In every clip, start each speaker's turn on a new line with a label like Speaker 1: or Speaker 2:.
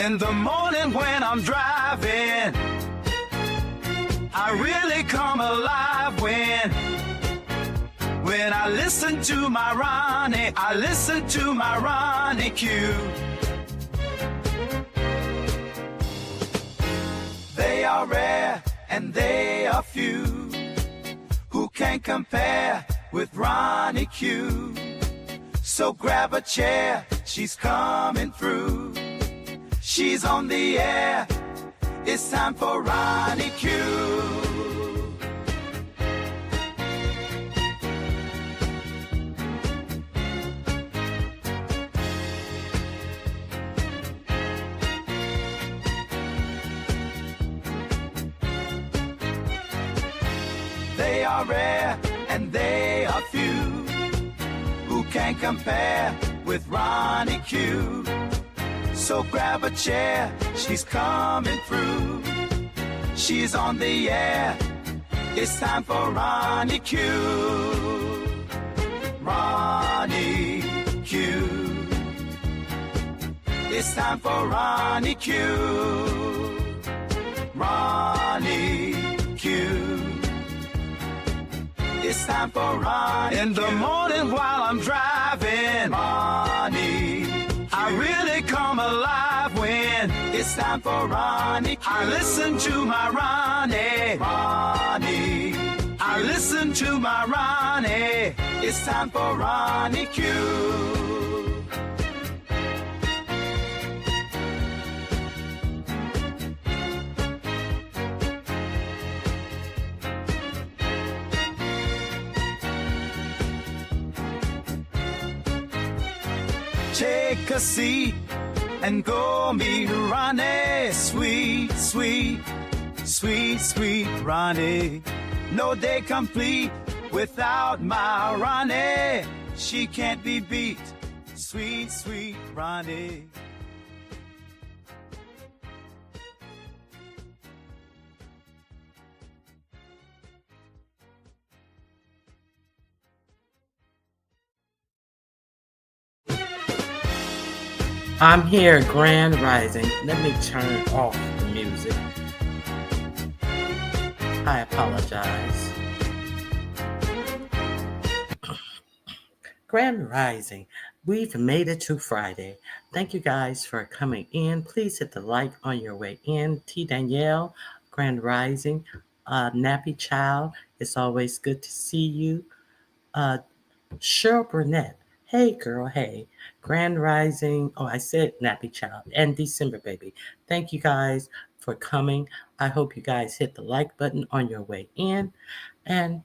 Speaker 1: In the morning when I'm driving, I really come alive when I listen to my Ronnie, I listen to my Ronnie Q. They are rare and they are few who can compare with Ronnie Q. So grab a chair, she's coming through. She's on the air, it's time for Ronnie Q. They are rare and they are few who can compare with Ronnie Q. So grab a chair, she's coming through. She's on the air, it's time for Ronnie Q. Ronnie Q. It's time for Ronnie Q. Ronnie Q. It's time for Ronnie Q. In the morning while I'm driving, Ronnie Q. I really come alive when it's time for Ronnie Q. I listen to my Ronnie, Ronnie Q. I listen to my Ronnie. It's time for Ronnie Q. Take a seat and go meet Ronnie. Sweet, sweet, sweet, sweet Ronnie. No day complete without my Ronnie. She can't be beat. Sweet, sweet Ronnie.
Speaker 2: I'm here, Grand Rising. Let me turn off the music. I apologize. Grand Rising. We've made it to Friday. Thank you guys for coming in. Please hit the like on your way in. T. Danielle, Grand Rising. Nappy Child, it's always good to see you. Cheryl Burnett. Hey, girl, hey. Grand Rising. Oh, I said Nappy Child and December Baby. Thank you guys for coming. I hope you guys hit the like button on your way in. And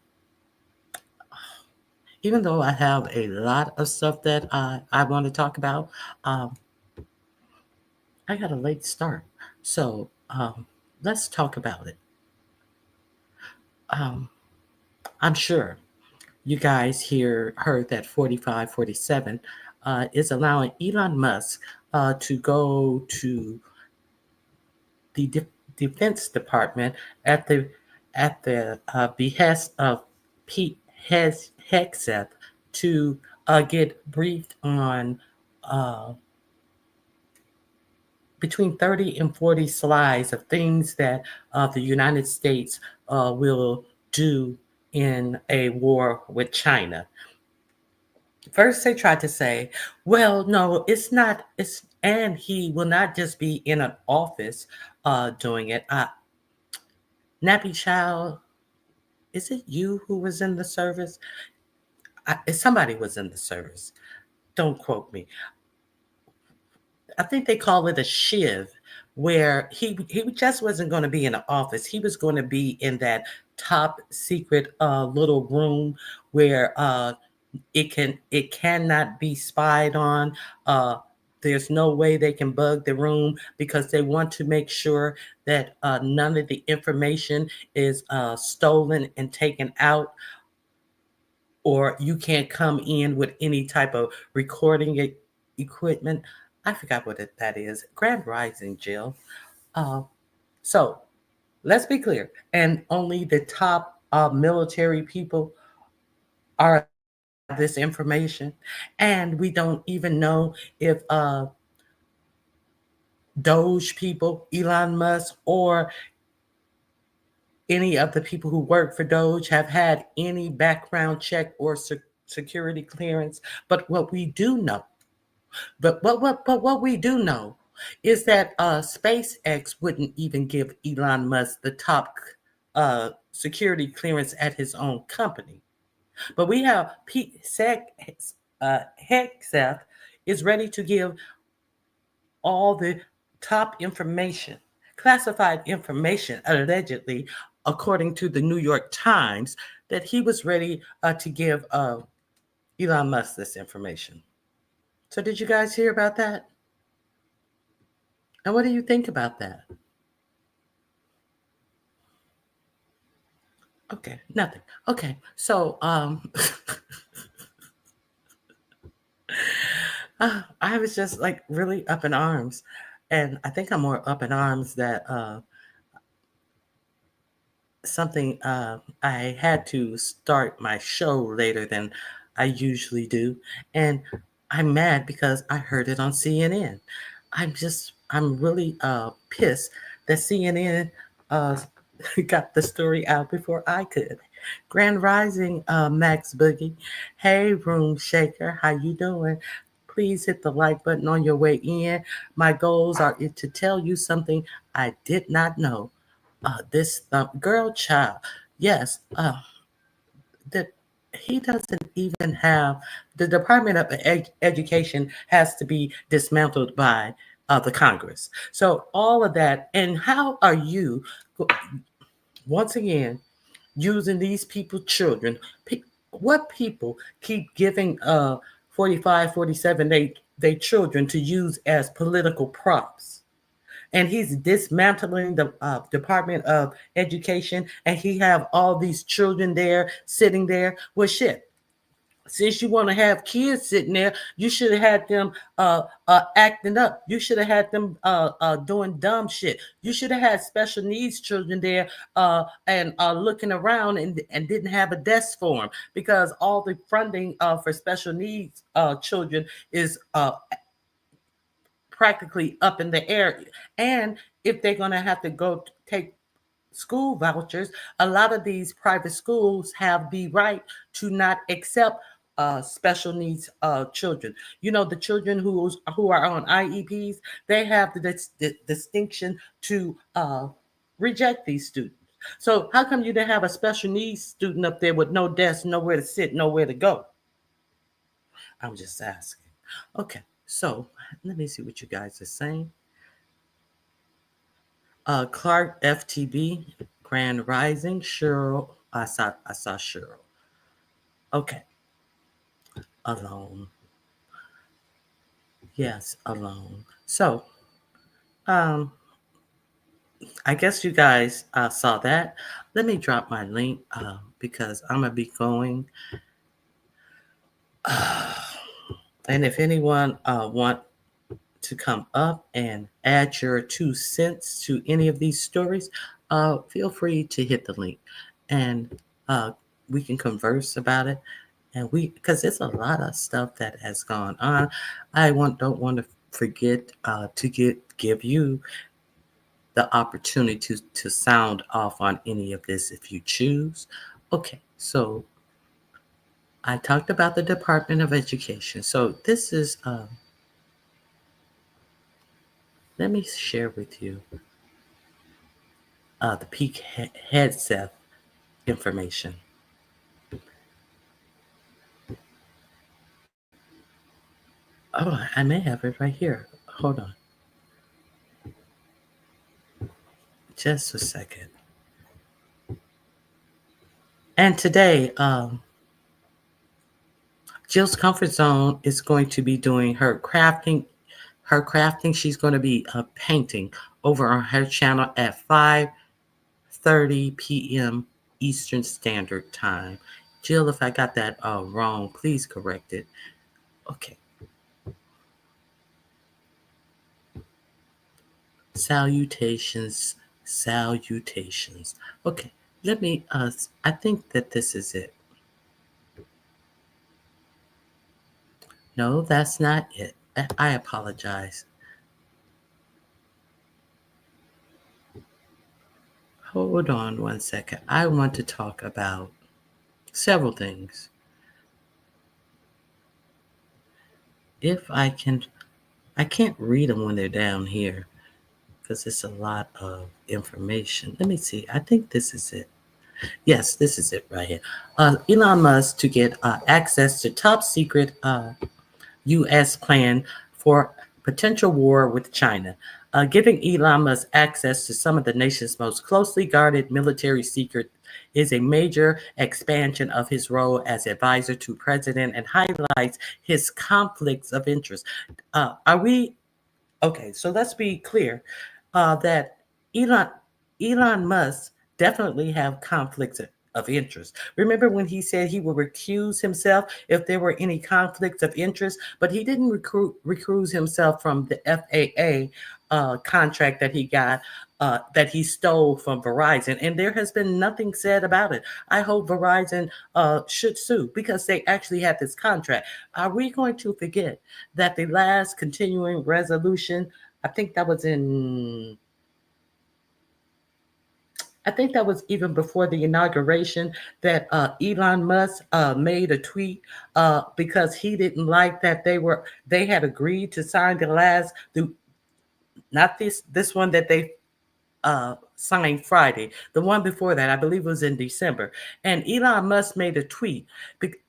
Speaker 2: even though I have a lot of stuff that I want to talk about, I got a late start. So let's talk about it. I'm sure you guys heard that 4547 is allowing Elon Musk to go to the Defense Department at the behest of Pete Hegseth to get briefed on between 30 and 40 slides of things that the United States will do in a war with China. First, they tried to say, well, no, it's not. And he will not just be in an office doing it. Nappy Child, is it you who was in the service? Somebody was in the service. Don't quote me. I think they call it a shiv, where he just wasn't going to be in an office. He was going to be in that top secret little room where it cannot be spied on. There's no way they can bug the room because they want to make sure that none of the information is stolen and taken out, or you can't come in with any type of recording equipment. I forgot what that is. Grand Rising, Jill. So let's be clear. And only the top military people are this information. And we don't even know if Doge people, Elon Musk, or any of the people who work for Doge have had any background check or security clearance. But what we do know, but what we do know is that SpaceX wouldn't even give Elon Musk the top security clearance at his own company. But we have Pete Hegseth is ready to give all the top information, classified information, allegedly, according to the New York Times, that he was ready to give Elon Musk this information. So, did you guys hear about that? And what do you think about that? Okay, nothing. Okay, so I was just like really up in arms, and I think I'm more up in arms that something I had to start my show later than I usually do, and I'm mad because I heard it on CNN. I'm really pissed that CNN uh, got the story out before I could. Grand Rising, Max Boogie. Hey, Room Shaker, how you doing? Please hit the like button on your way in. My goals are to tell you something I did not know. This girl child, yes, that he doesn't even have the Department of Education has to be dismantled by the Congress. So all of that, and how are you once again using these people children? What people keep giving 45, 47 they children to use as political props? And he's dismantling the Department of Education, and he have all these children there sitting there. Well, shit. Since you want to have kids sitting there, you should have had them acting up. You should have had them doing dumb shit. You should have had special needs children there and looking around and didn't have a desk for them, because all the funding for special needs children is practically up in the air. And if they're going to have to go take school vouchers, a lot of these private schools have the right to not accept special needs children. You know, the children who are on IEPs, they have the distinction to reject these students. So how come you didn't have a special needs student up there with no desk, nowhere to sit, nowhere to go? I'm just asking. Okay, so let me see what you guys are saying. Clark FTB, Grand Rising, Cheryl. I saw Cheryl. Okay, alone. Yes, alone. So, um, I guess you guys saw that. Let me drop my link because I'm gonna be going. And if anyone want to come up and add your 2 cents to any of these stories, feel free to hit the link, and we can converse about it. And because there's a lot of stuff that has gone on. Don't want to forget to give you the opportunity to sound off on any of this if you choose. Okay, so I talked about the Department of Education. So this is, let me share with you the Peak Hegseth information. Oh, I may have it right here. Hold on. Just a second. And today, Jill's Comfort Zone is going to be doing her crafting. She's going to be painting over on her channel at 5:30 p.m. Eastern Standard Time. Jill, if I got that wrong, please correct it. Okay. Salutations. Okay, let me, I think that this is it. No, that's not it. I apologize. Hold on one second. I want to talk about several things. If I can't read them when they're down here because it's a lot of information. Let me see. I think this is it. Yes, this is it right here. Elon Musk to get access to top secret U.S. plan for potential war with China. Giving Elon Musk access to some of the nation's most closely guarded military secrets is a major expansion of his role as advisor to president and highlights his conflicts of interest. Are we okay? So let's be clear that Elon Elon Musk definitely have conflicts of interest. Remember when he said he would recuse himself if there were any conflicts of interest, but he didn't recuse himself from the FAA contract that he got that he stole from Verizon, and there has been nothing said about it. I hope Verizon should sue because they actually had this contract. Are we going to forget that the last continuing resolution? I think that was in I think that was even before the inauguration that Elon Musk made a tweet because he didn't like that they had agreed to sign not this one that they signed Friday. The one before that, I believe, was in December. And Elon Musk made a tweet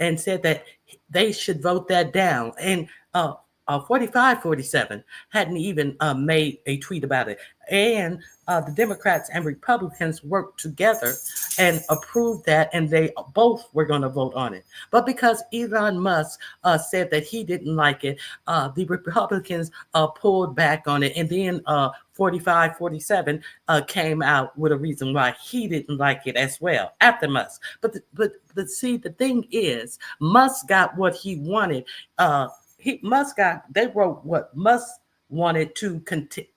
Speaker 2: and said that they should vote that down. And 4547 hadn't even made a tweet about it. And the Democrats and Republicans worked together and approved that, and they both were going to vote on it. But because Elon Musk said that he didn't like it, the Republicans pulled back on it, and then 4547 came out with a reason why he didn't like it as well after Musk. But see, the thing is, Musk got what he wanted. They wrote what Musk wanted to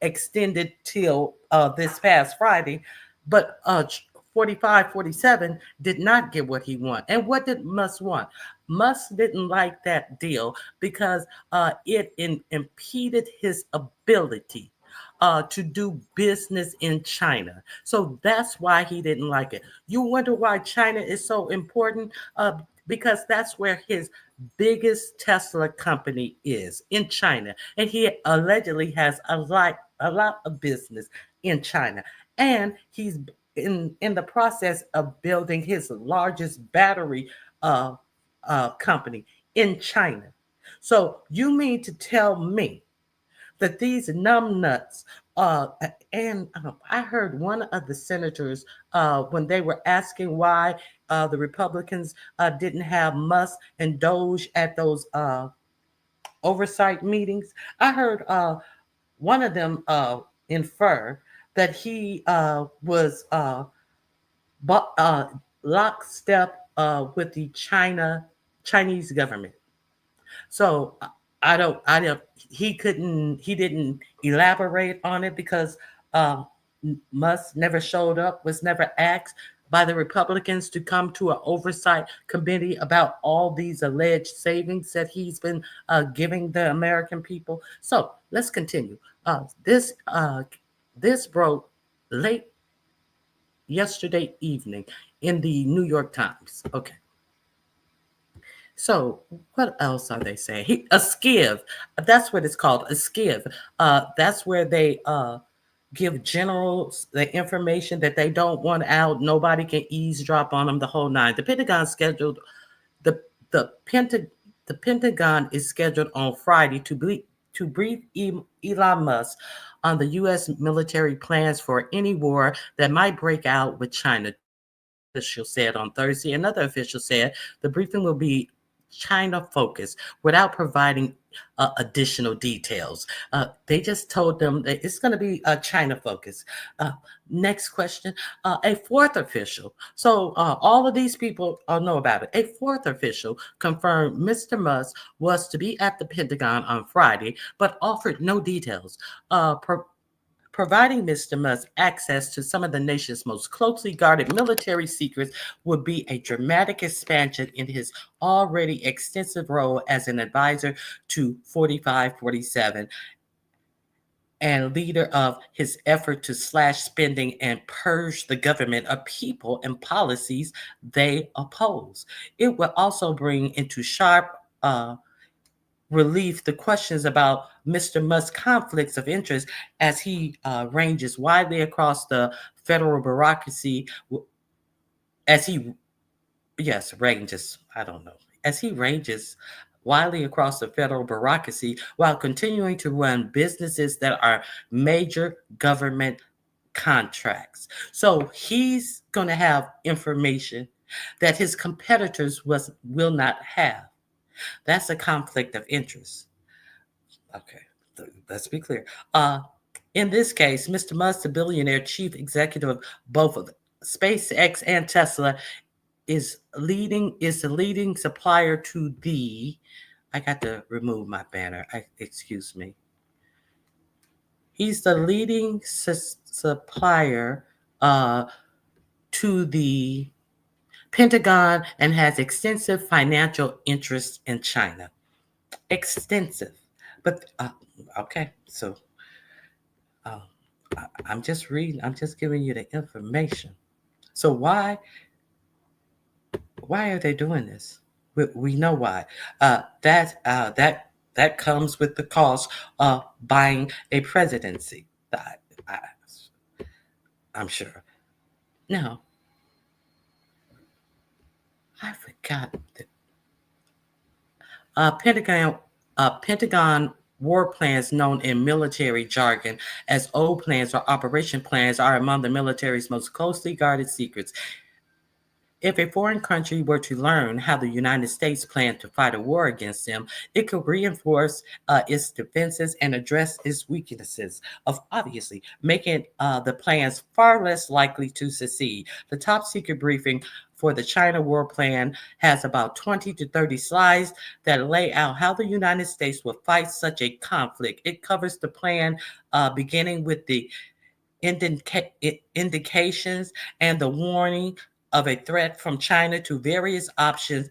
Speaker 2: extend it till this past Friday, but 4547 did not get what he wanted. And what did Musk want? Musk didn't like that deal because it impeded his ability to do business in China. So that's why he didn't like it. You wonder why China is so important? Because that's where his biggest Tesla company is, in China. And he allegedly has a lot of business in China. And he's in the process of building his largest battery company in China. So you mean to tell me that these numbnuts, and I heard one of the senators when they were asking why the Republicans didn't have Musk and Doge at those oversight meetings. I heard one of them infer that he was lockstep with the Chinese government. So he didn't elaborate on it because Musk never showed up, was never asked by the Republicans to come to an oversight committee about all these alleged savings that he's been giving the American people. So let's continue. This broke late yesterday evening in the New York Times. Okay. So what else are they saying? A skiv. That's what it's called, a skiv. That's where they give generals the information that they don't want out. Nobody can eavesdrop on them, the whole nine. The Pentagon scheduled the Pentagon is scheduled on Friday to brief Elon Musk on the U.S. military plans for any war that might break out with China. Official said on Thursday. Another official said the briefing will be China focused without providing additional details. They just told them that it's going to be China focused. Next question. A fourth official. So all of these people know about it. A fourth official confirmed Mr. Musk was to be at the Pentagon on Friday, but offered no details. Providing Mr. Musk access to some of the nation's most closely guarded military secrets would be a dramatic expansion in his already extensive role as an advisor to 4547. and leader of his effort to slash spending and purge the government of people and policies they oppose. It will also bring into sharp relief the questions about Mr. Musk's conflicts of interest as he ranges widely across the federal bureaucracy. As he, yes, ranges, I don't know, as he ranges widely across the federal bureaucracy while continuing to run businesses that are major government contracts. So he's going to have information that his competitors will not have. That's a conflict of interest. Okay, let's be clear. In this case, Mr. Musk, the billionaire chief executive of both of SpaceX and Tesla, is the leading supplier to the. I got to remove my banner. Excuse me. He's the leading supplier to the Pentagon and has extensive financial interests in China. Extensive. But okay, so I'm just reading. I'm just giving you the information. So why are they doing this? We know why. That comes with the cost of buying a presidency. I'm sure. Now, I forgot that Pentagon war plans, known in military jargon as old plans or operation plans, are among the military's most closely guarded secrets. If a foreign country were to learn how the United States planned to fight a war against them, it could reinforce its defenses and address its weaknesses, obviously making the plans far less likely to succeed. The top secret briefing for the China war plan has about 20 to 30 slides that lay out how the United States will fight such a conflict. It covers the plan beginning with the indications and the warning of a threat from China to various options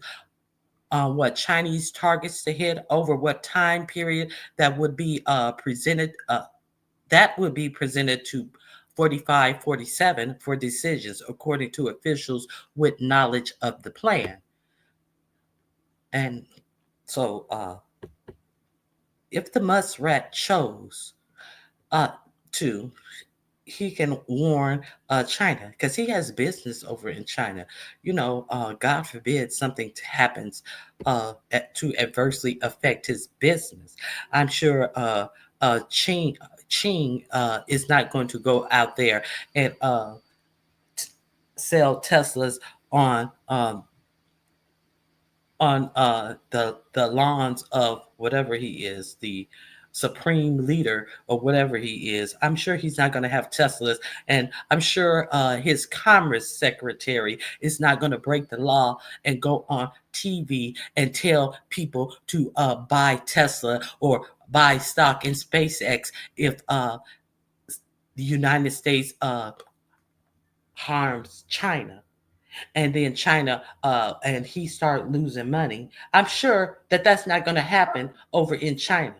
Speaker 2: on what Chinese targets to hit over what time period that would be presented to 45, 47 for decisions, according to officials with knowledge of the plan. And so if the Muskrat chose to, he can warn China because he has business over in China. God forbid something happens to adversely affect his business. I'm sure Ching is not going to go out there and sell Teslas on the lawns of whatever he is, the supreme leader or whatever he is. I'm sure he's not going to have Teslas, and I'm sure his commerce secretary is not going to break the law and go on TV and tell people to buy Tesla or buy stock in SpaceX if the United States harms China. And then China and he start losing money. I'm sure that that's not going to happen over in China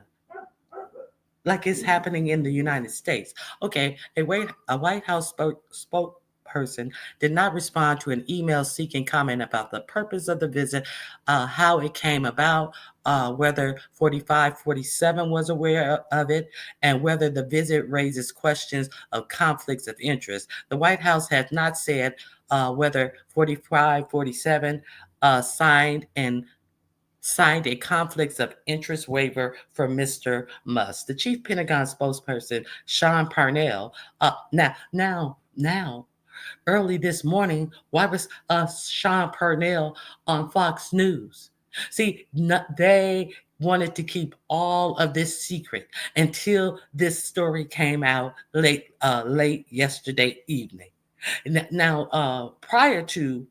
Speaker 2: like it's happening in the United States. Okay, a White House spokesperson did not respond to an email seeking comment about the purpose of the visit, how it came about, whether 4547 was aware of it, and whether the visit raises questions of conflicts of interest. The White House has not said whether 4547 signed a conflicts of interest waiver for Mr. Musk. The chief Pentagon spokesperson, Sean Parnell, now, early this morning, why was Sean Parnell on Fox News? See, they wanted to keep all of this secret until this story came out late yesterday evening. Now, prior to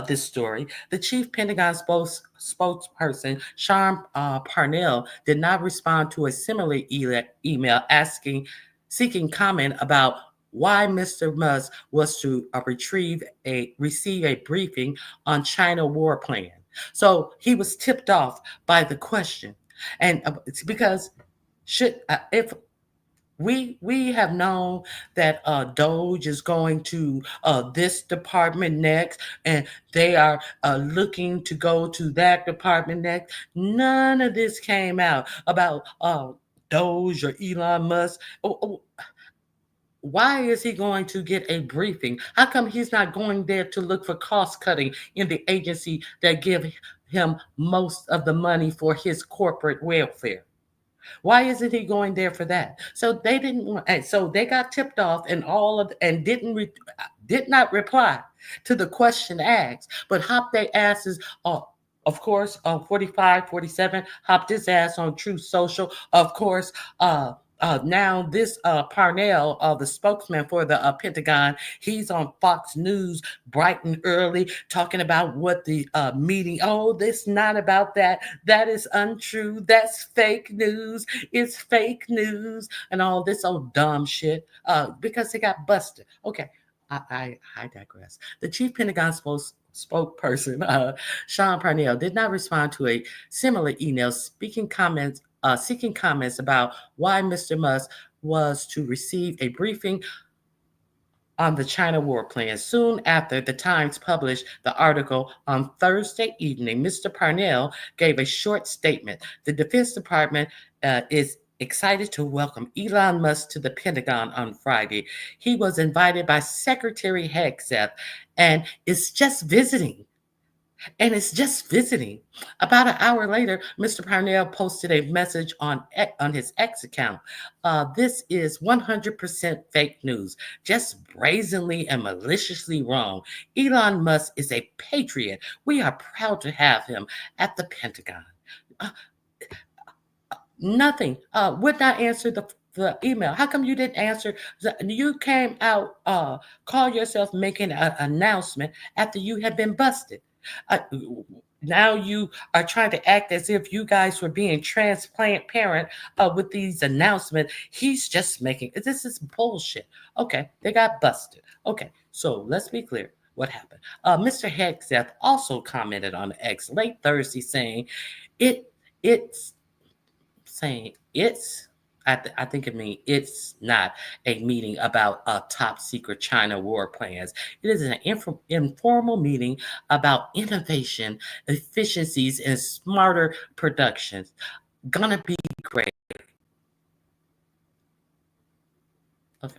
Speaker 2: this story, the chief Pentagon spokesperson, Sean Parnell, did not respond to a similar email seeking comment about why Mr. Musk was to receive a briefing on China war plan. So he was tipped off by the question, and it's because if We have known that Doge is going to this department next, and they are looking to go to that department next. None of this came out about Doge or Elon Musk. Why is he going to get a briefing? How come he's not going there to look for cost cutting in the agency that give him most of the money for his corporate welfare? Why isn't he going there for that? So they didn't want, and so they got tipped off, and all of and did not reply to the question asked, but hopped their asses. Of course, 45, 47 hopped his ass on Truth Social. Of course, now this Parnell, the spokesman for the Pentagon, he's on Fox News bright and early talking about what the meeting. Oh, this not about that. That is untrue. That's fake news. It's fake news and all this old dumb shit because they got busted. Okay, I digress. The chief Pentagon spokesperson, Sean Parnell, did not respond to a similar email seeking comments about why Mr. Musk was to receive a briefing on the China war plan. Soon after the Times published the article on Thursday evening, Mr. Parnell gave a short statement. The Defense Department is excited to welcome Elon Musk to the Pentagon on Friday. He was invited by Secretary Hegseth and is just visiting. About an hour later, Mr. Parnell posted a message on his X account. This is 100% fake news, just brazenly and maliciously wrong. Elon Musk is a patriot. We are proud to have him at the Pentagon. Nothing. Would not answer the email. How come you didn't answer? You came out, call yourself making an announcement after you had been busted. Now you are trying to act as if you guys were being transparent with these announcements. He's just making this is bullshit. Okay, they got busted. Okay, so let's be clear. What happened? Mr. Hegseth also commented on X late Thursday it's saying it's I think it means it's not a meeting about top secret China war plans. It is an informal meeting about innovation, efficiencies, and smarter productions. Gonna be great. Okay.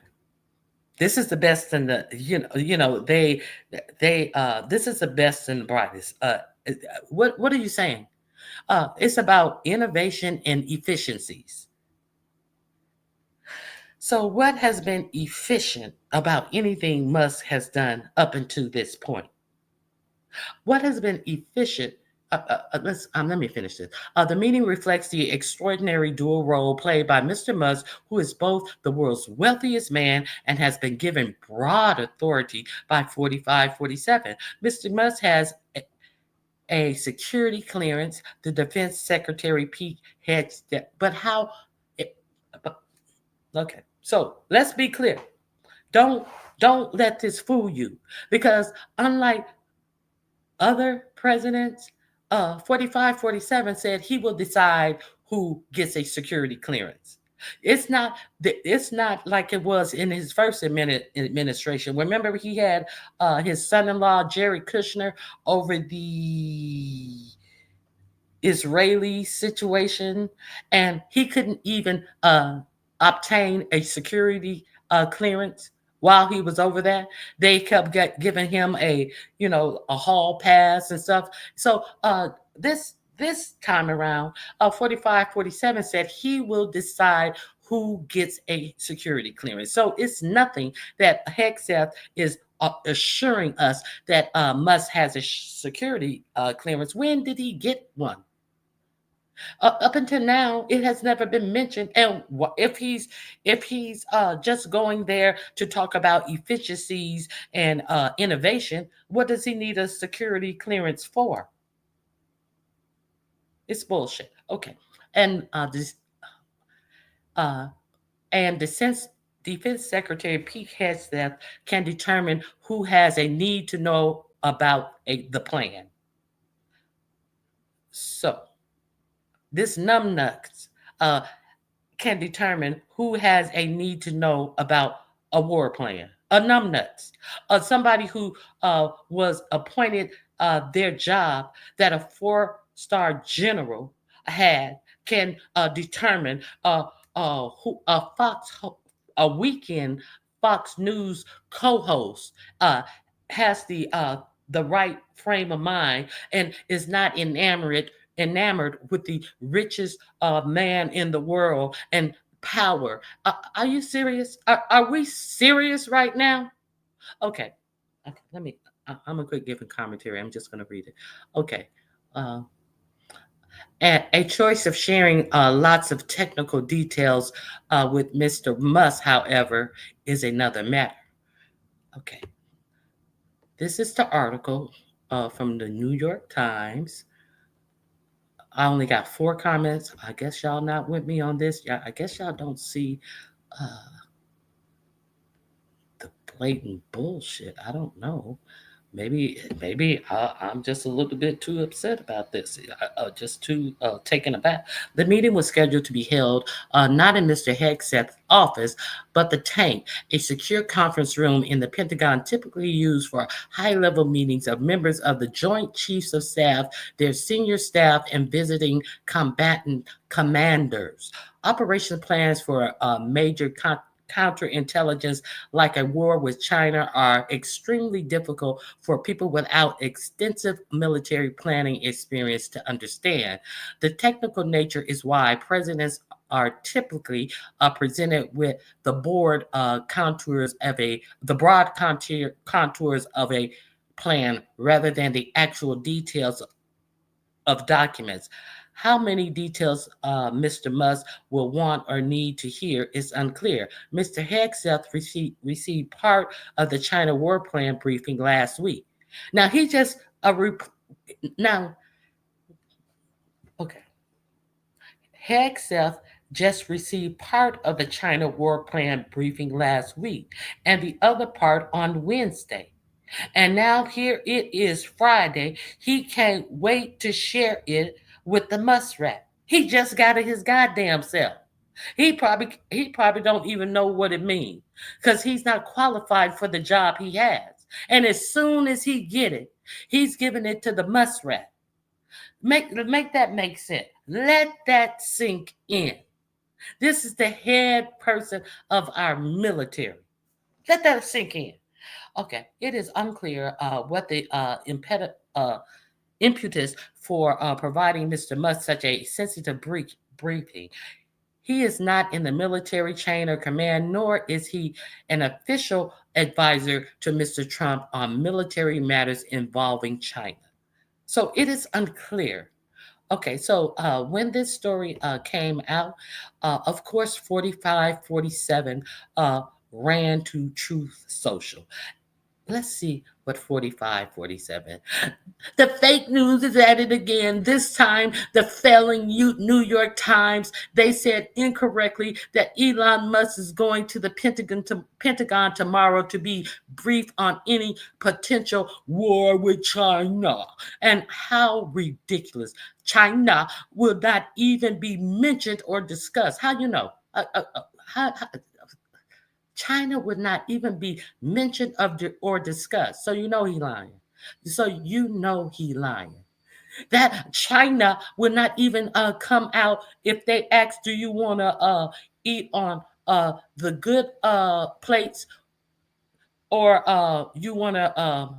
Speaker 2: This is the best in the they this is the best and the brightest. What are you saying? It's about innovation and efficiencies. So, what has been efficient about anything Musk has done up until this point? What has been efficient? Let me finish this. The meeting reflects the extraordinary dual role played by Mr. Musk, who is both the world's wealthiest man and has been given broad authority by 4547. Mr. Musk has a security clearance. The Defense Secretary Pete Hegseth. But how? Okay, so let's be clear. Don't let this fool you, because unlike other presidents, 4547 said he will decide who gets a security clearance. It's not like it was in his first administration. Remember, he had his son-in-law Jerry Kushner over the Israeli situation, and he couldn't even obtain a security clearance while he was over there. They kept giving him a hall pass and stuff. So this time around, 4547 said he will decide who gets a security clearance. So it's nothing that Hegseth is assuring us that Musk has a security clearance. When did he get one? Up until now, it has never been mentioned. And if he's just going there to talk about efficiencies and innovation, what does he need a security clearance for? It's bullshit. Okay, and Defense Secretary Pete Hegseth can determine who has a need to know about the plan. So this numbnuts can determine who has a need to know about a war plan. A numbnuts, somebody who was appointed their job that a four-star general had can determine who a weekend Fox News co-host has the right frame of mind and is not enamored with the richest man in the world and power. Are you serious? Are we serious right now? Okay. Okay. Let me. I'm a quick giving commentary. I'm just going to read it. Okay. Uh, a choice of sharing lots of technical details with Mr. Musk, however, is another matter. Okay. This is the article from the New York Times. I only got 4 comments. I guess y'all not with me on this. I guess y'all don't see uh, the blatant bullshit. I don't know. Maybe I'm just a little bit too upset about this. Just too taken aback. The meeting was scheduled to be held not in Mr. Hegseth's office, but the Tank, a secure conference room in the Pentagon typically used for high-level meetings of members of the Joint Chiefs of Staff, their senior staff, and visiting combatant commanders. Operation plans for major counterintelligence like a war with China are extremely difficult for people without extensive military planning experience to understand. The technical nature is why presidents are typically presented with the broad contours of a plan rather than the actual details of documents. How many details Mr. Musk will want or need to hear is unclear. Mr. Hegseth received part of the China war plan briefing last week. Now he just now okay. Hegseth just received part of the China war plan briefing last week and the other part on Wednesday. And now here it is Friday. He can't wait to share it with the muskrat. He just got it his goddamn self. He probably don't even know what it means because he's not qualified for the job he has. And as soon as he get it, he's giving it to the muskrat. Make that make sense. Let that sink in. This is the head person of our military. Let that sink in. Okay, it is unclear what the impetus for providing Mr. Musk such a sensitive briefing. He is not in the military chain or command, nor is he an official advisor to Mr. Trump on military matters involving China. So it is unclear. Okay, so when this story came out, of course, 4547 ran to Truth Social. Let's see what 4547. The fake news is at it again. This time, the failing New York Times, they said incorrectly that Elon Musk is going to the Pentagon tomorrow to be briefed on any potential war with China. And how ridiculous. China will not even be mentioned or discussed. How you know? How China would not even be mentioned or discussed. So you know he lying. So you know he lying. That China would not even come out if they ask, do you want to eat on the good plates or you want to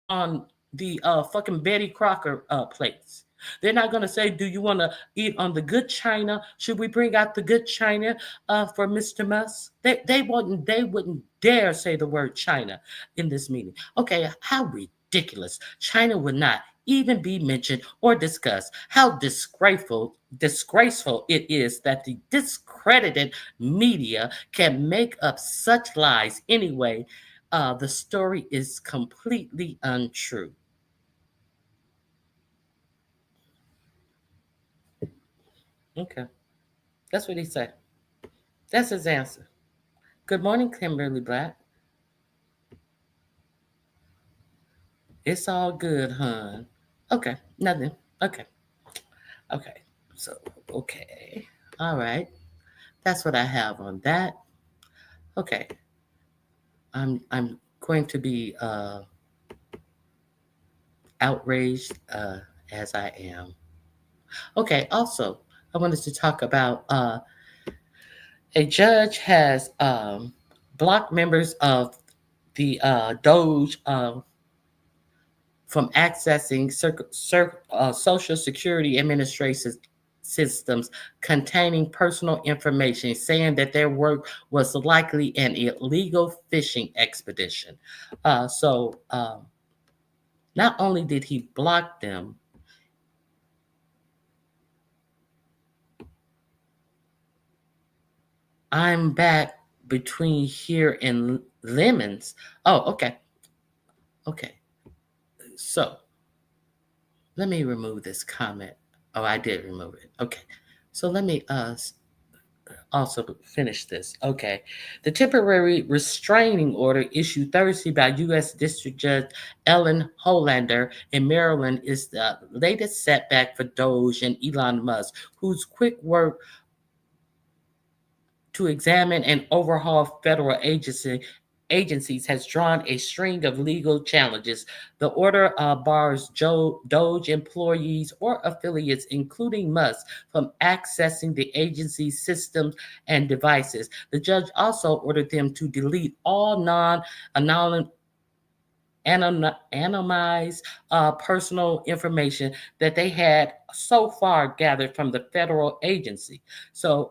Speaker 2: on the fucking Betty Crocker plates? They're not going to say, do you want to eat on the good China? Should we bring out the good China for Mr. Musk? They wouldn't dare say the word China in this meeting. Okay, how ridiculous. China would not even be mentioned or discussed. How disgraceful it is that the discredited media can make up such lies anyway. The story is completely untrue. Okay. That's what he said. That's his answer. Good morning, Kimberly Black. It's all good, hon. Okay, nothing. Okay. Okay. So, okay. All right. that's what I have on that. Okay, I'm going to be outraged as I am. Okay, also I wanted to talk about a judge has blocked members of the Doge from accessing Social Security Administration systems containing personal information, saying that their work was likely an illegal fishing expedition. Not only did he block them, I'm back between here and Lemons. Oh, okay. Okay. So let me remove this comment. Oh, I did remove it. Okay. So let me also finish this. Okay. The temporary restraining order issued Thursday by U.S. District Judge Ellen Hollander in Maryland is the latest setback for Doge and Elon Musk, whose quick work to examine and overhaul federal agencies has drawn a string of legal challenges. The order bars Doge employees or affiliates, including Musk, from accessing the agency's systems and devices. The judge also ordered them to delete all anonymized personal information that they had so far gathered from the federal agency. So,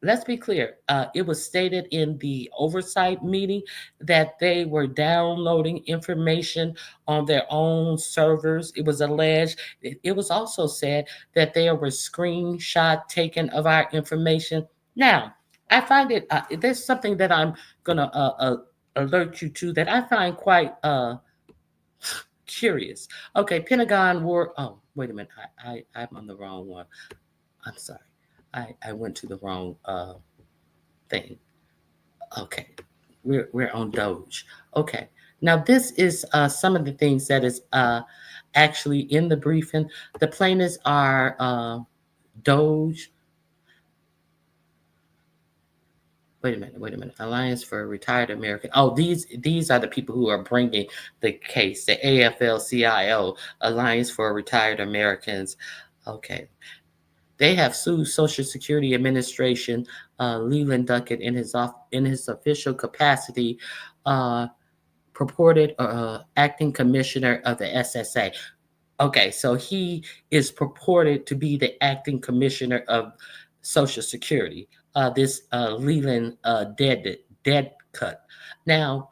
Speaker 2: let's be clear. It was stated in the oversight meeting that they were downloading information on their own servers. It was alleged. It was also said that there were screenshot taken of our information. Now, I find it. There's something that I'm gonna alert you to that I find quite curious. Okay, Pentagon war. Oh, wait a minute. I'm on the wrong one. I'm sorry. I went to the wrong thing. Okay, we're on Doge. Okay, now this is some of the things that is actually in the briefing. The plaintiffs are Doge. Wait a minute. Alliance for Retired American. Oh, these are the people who are bringing the case. The AFL-CIO, Alliance for Retired Americans. Okay. They have sued Social Security Administration, Leland Duckett, in his official capacity, purported acting commissioner of the SSA. Okay, so he is purported to be the acting commissioner of Social Security. This Leland Deadcut. Now,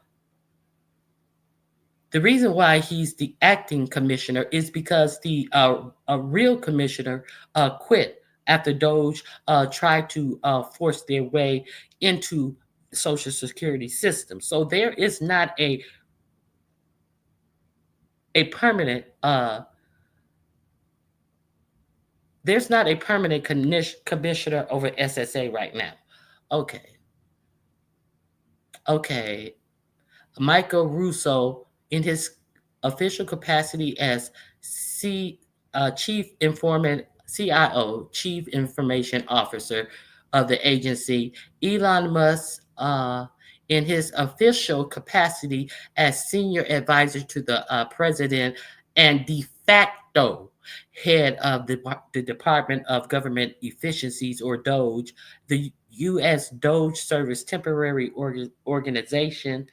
Speaker 2: the reason why he's the acting commissioner is because the real commissioner quit after Doge tried to force their way into Social Security system. So there is not a permanent there's not a permanent commissioner over SSA right now. Okay. Michael Russo, in his official capacity as Chief Informant CIO, Chief Information Officer of the agency, Elon Musk, in his official capacity as Senior Advisor to the President and de facto head of the Department of Government Efficiencies, or DOGE, the U.S. DOGE Service Temporary Organization.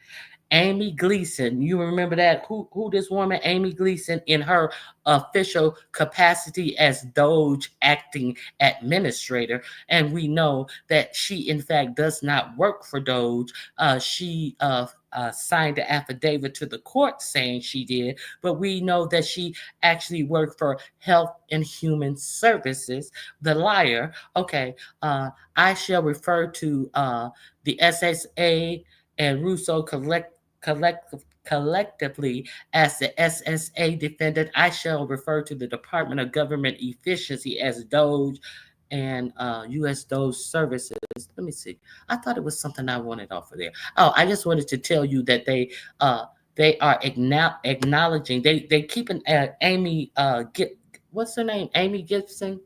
Speaker 2: Amy Gleason, you remember that? Who this woman, Amy Gleason, in her official capacity as Doge acting administrator, and we know that she in fact does not work for Doge. She signed an affidavit to the court saying she did, but we know that she actually worked for Health and Human Services. The liar. Okay, I shall refer to the SSA and Russo collectively as the SSA defendant. I shall refer to the Department of Government Efficiency as DOGE and U.S. DOGE Services. Let me see. I thought it was something I wanted off of there. Oh, I just wanted to tell you that they are acknowledging. They keeping Amy. What's her name? Amy Gibson.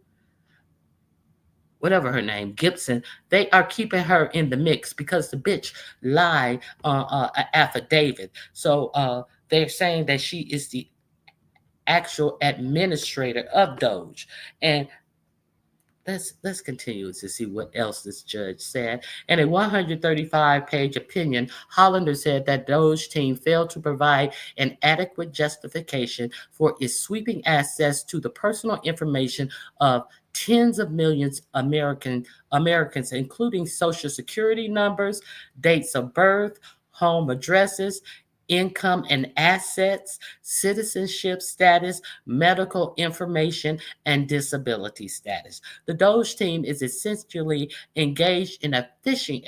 Speaker 2: whatever her name, Gibson, they are keeping her in the mix because the bitch lied on an affidavit. So they're saying that she is the actual administrator of Doge. And let's continue to see what else this judge said. In a 135-page opinion, Hollander said that Doge team failed to provide an adequate justification for its sweeping access to the personal information of tens of millions Americans, including social security numbers, dates of birth, home addresses, income and assets, citizenship status, medical information, and disability status. The Doge team is essentially engaged in a fishing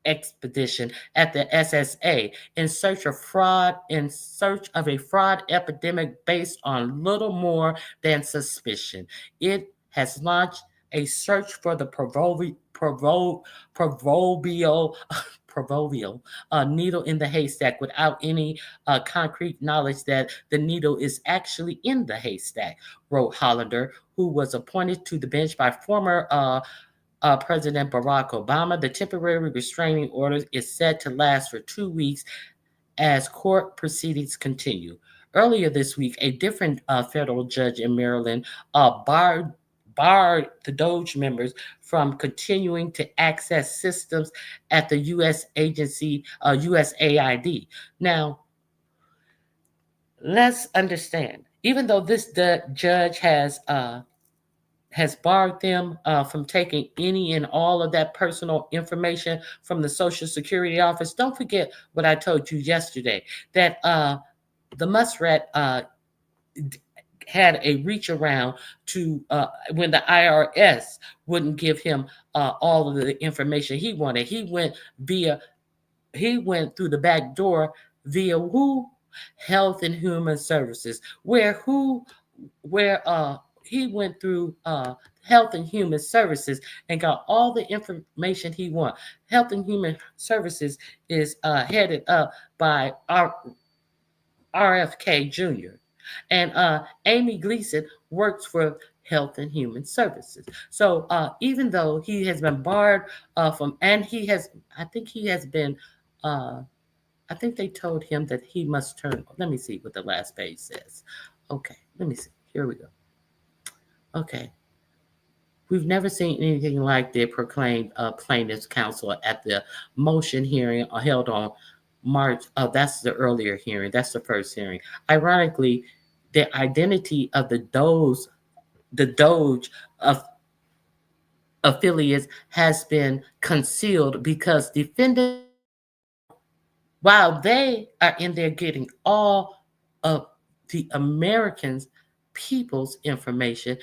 Speaker 2: expedition at the SSA in search of a fraud epidemic based on little more than suspicion. It has launched a search for the proverbial needle in the haystack without any concrete knowledge that the needle is actually in the haystack, wrote Hollander, who was appointed to the bench by former President Barack Obama. The temporary restraining order is set to last for 2 weeks as court proceedings continue. Earlier this week, a different federal judge in Maryland barred the Doge members from continuing to access systems at the U.S. agency, USAID. Now, let's understand, even though this judge has barred them from taking any and all of that personal information from the Social Security office, don't forget what I told you yesterday, that the muskrat had a reach around to when the IRS wouldn't give him all of the information he wanted. He went through the back door via who? Health and Human Services, where he went through Health and Human Services and got all the information he wanted. Health and Human Services is headed up by RFK Jr. And Amy Gleason works for Health and Human Services. So even though he has been barred from, and I think they told him that he must turn. Let me see what the last page says. Okay, let me see. Here we go. Okay. We've never seen anything like the proclaimed plaintiff's counsel at the motion hearing held on March. Oh, that's the earlier hearing. That's the first hearing. Ironically, the identity of the Doge affiliates has been concealed because defendants, while they are in there getting all of the Americans' people's information,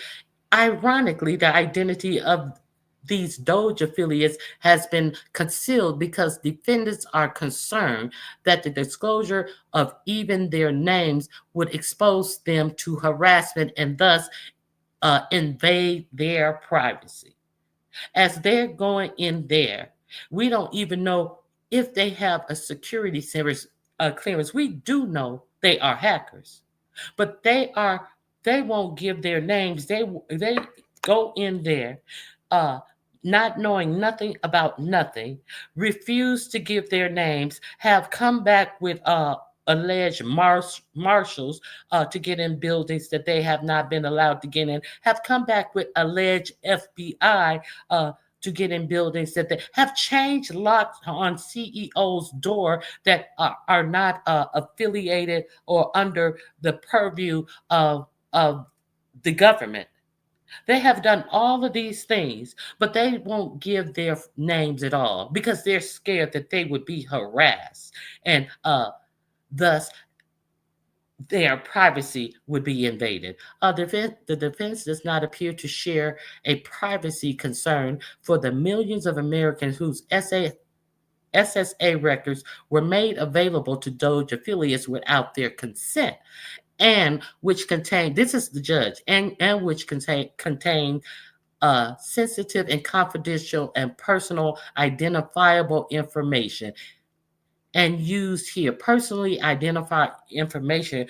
Speaker 2: ironically, the identity of these Doge affiliates has been concealed because defendants are concerned that the disclosure of even their names would expose them to harassment and thus invade their privacy. As they're going in there, we don't even know if they have a security clearance. We do know they are hackers, but they won't give their names. They go in there not knowing nothing about nothing, refuse to give their names, have come back with alleged marshals to get in buildings that they have not been allowed to get in, have come back with alleged FBI to get in buildings that they have changed locks on CEO's door that are not affiliated or under the purview of the government. They have done all of these things, but they won't give their names at all because they're scared that they would be harassed, and thus their privacy would be invaded. The defense does not appear to share a privacy concern for the millions of Americans whose SSA records were made available to Doge affiliates without their consent, and which contain, this is the judge, and which contain sensitive and confidential and personal identifiable information. And used here, personally identified information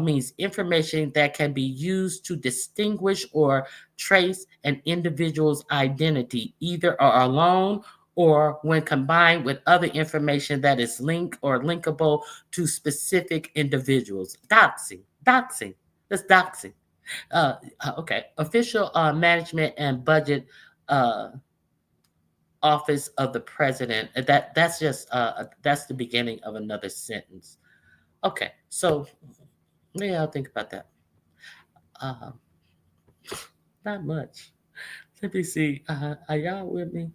Speaker 2: means information that can be used to distinguish or trace an individual's identity, either or alone or when combined with other information that is linked or linkable to specific individuals. Doxing, doxing, that's doxing. Okay, official management and budget uh, office of the president. That's the beginning of another sentence. Okay, so yeah, I'll think about that. Uh, Not much. Let me see. Are y'all with me?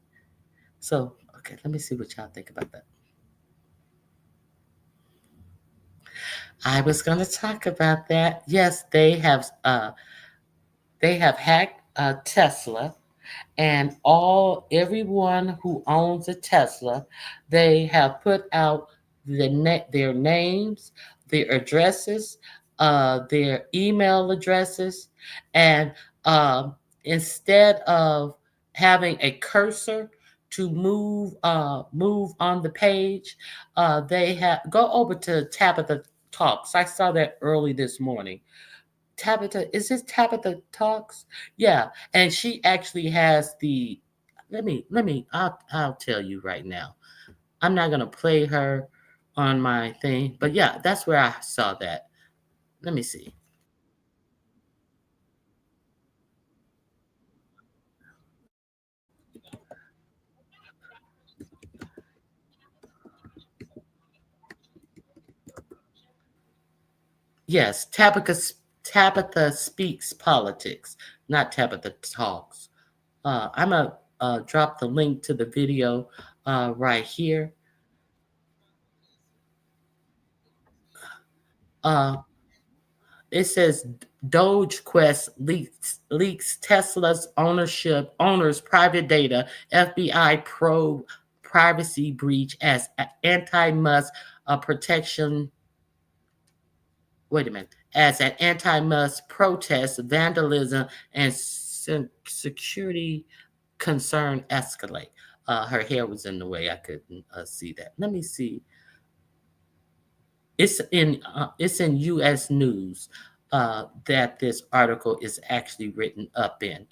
Speaker 2: So, okay, let me see what y'all think about that. I was going to talk about that. Yes, they have hacked Tesla, and everyone who owns a Tesla, they have put out their names, their addresses, their email addresses, and instead of having a cursor to move on the page, they have go over to Tabitha Talks. I saw that early this morning. Tabitha, is this Tabitha Talks? Yeah, and she actually has the. I'll tell you right now. I'm not gonna play her on my thing, but yeah, that's where I saw that. Let me see. Yes, Tabitha speaks politics, not Tabitha talks. I'm gonna drop the link to the video right here. Uh, It says Dogequest leaks Tesla's owners' private data. FBI probe privacy breach as anti-Musk protection. Wait a minute. As an anti-Musk protest, vandalism and security concern escalate. Her hair was in the way. I couldn't see that. Let me see. It's in U.S. News that this article is actually written up in.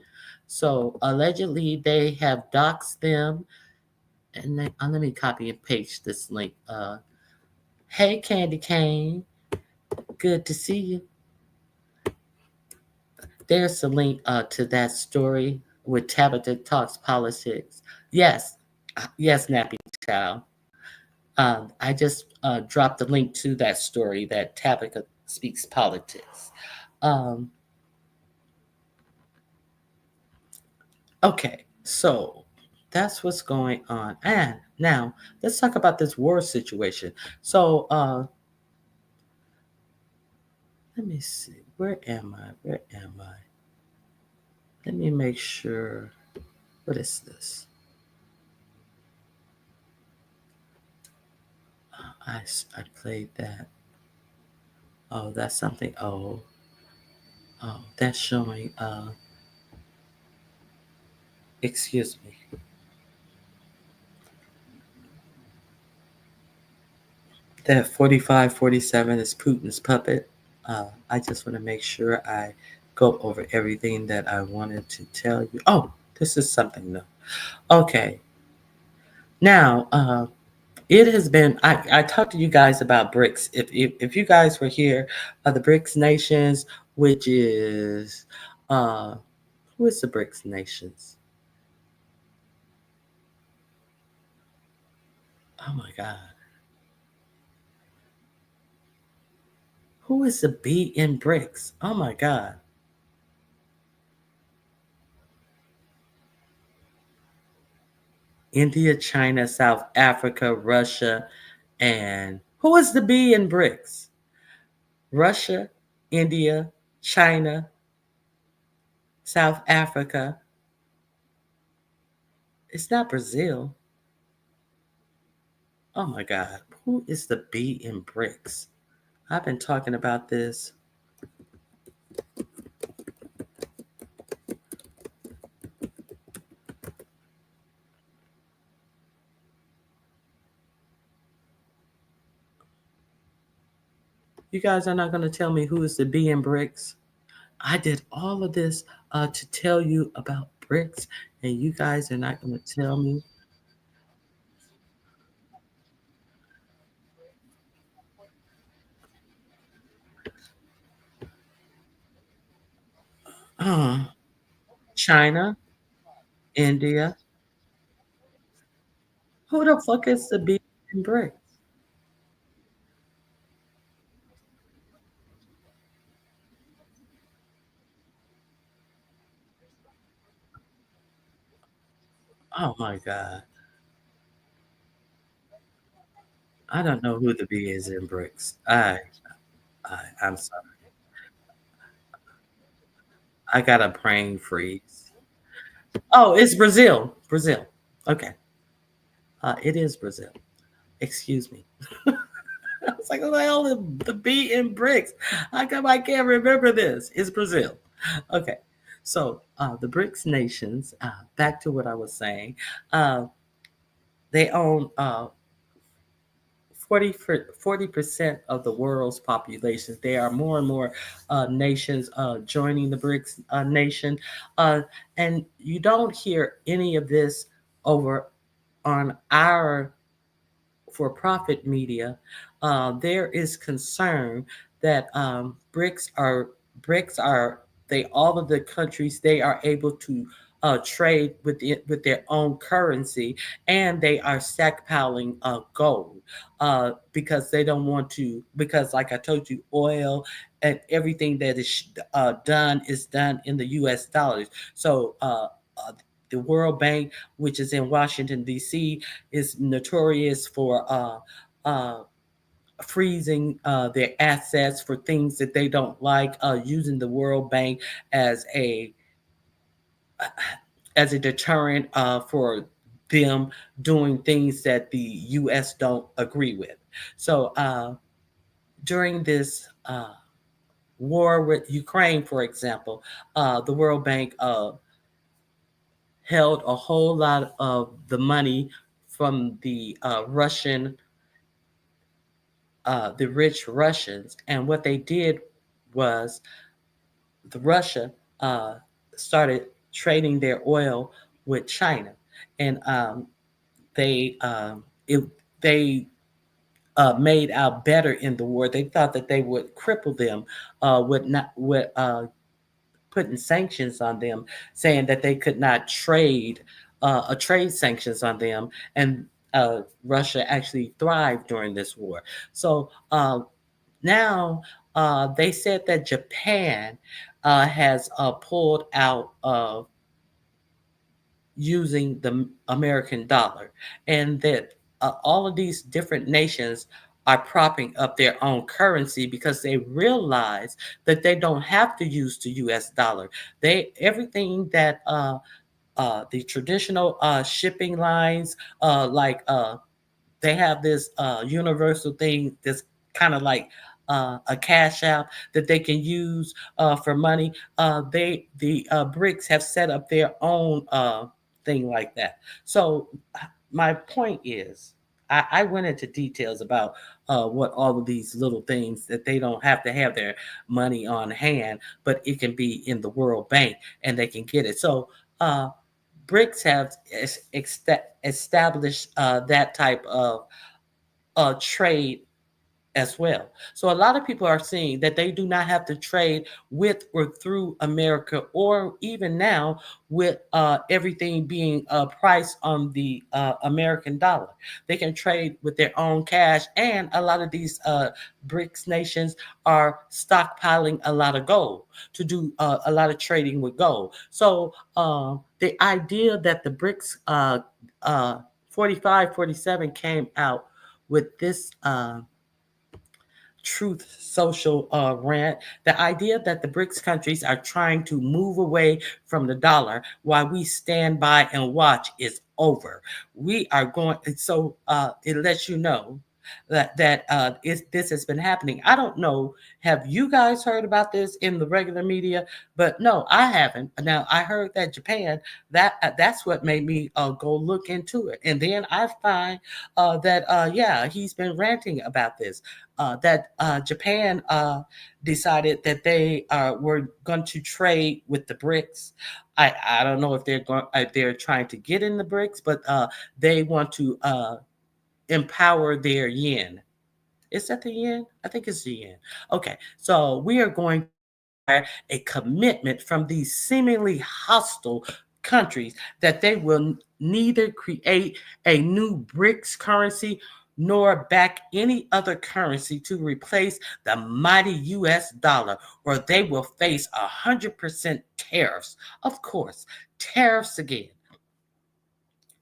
Speaker 2: So allegedly they have doxed them, and let me copy and paste this link. Hey, Candy Cane, good to see you. There's a link to that story with Tabitha Talks Politics. Yes, yes, Nappy Child. I just dropped the link to that story that Tabitha Speaks Politics. Um, okay, so that's what's going on. And now let's talk about this war situation. So let me see. Where am I? Where am I? Let me make sure. What is this? I played that. Oh, that's something. Oh, that's showing. Excuse me. That 45, 47 is Putin's puppet. I just want to make sure I go over everything that I wanted to tell you. Oh, this is something new. Okay. Now, it has been, I talked to you guys about BRICS. If you guys were here, the BRICS nations, which is, who is the BRICS nations? Oh my God. Who is the B in BRICS? Oh my God. India, China, South Africa, Russia, and who is the B in BRICS? Russia, India, China, South Africa. It's not Brazil. Oh my God. Who is the B in BRICS? I've been talking about this. You guys are not going to tell me who is the B in BRICS. I did all of this to tell you about BRICS, and you guys are not going to tell me. Uh, China, India. Who the fuck is the B in BRICS? Oh my God. I don't know who the B is in BRICS. I'm sorry. I got a brain freeze. Oh, it's Brazil. Brazil. Okay. It is Brazil. Excuse me. I was like, what the hell is the B in BRICS? How come I can't remember this? It's Brazil. Okay. So the BRICS nations, back to what I was saying, uh, they own 40% of the world's population. There are more and more nations joining the BRICS nation. Uh, and you don't hear any of this over on our for profit media. There is concern that BRICS are they all of the countries they are able to trade with their own currency, and they are stockpiling gold because they don't want to because like I told you, oil and everything that is done is done in the U.S. dollars. So the World Bank, which is in Washington D.C., is notorious for uh, freezing their assets for things that they don't like, using the World Bank as a as a deterrent for them doing things that the U.S. don't agree with. So during this war with Ukraine, for example, the World Bank held a whole lot of the money from the rich Russians, and what they did was the Russia started trading their oil with China, and it they made out better in the war. They thought that they would cripple them with not with putting sanctions on them, saying that they could not trade a trade sanctions on them, and Russia actually thrived during this war. So now they said that Japan has pulled out of using the American dollar, and that all of these different nations are propping up their own currency because they realize that they don't have to use the U.S. dollar. They everything that the traditional shipping lines, like they have this universal thing that's kind of like a cash app that they can use for money. The BRICS have set up their own thing like that. So my point is, I went into details about what all of these little things that they don't have to have their money on hand, but it can be in the World Bank and they can get it. So BRICS have established that type of trade as well. So a lot of people are seeing that they do not have to trade with or through America, or even now with everything being priced on the American dollar. They can trade with their own cash, and a lot of these BRICS nations are stockpiling a lot of gold to do a lot of trading with gold. So the idea that the BRICS 45, 47 came out with this Truth Social rant. The idea that the BRICS countries are trying to move away from the dollar while we stand by and watch is over. We are going, so it lets you know this has been happening. I don't know. Have you guys heard about this in the regular media? But no, I haven't. Now I heard that Japan. That's what made me go look into it, and then I find that yeah, he's been ranting about this. That Japan decided that they were going to trade with the BRICS. I don't know if they're trying to get in the BRICS, but they want to empower their yen. Is that the yen? I think it's the yen. Okay, so we are going to a commitment from these seemingly hostile countries that they will neither create a new BRICS currency nor back any other currency to replace the mighty US dollar, or they will face 100% tariffs. Of course, tariffs again.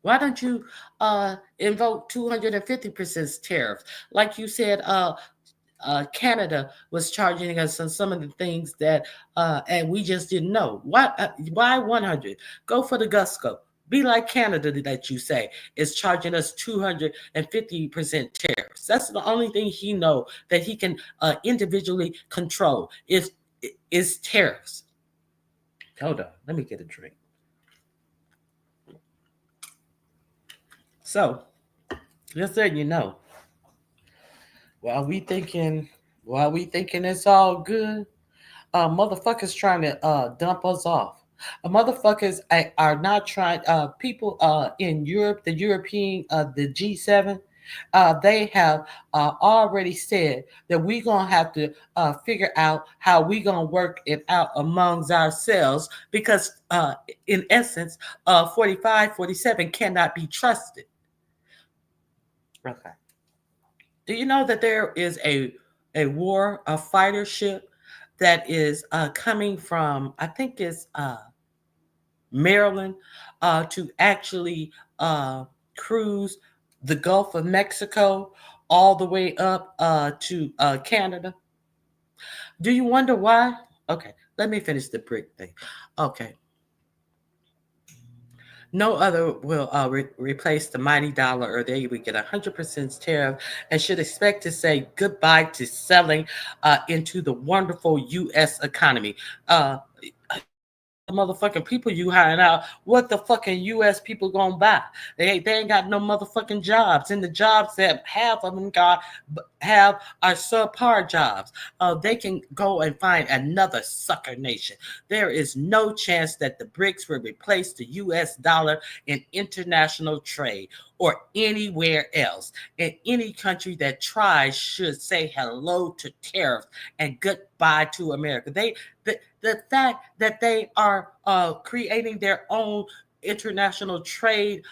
Speaker 2: Why don't you invoke 250% tariffs? Like you said, Canada was charging us on some of the things that, and we just didn't know. Why 100? Go for the gusto. Be like Canada that you say is charging us 250% tariffs. That's the only thing he know that he can individually control is tariffs. Hold on, let me get a drink. So, just letting you know, while we thinking it's all good, motherfuckers trying to dump us off. Motherfuckers are not trying. People in Europe, the G7, they have already said that we're gonna have to figure out how we gonna work it out amongst ourselves because, in essence, 45, 47 cannot be trusted. Okay. Do you know that there is a fighter ship that is coming from, I think it's Maryland, to actually cruise the Gulf of Mexico all the way up to Canada? Do you wonder why? Okay, let me finish the BRIC thing. Okay. No other will replace the mighty dollar, or they would get 100% tariff and should expect to say goodbye to selling into the wonderful U.S. economy. Motherfucking people you hiring out, what the fucking U.S. people gonna buy? They ain't got no motherfucking jobs, and the jobs that half of them have are subpar jobs. They can go and find another sucker nation. There is no chance that the BRICS will replace the U.S. dollar in international trade or anywhere else. And any country that tries should say hello to tariffs and goodbye to America. The fact that they are creating their own international trade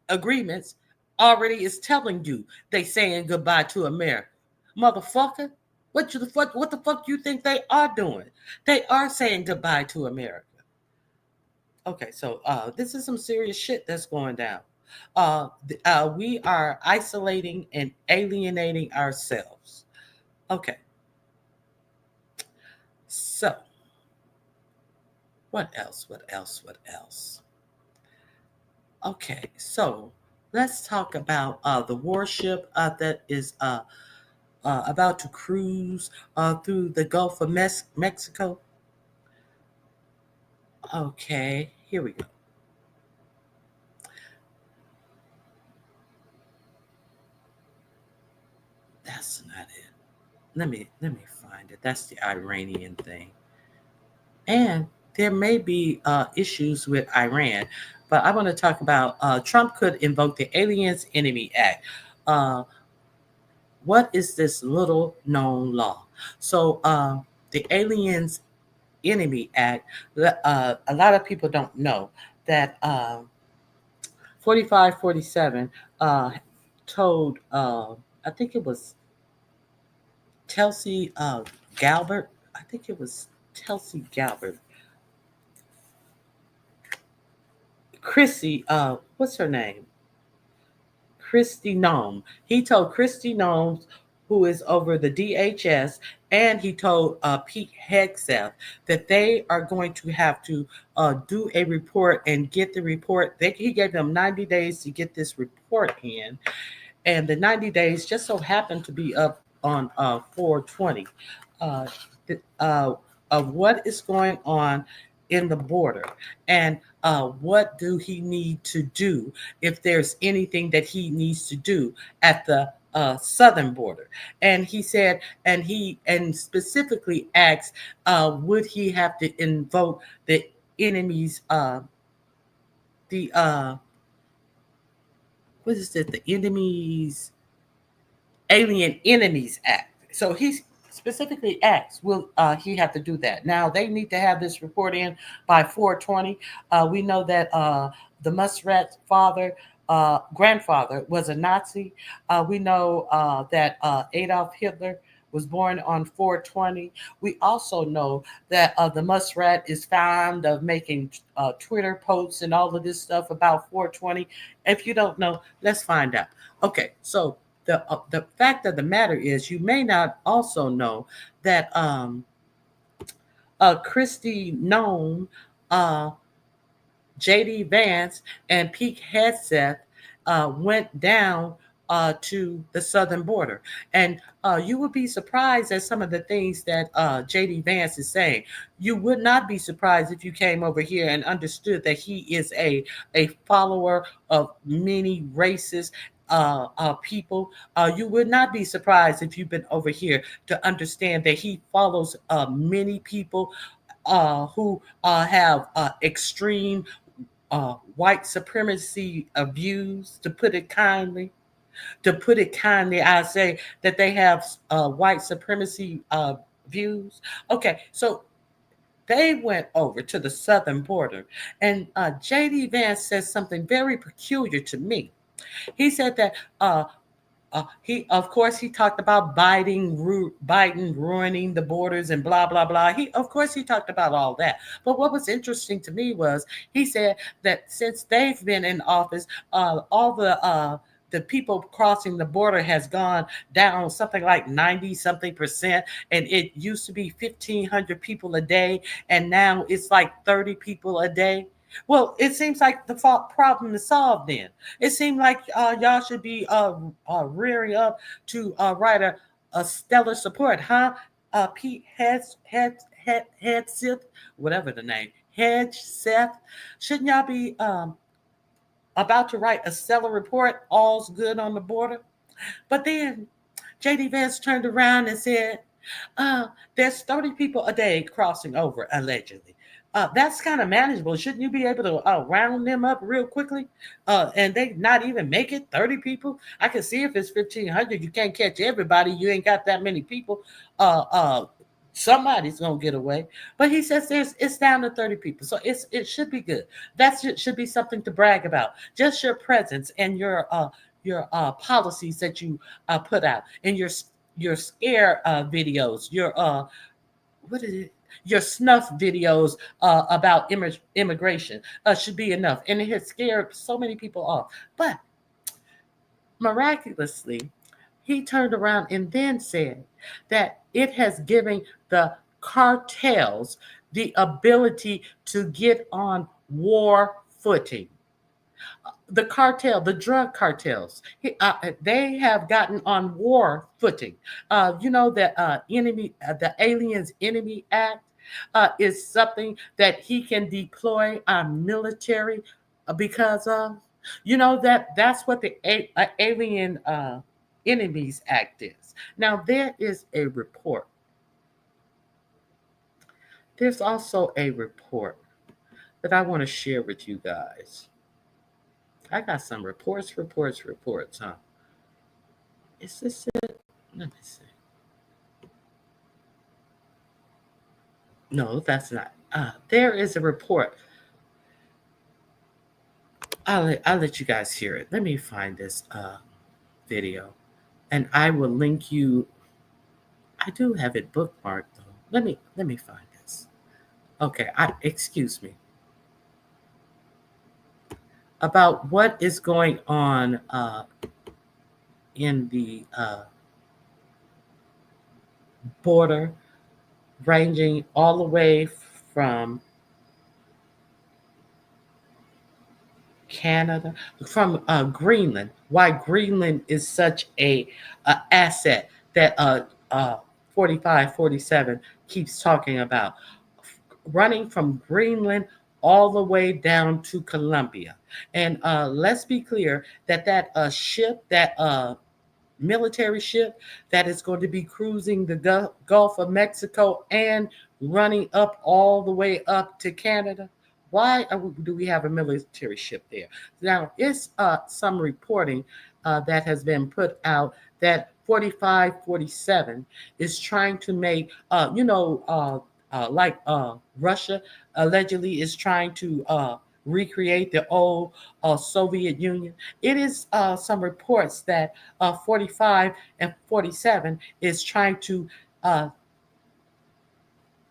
Speaker 2: agreements already is telling you they saying goodbye to America. Motherfucker, what the fuck you think they are doing? They are saying goodbye to America. Okay, so this is some serious shit that's going down. We are isolating and alienating ourselves. Okay. So, what else? Okay, so let's talk about the warship that is about to cruise through the Gulf of Mexico. Okay, here we go. That's not it. Let me find it. That's the Iranian thing. And there may be issues with Iran, but I want to talk about Trump could invoke the Aliens Enemy Act. What is this little known law? So the Aliens Enemy Act, a lot of people don't know that 4547 told, I think it was Tulsi Gabbard. I think it was Tulsi Gabbard. Chrissy, what's her name? Kristi Noem. He told Kristi Noem, who is over the DHS, and he told Pete Hegseth that they are going to have to do a report and get the report. He gave them 90 days to get this report in. and the 90 days just so happened to be up on 420 uh, of what is going on in the border, and what do he need to do if there's anything that he needs to do at the southern border. And he said, and specifically asked, would he have to invoke the enemy's the what is it, the enemy's Alien Enemies Act. So he specifically asks, will he have to do that? Now, they need to have this report in by 420. We know that the Muskrat grandfather was a Nazi. We know that Adolf Hitler was born on 420. We also know that the Muskrat is fond of making Twitter posts and all of this stuff about 420. If you don't know, let's find out. Okay, so the fact of the matter is, you may not also know that Kristi Noem, uh, J.D. Vance, and Pete Hegseth went down to the southern border. And you would be surprised at some of the things that J.D. Vance is saying. You would not be surprised if you came over here and understood that he is a follower of many races. People, you would not be surprised if you've been over here to understand that he follows many people who have extreme white supremacy views, to put it kindly. To put it kindly, I say that they have white supremacy views. Okay, so they went over to the southern border, and J.D. Vance says something very peculiar to me. He said that of course, he talked about Biden ruining the borders and blah blah blah. Of course, he talked about all that. But what was interesting to me was he said that since they've been in office, all the people crossing the border has gone down something like 90 something percent, and it used to be 1,500 people a day, and now it's like 30 people a day. Well, it seems like the problem is solved then. It seemed like y'all should be rearing up to write a stellar support, huh? Pete Hegseth, whatever the name, Hegseth. Shouldn't y'all be about to write a stellar report? All's good on the border. But then J.D. Vance turned around and said, there's 30 people a day crossing over, allegedly. That's kind of manageable. Shouldn't you be able to round them up real quickly? And they not even make it 30 people? I can see if it's 1,500, you can't catch everybody. You ain't got that many people. Somebody's gonna get away. But he says it's down to 30 people, so it should be good. That should be something to brag about. Just your presence and your policies that you put out, and your scare videos, your what is it? Your snuff videos about immigration should be enough, and it has scared so many people off. But miraculously, he turned around and then said that it has given the cartels the ability to get on war footing. The drug cartels, they have gotten on war footing. You know that the Aliens Enemy Act is something that he can deploy our military because of. You know that's what the Alien Enemies Act is. Now there is a report. There's also a report that I want to share with you guys. I got some reports, huh? Is this it? Let me see. No, that's not. There is a report. I'll let you guys hear it. Let me find this video, and I will link you. I do have it bookmarked though. Let me find this. Okay, excuse me. About what is going on in the border, ranging all the way from Canada, from Greenland. Why Greenland is such a asset that 45, 47 keeps talking about, running from Greenland all the way down to Colombia. And let's be clear that ship, that military ship that is going to be cruising the Gulf of Mexico and running up all the way up to Canada. Why do we have a military ship there? Now, it's some reporting that has been put out that 45, 47 is trying to make, like Russia allegedly is trying to recreate the old Soviet Union. It is some reports that 45 and 47 is trying to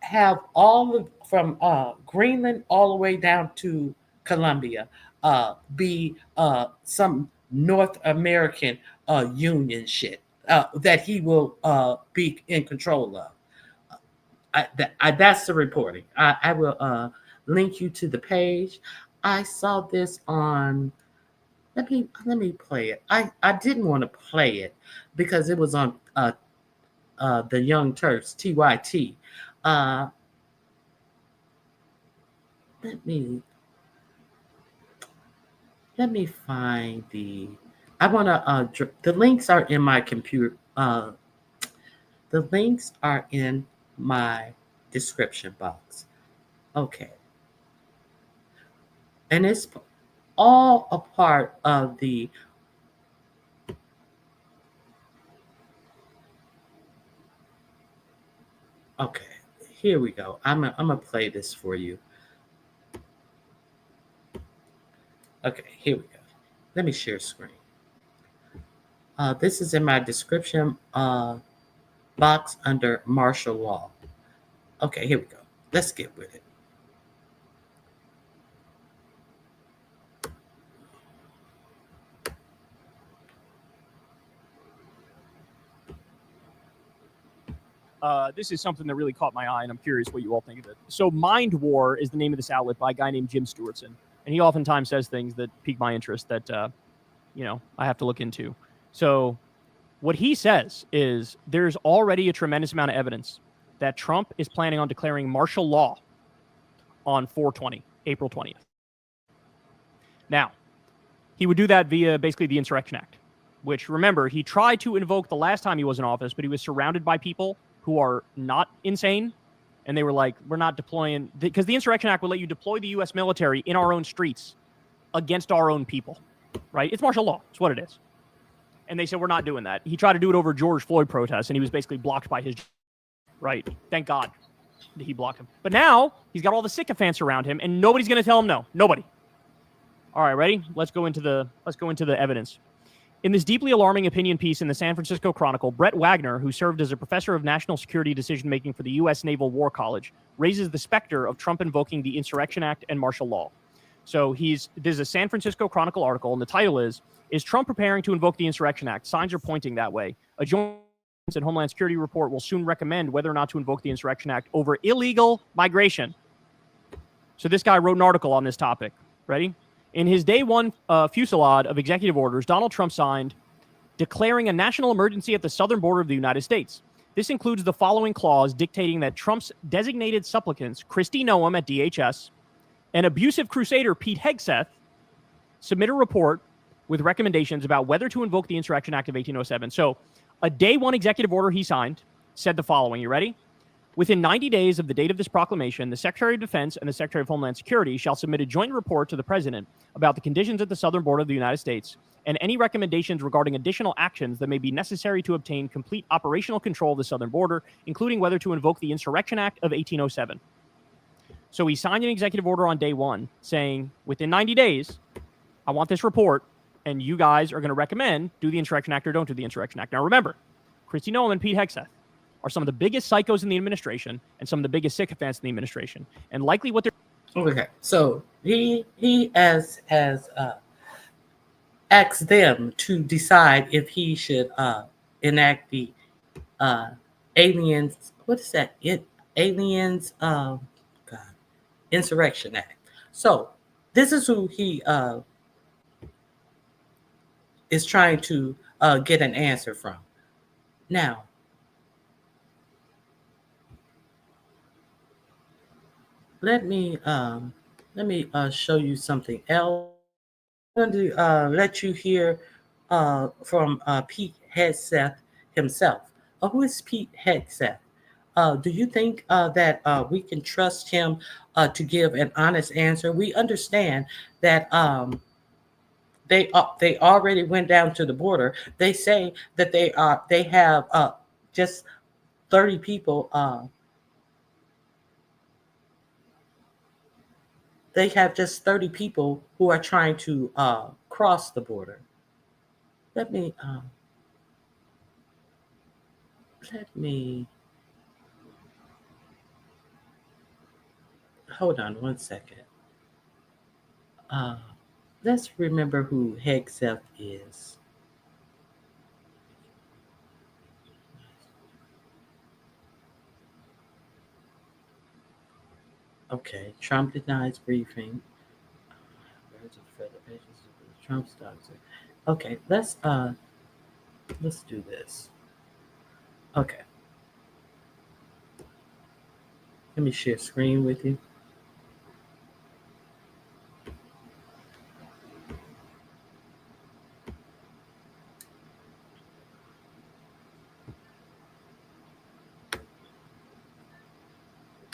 Speaker 2: have all of, from Greenland all the way down to Colombia be some North American Union shit that he will be in control of. That's the reporting. I will link you to the page. I saw this on. Let me play it. I didn't want to play it because it was on the Young Turks TYT. Let me find the. I want to. The links are in my computer. The links are in my description box. Okay. And it's all a part of the okay, here we go. I'm gonna play this for you. Okay, here we go. Let me share screen. This is in my description box under martial law. Okay, here we go. Let's get with it.
Speaker 3: This is something that really caught my eye, and I'm curious what you all think of it. So Mind War is the name of this outlet by a guy named Jim Stewartson. And he oftentimes says things that pique my interest that, I have to look into. So what he says is there's already a tremendous amount of evidence that Trump is planning on declaring martial law on 4/20, April 20th. Now, he would do that via basically the Insurrection Act, which, remember, he tried to invoke the last time he was in office, but he was surrounded by people who are not insane. And they were like, we're not deploying, because the Insurrection Act will let you deploy the U.S. military in our own streets against our own people, right? It's martial law. It's what it is. And they said, we're not doing that. He tried to do it over George Floyd protests, and he was basically blocked by his, right? Thank God that he blocked him. But now he's got all the sycophants around him, and nobody's going to tell him no. Nobody. All right, ready? Let's go into the evidence. In this deeply alarming opinion piece in the San Francisco Chronicle, Brett Wagner, who served as a professor of national security decision-making for the U.S. Naval War College, raises the specter of Trump invoking the Insurrection Act and martial law. So this is a San Francisco Chronicle article, and the title is Trump preparing to invoke the Insurrection Act? Signs are pointing that way. A joint and Homeland Security report will soon recommend whether or not to invoke the Insurrection Act over illegal migration. So this guy wrote an article on this topic. Ready? In his day one fusillade of executive orders, Donald Trump signed declaring a national emergency at the southern border of the United States. This includes the following clause dictating that Trump's designated supplicants, Kristi Noem at DHS, and abusive crusader Pete Hegseth, submit a report with recommendations about whether to invoke the Insurrection Act of 1807. So a day one executive order he signed said the following. You ready? Within 90 days of the date of this proclamation, the Secretary of Defense and the Secretary of Homeland Security shall submit a joint report to the President about the conditions at the southern border of the United States and any recommendations regarding additional actions that may be necessary to obtain complete operational control of the southern border, including whether to invoke the Insurrection Act of 1807. So he signed an executive order on day one saying, within 90 days, I want this report, and you guys are going to recommend do the Insurrection Act or don't do the Insurrection Act. Now remember, Kristi Noem and Pete Hegseth are some of the biggest psychos in the administration and some of the biggest sycophants in the administration. And likely what they're...
Speaker 2: Okay, so he has asked them to decide if he should enact the aliens, what is that? Insurrection Act. So this is who he is trying to get an answer from. Now, let me show you something else. I'm going to let you hear from Pete Hegseth himself. Who is Pete Hegseth? Do you think that we can trust him to give an honest answer? We understand that they already went down to the border. They say that they have just 30 people. They have just 30 people who are trying to cross the border. Let me hold on one second. Let's remember who Hegseth is. Okay, Trump denies briefing. Trump starts it. Okay, let's do this. Okay. Let me share screen with you.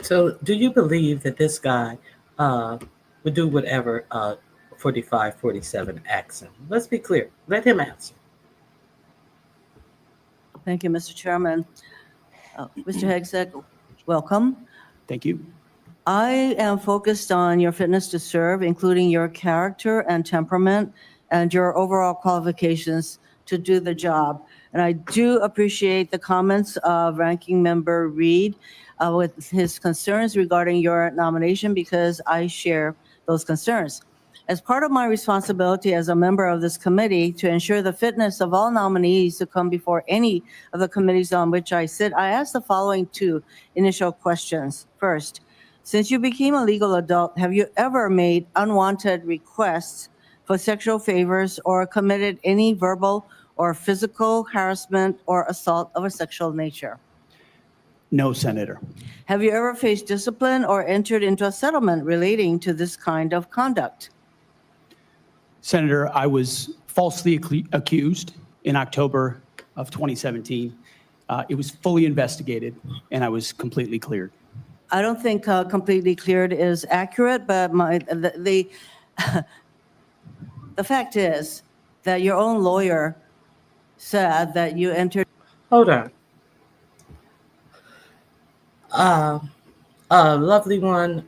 Speaker 2: So, do you believe that this guy would do whatever 4547 asks him? Let's be clear. Let him answer.
Speaker 4: Thank you, Mr. Chairman. Mr. Hegseth, welcome.
Speaker 5: Thank you.
Speaker 4: I am focused on your fitness to serve, including your character and temperament and your overall qualifications to do the job. And I do appreciate the comments of Ranking Member Reed with his concerns regarding your nomination, because I share those concerns. As part of my responsibility as a member of this committee to ensure the fitness of all nominees to come before any of the committees on which I sit, I ask the following two initial questions. First, since you became a legal adult, have you ever made unwanted requests for sexual favors or committed any verbal or physical harassment or assault of a sexual nature?
Speaker 5: No, Senator.
Speaker 4: Have you ever faced discipline or entered into a settlement relating to this kind of conduct?
Speaker 5: Senator, I was falsely accused in October of 2017. It was fully investigated, and I was completely cleared.
Speaker 4: I don't think completely cleared is accurate, but the fact is that your own lawyer said that you entered.
Speaker 2: Hold on. Lovely one.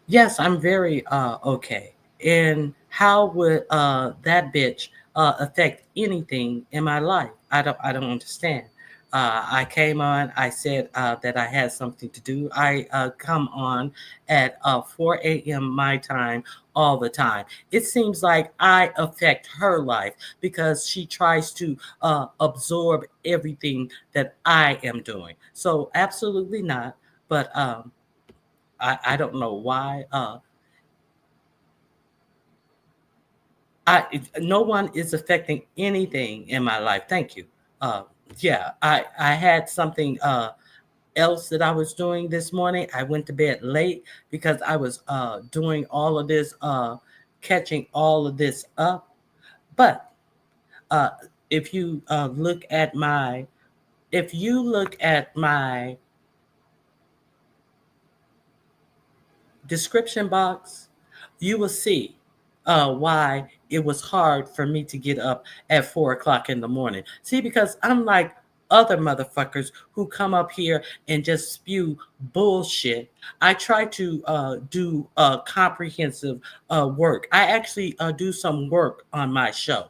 Speaker 2: Yes, I'm very okay. And how would that bitch affect anything in my life? I don't understand. I came on. I said that I had something to do. I come on at 4 a.m. my time all the time. It seems like I affect her life because she tries to absorb everything that I am doing. So absolutely not. But I don't know why. No one is affecting anything in my life. Thank you. Yeah, I had something else that I was doing this morning. I went to bed late because I was doing all of this, catching all of this up. But if you look at my description box, you will see why it was hard for me to get up at 4 o'clock in the morning. See, because unlike other motherfuckers who come up here and just spew bullshit, I try to do comprehensive work. I actually do some work on my show.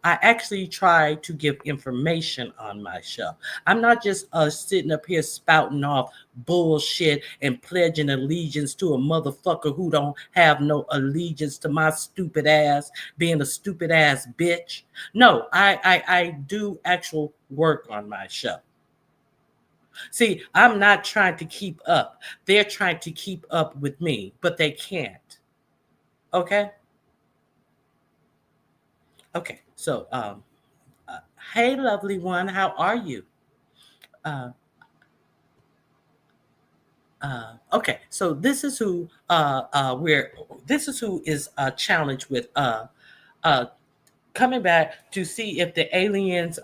Speaker 2: I actually try to give information on my show. I'm not just sitting up here spouting off bullshit and pledging allegiance to a motherfucker who don't have no allegiance to my stupid ass being a stupid ass bitch. No, I do actual work on my show. See, I'm not trying to keep up. They're trying to keep up with me, but they can't. Okay? Okay, so hey, lovely one, how are you? Uh, okay, so this is who is challenged with uh, coming back to see if the enemies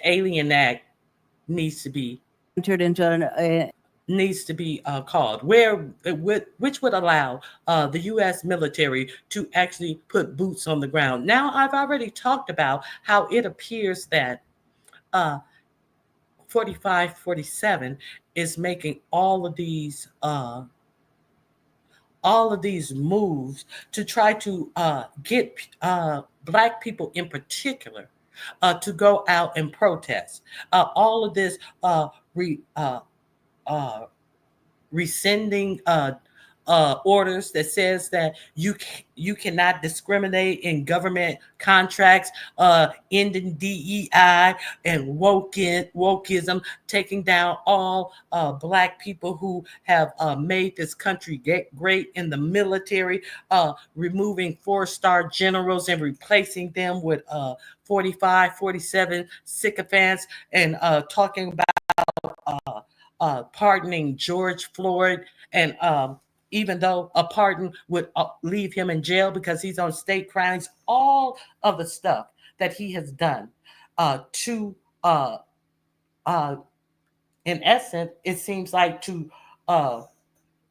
Speaker 2: alien act needs to be
Speaker 4: Entered into
Speaker 2: called, which would allow the U.S. military to actually put boots on the ground. Now, I've already talked about how it appears that 4547 is making all of these moves to try to get Black people in particular to go out and protest. All of this rescinding orders that says that you cannot discriminate in government contracts, ending DEI and wokeism, taking down all Black people who have made this country great in the military, removing 4-star generals and replacing them with 45, 47 sycophants, and talking about pardoning George Floyd, and even though a pardon would leave him in jail because he's on state crimes, all of the stuff that he has done in essence, it seems like to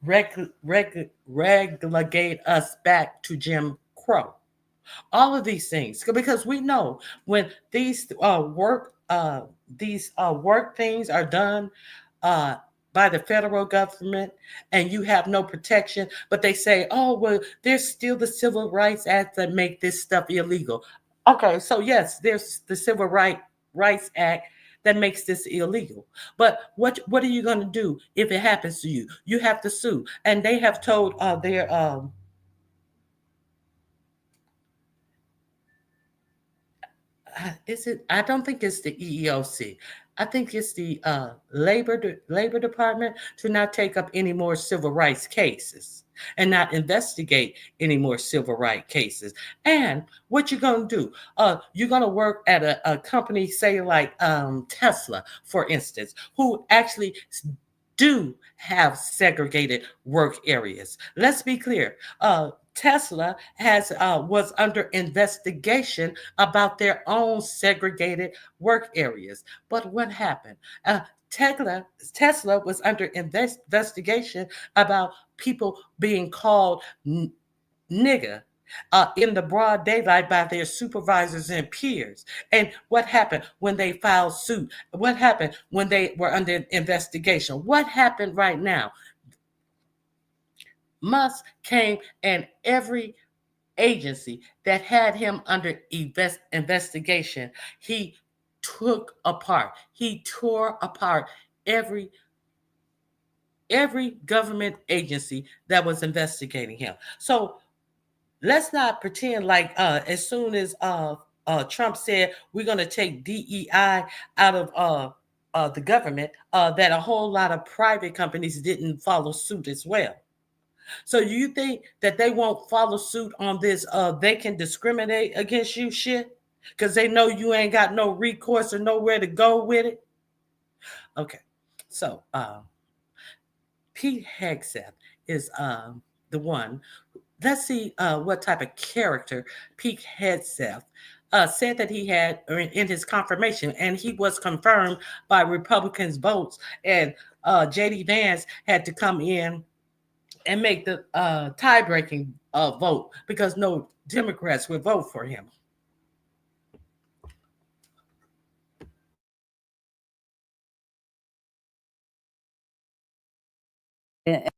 Speaker 2: relegate us back to Jim Crow. All of these things, because we know when these work things are done by the federal government and you have no protection, but they say, oh, well, there's still the Civil Rights Act that make this stuff illegal. Okay, so yes, there's the Civil Rights Act that makes this illegal. But what are you going to do if it happens to you? You have to sue. And they have told their is it? I don't think it's the EEOC. I think it's the Labor Department to not take up any more civil rights cases and not investigate any more civil rights cases. And what you're going to do? You're going to work at a company, say like Tesla, for instance, who actually do have segregated work areas. Let's be clear. Tesla was under investigation about their own segregated work areas. But what happened? Tesla was under investigation about people being called nigger in the broad daylight by their supervisors and peers. And what happened when they filed suit? What happened when they were under investigation? What happened right now? Musk came, and every agency that had him under investigation, he tore apart every government agency that was investigating him. So let's not pretend like as soon as Trump said we're going to take DEI out of the government, that a whole lot of private companies didn't follow suit as well. So you think that they won't follow suit on this? They can discriminate against you shit because they know you ain't got no recourse or nowhere to go with it. Okay, so Pete Hegseth is the one. Let's see what type of character Pete Hegseth said that he had in his confirmation, and he was confirmed by Republicans' votes, and J.D. Vance had to come in and make the tie-breaking vote because no Democrats would vote for him.
Speaker 4: An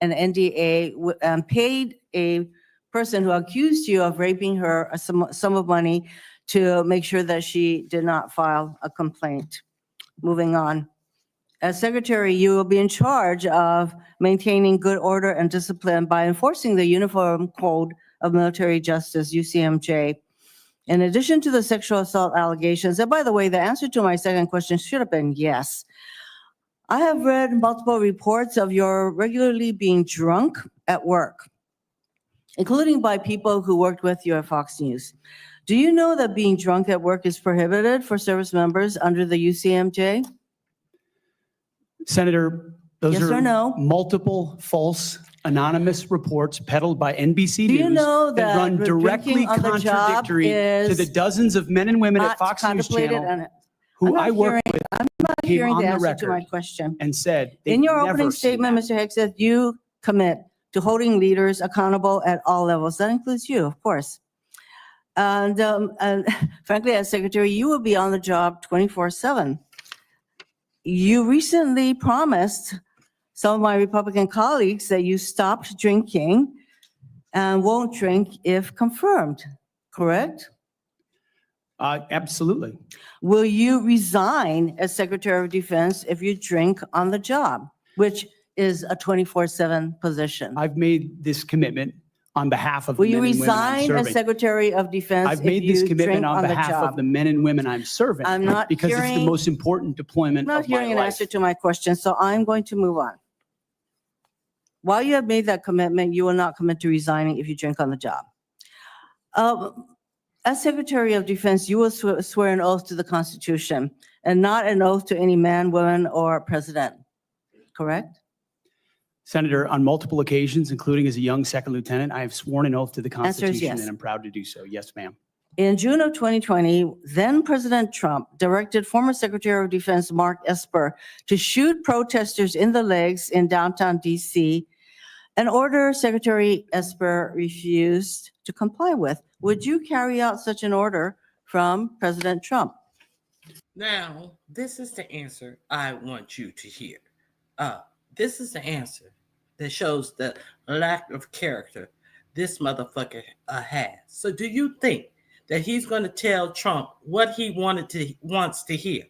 Speaker 4: NDA paid a person who accused you of raping her a sum of money to make sure that she did not file a complaint. Moving on. As secretary, you will be in charge of maintaining good order and discipline by enforcing the Uniform Code of Military Justice, UCMJ. In addition to the sexual assault allegations, and by the way, the answer to my second question should have been yes. I have read multiple reports of your regularly being drunk at work. including by people who worked with you at Fox News. Do you know that being drunk at work is prohibited for service members under the UCMJ?
Speaker 5: Senator, those
Speaker 4: Yes
Speaker 5: are
Speaker 4: or no?
Speaker 5: multiple false anonymous reports peddled by NBC
Speaker 4: Do you
Speaker 5: News
Speaker 4: know
Speaker 5: that
Speaker 4: that
Speaker 5: run directly
Speaker 4: drinking on the job
Speaker 5: contradictory to
Speaker 4: is
Speaker 5: the dozens of men and women at
Speaker 4: Not
Speaker 5: Fox News
Speaker 4: contemplated,
Speaker 5: Channel
Speaker 4: and
Speaker 5: who
Speaker 4: I'm not
Speaker 5: I work
Speaker 4: hearing-
Speaker 5: with
Speaker 4: I'm not
Speaker 5: came
Speaker 4: hearing
Speaker 5: on
Speaker 4: the
Speaker 5: the
Speaker 4: answer to my
Speaker 5: record
Speaker 4: question.
Speaker 5: and said they've
Speaker 4: In your
Speaker 5: never
Speaker 4: opening
Speaker 5: seen
Speaker 4: statement,
Speaker 5: that.
Speaker 4: Mr. Hegseth, you commit to holding leaders accountable at all levels. That includes you, of course. And frankly, as secretary, you will be on the job 24/7. You recently promised some of my Republican colleagues that you stopped drinking and won't drink if confirmed, correct?
Speaker 5: Absolutely.
Speaker 4: Will you resign as Secretary of Defense if you drink on the job, which is a 24/7 position?
Speaker 5: I've made this commitment on behalf of the
Speaker 4: Will you
Speaker 5: men and women I'm
Speaker 4: resign as
Speaker 5: serving.
Speaker 4: Secretary of Defense
Speaker 5: I've
Speaker 4: if
Speaker 5: made this
Speaker 4: you
Speaker 5: commitment
Speaker 4: drink
Speaker 5: on
Speaker 4: on the
Speaker 5: behalf of
Speaker 4: job?
Speaker 5: the men and women I'm serving.
Speaker 4: I'm not
Speaker 5: because it's the
Speaker 4: hearing-
Speaker 5: most important
Speaker 4: I'm
Speaker 5: deployment
Speaker 4: not
Speaker 5: of my
Speaker 4: hearing an
Speaker 5: life.
Speaker 4: answer to my question, so I'm going to move on. While you have made that commitment, you will not commit to resigning if you drink on the job. As Secretary of Defense, you will swear an oath to the Constitution and not an oath to any man, woman, or president, correct?
Speaker 5: Senator, on multiple occasions, including as a young second lieutenant, I have sworn an oath to the
Speaker 4: Answer is
Speaker 5: Constitution,
Speaker 4: yes.
Speaker 5: and I'm proud to do so. Yes, ma'am.
Speaker 4: In June of 2020, then President Trump directed former Secretary of Defense Mark Esper to shoot protesters in the legs in downtown DC, an order Secretary Esper refused to comply with. Would you carry out such an order from President Trump?
Speaker 2: Now, this is the answer I want you to hear. This is the answer that shows the lack of character this motherfucker has. So do you think that he's going to tell Trump what he wants to hear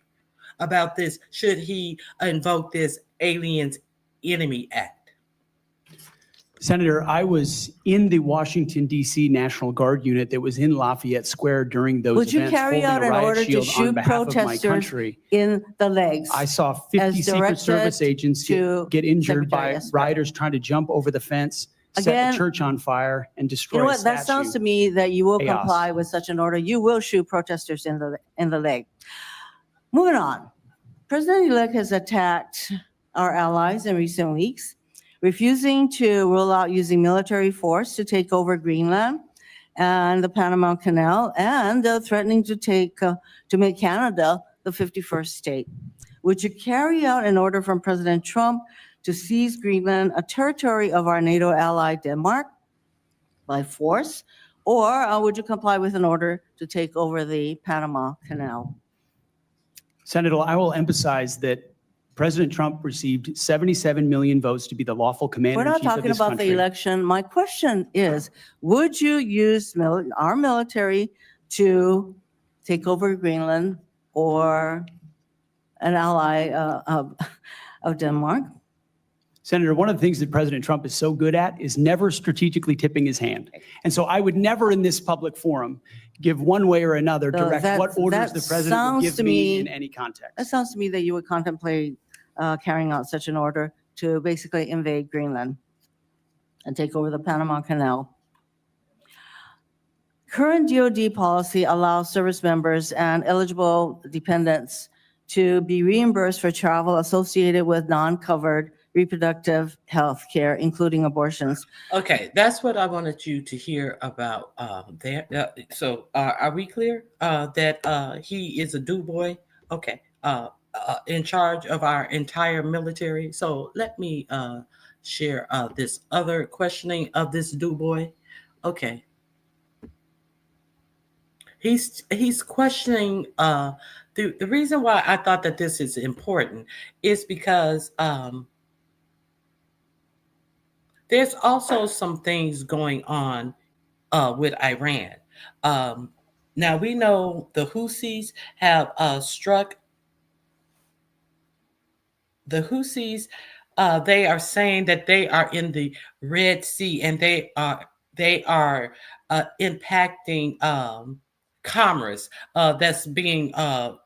Speaker 2: about this should he invoke this Aliens Enemy Act?
Speaker 5: Senator, I was in the Washington, D.C. National Guard unit that was in Lafayette Square during those
Speaker 4: Would you
Speaker 5: events,
Speaker 4: carry
Speaker 5: holding
Speaker 4: out
Speaker 5: a
Speaker 4: an
Speaker 5: riot
Speaker 4: order to
Speaker 5: shield on
Speaker 4: shoot
Speaker 5: behalf of my
Speaker 4: protesters
Speaker 5: country.
Speaker 4: in the legs?
Speaker 5: I saw 50
Speaker 4: as
Speaker 5: Secret
Speaker 4: directed
Speaker 5: Service agents
Speaker 4: to
Speaker 5: get injured
Speaker 4: Secretary
Speaker 5: by
Speaker 4: Esper?
Speaker 5: rioters trying to jump over the fence, set
Speaker 4: Again,
Speaker 5: the church on fire, and
Speaker 4: You
Speaker 5: destroy
Speaker 4: know
Speaker 5: a
Speaker 4: what? That sounds to
Speaker 5: statue.
Speaker 4: me that you will
Speaker 5: Chaos.
Speaker 4: comply with such an order. You will shoot protesters in the leg. Moving on. President-elect has attacked our allies in recent weeks, refusing to rule out using military force to take over Greenland and the Panama Canal, and threatening to make Canada the 51st state. Would you carry out an order from President Trump to seize Greenland, a territory of our NATO ally Denmark, by force, or would you comply with an order to take over the Panama Canal?
Speaker 5: Senator, I will emphasize that President Trump received 77 million votes to be the lawful
Speaker 4: We're
Speaker 5: commander-in-chief
Speaker 4: not
Speaker 5: of
Speaker 4: talking
Speaker 5: this
Speaker 4: about the
Speaker 5: country.
Speaker 4: election. My question is, would you use our military to take over Greenland or an ally of Denmark?
Speaker 5: Senator, one of the things that President Trump is so good at is never strategically tipping his hand. And so I would never in this public forum give one way or another
Speaker 4: So
Speaker 5: direct
Speaker 4: that-
Speaker 5: what orders
Speaker 4: that
Speaker 5: the president will
Speaker 4: sounds
Speaker 5: give
Speaker 4: to
Speaker 5: me
Speaker 4: me-
Speaker 5: in any context.
Speaker 4: It sounds to me that you would contemplate carrying out such an order to basically invade Greenland and take over the Panama Canal. Current DoD policy allows service members and eligible dependents to be reimbursed for travel associated with non-covered reproductive health care, including abortions.
Speaker 2: Okay, that's what I wanted you to hear about there. So are we clear that he is a do boy? Okay, in charge of our entire military. So let me share this other questioning of this do boy. Okay. He's questioning the reason why I thought that this is important is because there's also some things going on with Iran. Now we know the Houthis have struck. The Houthis, they are saying that they are in the Red Sea and they are impacting commerce that's being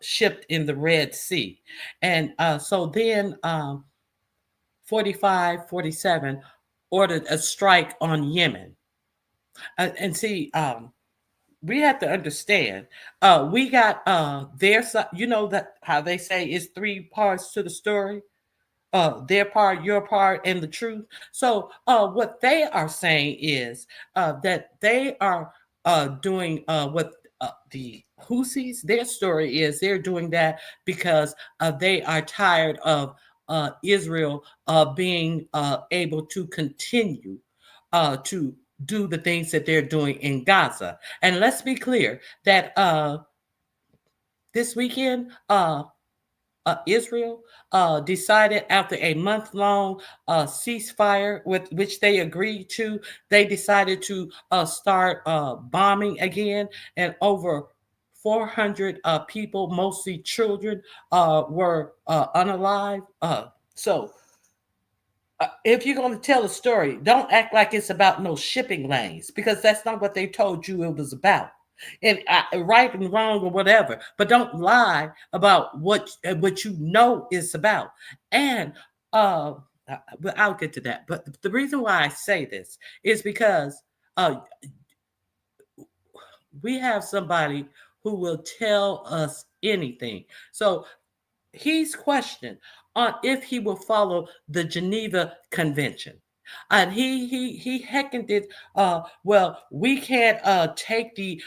Speaker 2: shipped in the Red Sea. And so then 45, 47 ordered a strike on Yemen. And see, we have to understand. We got their side. You know that how they say it's three parts to the story. Their part, your part, and the truth. So, what they are saying is that they are doing what the Houthis. Their story is they're doing that because they are tired of Israel being able to continue to do the things that they're doing in Gaza. And let's be clear that this weekend, Israel decided after a month-long ceasefire with which they agreed to, they decided to start bombing again, and over 400 people, mostly children, were unalive. So if you're going to tell a story, don't act like it's about no shipping lanes, because that's not what they told you it was about. And right and wrong or whatever, but don't lie about what you know it's about. And but I'll get to that. But the reason why I say this is because we have somebody who will tell us anything. So he's questioned on if he will follow the Geneva Convention. And he heckled it. Well, we can't take the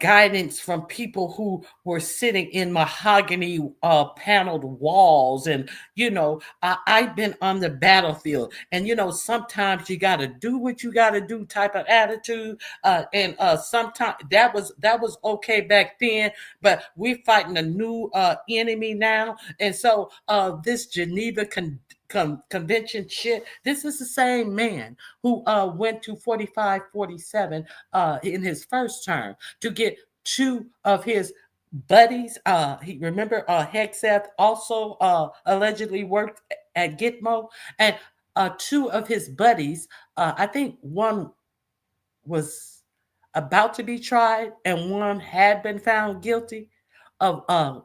Speaker 2: guidance from people who were sitting in mahogany paneled walls. And, I've been on the battlefield, and, sometimes you got to do what you got to do type of attitude. And sometimes that was okay back then, but we're fighting a new enemy now. And so this Geneva Convention shit. This is the same man who went to 45-47 in his first term to get two of his buddies. He remember Hegseth also allegedly worked at Gitmo, and two of his buddies. I think one was about to be tried, and one had been found guilty of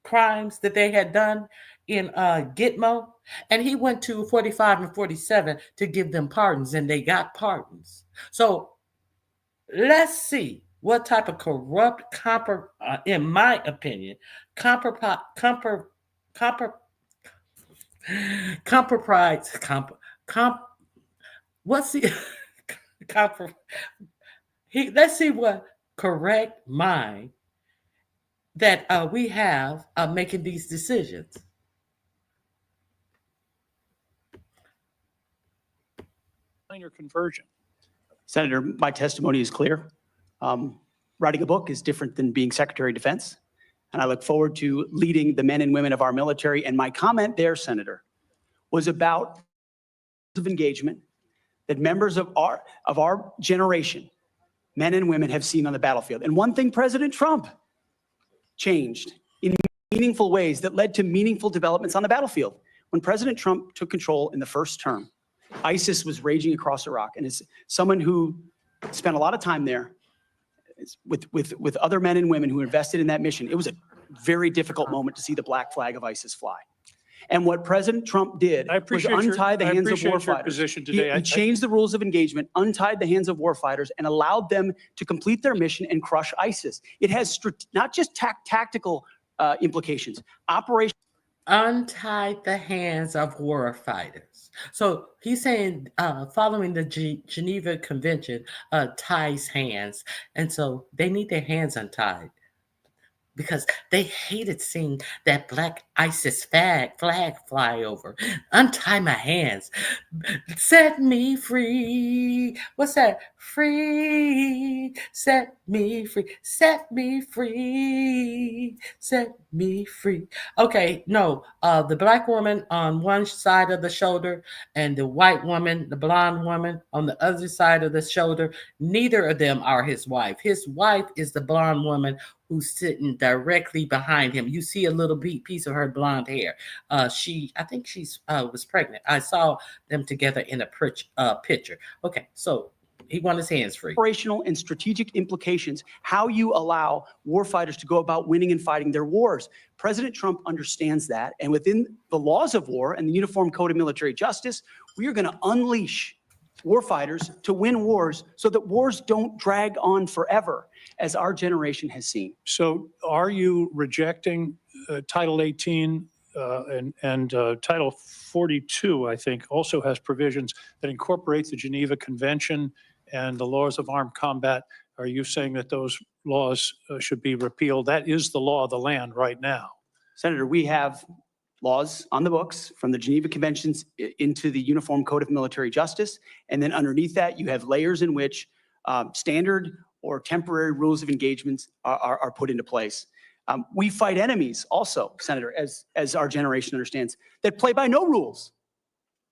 Speaker 2: crimes that they had done in Gitmo. And he went to 45 and 47 to give them pardons, and they got pardons. So let's see what type of corrupt, in my opinion, compromise, what's the let's see what correct mind that we have making these decisions.
Speaker 3: Your conversion.
Speaker 5: Senator, my testimony is clear. Writing a book is different than being Secretary of Defense, and I look forward to leading the men and women of our military. And my comment there, Senator, was about of engagement that members of our generation, men and women, have seen on the battlefield. And one thing President Trump changed in meaningful ways that led to meaningful developments on the battlefield. When President Trump took control in the first term, ISIS was raging across Iraq, and as someone who spent a lot of time there with other men and women who invested in that mission, it was a very difficult moment to see the black flag of ISIS fly. And what President Trump did was untie the hands of warfighters. He changed the rules of engagement, untied the hands of warfighters, and allowed them to complete their mission and crush ISIS. It has not just tactical implications, operational.
Speaker 2: Untied the hands of war fighters. So he's saying following the Geneva Convention ties hands. And so they need their hands untied because they hated seeing that black ISIS flag fly over. Untie my hands. Set me free. What's that? Free. Set me free. Set me free. Set me free. Okay, no. The black woman on one side of the shoulder and the white woman, the blonde woman on the other side of the shoulder, neither of them are his wife. His wife is the blonde woman who's sitting directly behind him. You see a little piece of her blonde hair. I think she was pregnant. I saw them together in a picture. Okay, so He won his hands free.
Speaker 5: Operational and strategic implications, how you allow warfighters to go about winning and fighting their wars. President Trump understands that, and within the laws of war and the Uniform Code of Military Justice, we are going to unleash warfighters to win wars so that wars don't drag on forever, as our generation has seen.
Speaker 6: So are you rejecting Title 18 and Title 42, I think, also has provisions that incorporate the Geneva Convention and the laws of armed combat? Are you saying that those laws should be repealed? That is the law of the land right now.
Speaker 5: Senator, we have laws on the books from the Geneva Conventions into the Uniform Code of Military Justice. And then underneath that, you have layers in which standard or temporary rules of engagements are put into place. We fight enemies also, Senator, as our generation understands, that play by no rules.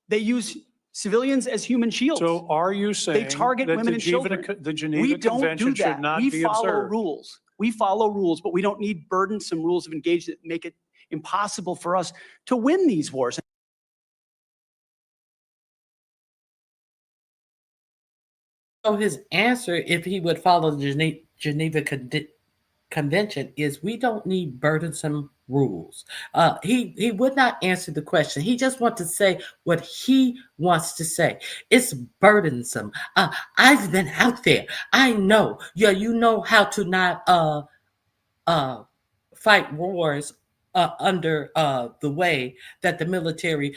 Speaker 5: They use civilians as human shields.
Speaker 6: So are you saying
Speaker 5: target
Speaker 6: that
Speaker 5: women
Speaker 6: the
Speaker 5: and
Speaker 6: Geneva,
Speaker 5: children.
Speaker 6: the Geneva
Speaker 5: We don't
Speaker 6: Convention
Speaker 5: do
Speaker 6: should
Speaker 5: that.
Speaker 6: not
Speaker 5: We
Speaker 6: be
Speaker 5: follow
Speaker 6: observed?
Speaker 5: rules. We follow rules, but we don't need burdensome rules of engagement that make it impossible for us to win these wars.
Speaker 2: So his answer, if he would follow the Geneva Convention, is we don't need burdensome rules. He would not answer the question. He just wants to say what he wants to say. It's burdensome. I've been out there. I know. Yeah, you know how to not fight wars under the way that the military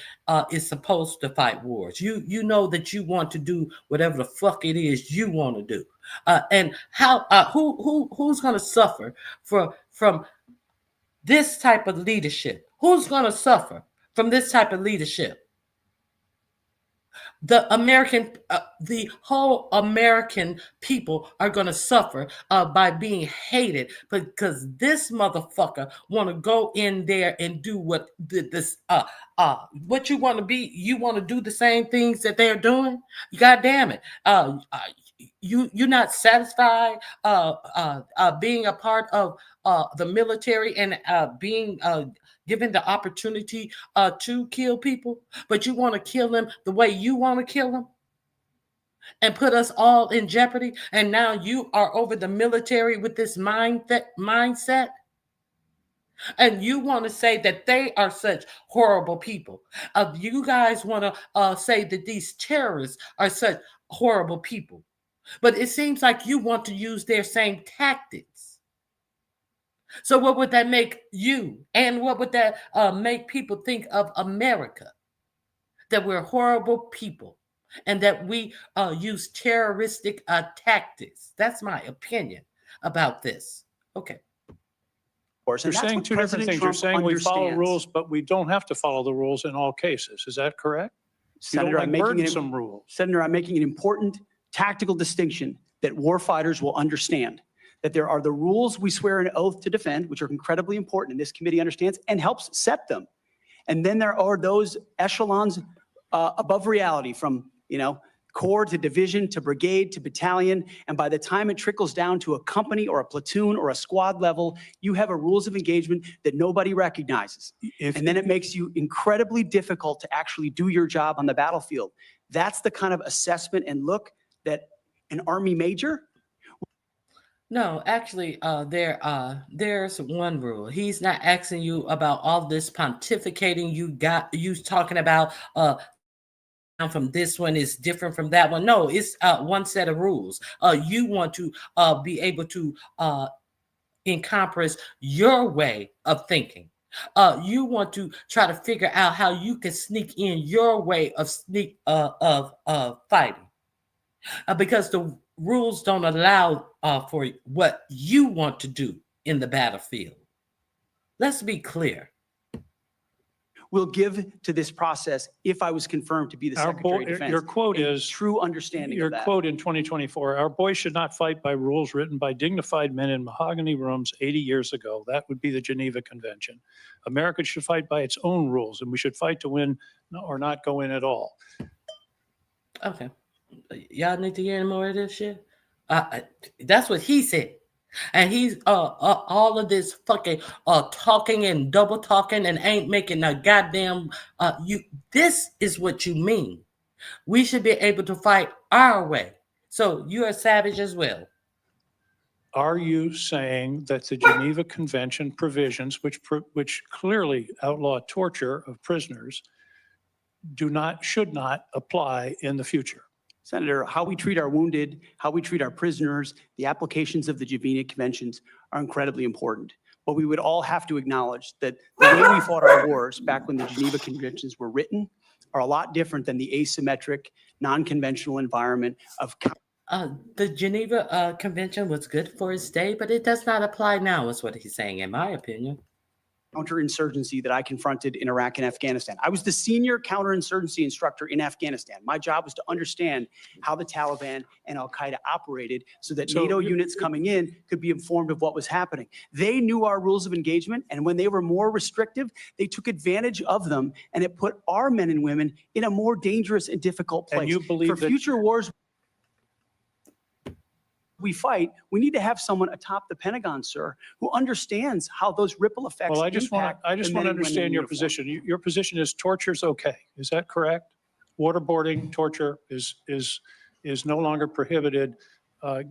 Speaker 2: is supposed to fight wars. You know that you want to do whatever the fuck it is you want to do. And how who's going to suffer from this type of leadership? Who's going to suffer from this type of leadership? The whole American people are going to suffer by being hated because this motherfucker want to go in there and do what you want to be. You want to do the same things that they're doing. God damn it. You're not satisfied being a part of the military and being given the opportunity to kill people, but you want to kill them the way you want to kill them and put us all in jeopardy. And now you are over the military with this mindset. And you want to say that they are such horrible people. You guys want to say that these terrorists are such horrible people. But it seems like you want to use their same tactics. So what would that make you? And what would that make people think of America? That we're horrible people and that we use terroristic tactics. That's my opinion about this. Okay.
Speaker 6: You're saying two different things. You're saying we follow rules, but we don't have to follow the rules in all cases. Is that correct?
Speaker 5: Senator, I'm making
Speaker 6: some rules.
Speaker 5: Senator, I'm making an important tactical distinction that warfighters will understand. That there are the rules we swear an oath to defend, which are incredibly important, and this committee understands and helps set them. And then there are those echelons above reality, from corps to division to brigade to battalion. And by the time it trickles down to a company or a platoon or a squad level, you have a rules of engagement that nobody recognizes. And then it makes you incredibly difficult to actually do your job on the battlefield. That's the kind of assessment and look that an Army major.
Speaker 2: No, actually, there's one rule. He's not asking you about all this pontificating you talking about from this one is different from that one. No, it's one set of rules. You want to be able to encompass your way of thinking. You want to try to figure out how you can sneak in your way of fighting, because the rules don't allow for what you want to do in the battlefield. Let's be clear.
Speaker 5: Will give to this process if I was confirmed to be the Secretary of Defense.
Speaker 6: Your quote is
Speaker 5: true understanding
Speaker 6: your
Speaker 5: of that.
Speaker 6: quote in 2024, our boys should not fight by rules written by dignified men in mahogany rooms 80 years ago. That would be the Geneva Convention. America should fight by its own rules, and we should fight to win or not go in at all.
Speaker 2: Okay. Y'all need to hear any more of this shit? That's what he said. And he's all of this fucking talking and double talking and ain't making a goddamn this is what you mean. We should be able to fight our way. So you're a savage as well.
Speaker 6: Are you saying that the Geneva Convention provisions, which clearly outlaw torture of prisoners, should not apply in the future?
Speaker 5: Senator, how we treat our wounded, how we treat our prisoners, the applications of the Geneva Conventions are incredibly important. But we would all have to acknowledge that the way we fought our wars back when the Geneva Conventions were written are a lot different than the asymmetric, non-conventional environment of
Speaker 2: The Geneva Convention was good for its day, but it does not apply now, is what he's saying, in my opinion.
Speaker 5: counterinsurgency that I confronted in Iraq and Afghanistan. I was the senior counterinsurgency instructor in Afghanistan. My job was to understand how the Taliban and Al-Qaeda operated so that NATO units coming in could be informed of what was happening. They knew our rules of engagement, and when they were more restrictive, they took advantage of them, and it put our men and women in a more dangerous and difficult place.
Speaker 6: And you believe
Speaker 5: For
Speaker 6: that
Speaker 5: future wars we fight, we need to have someone atop the Pentagon, sir, who understands how those ripple effects
Speaker 6: Well, I just want
Speaker 5: impact
Speaker 6: to
Speaker 5: the men and women
Speaker 6: understand
Speaker 5: in
Speaker 6: your
Speaker 5: uniform.
Speaker 6: position. Your position is torture's okay. Is that correct? Waterboarding, torture is no longer prohibited,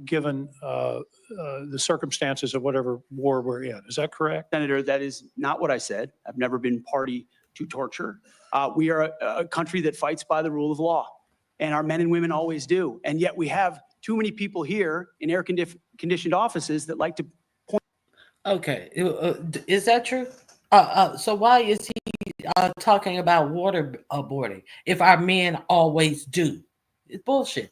Speaker 6: given the circumstances of whatever war we're in. Is that correct?
Speaker 5: Senator, that is not what I said. I've never been party to torture. We are a country that fights by the rule of law, and our men and women always do. And yet we have too many people here in air-conditioned offices that like to point.
Speaker 2: Okay, is that true? So why is he talking about waterboarding if our men always do? It's bullshit.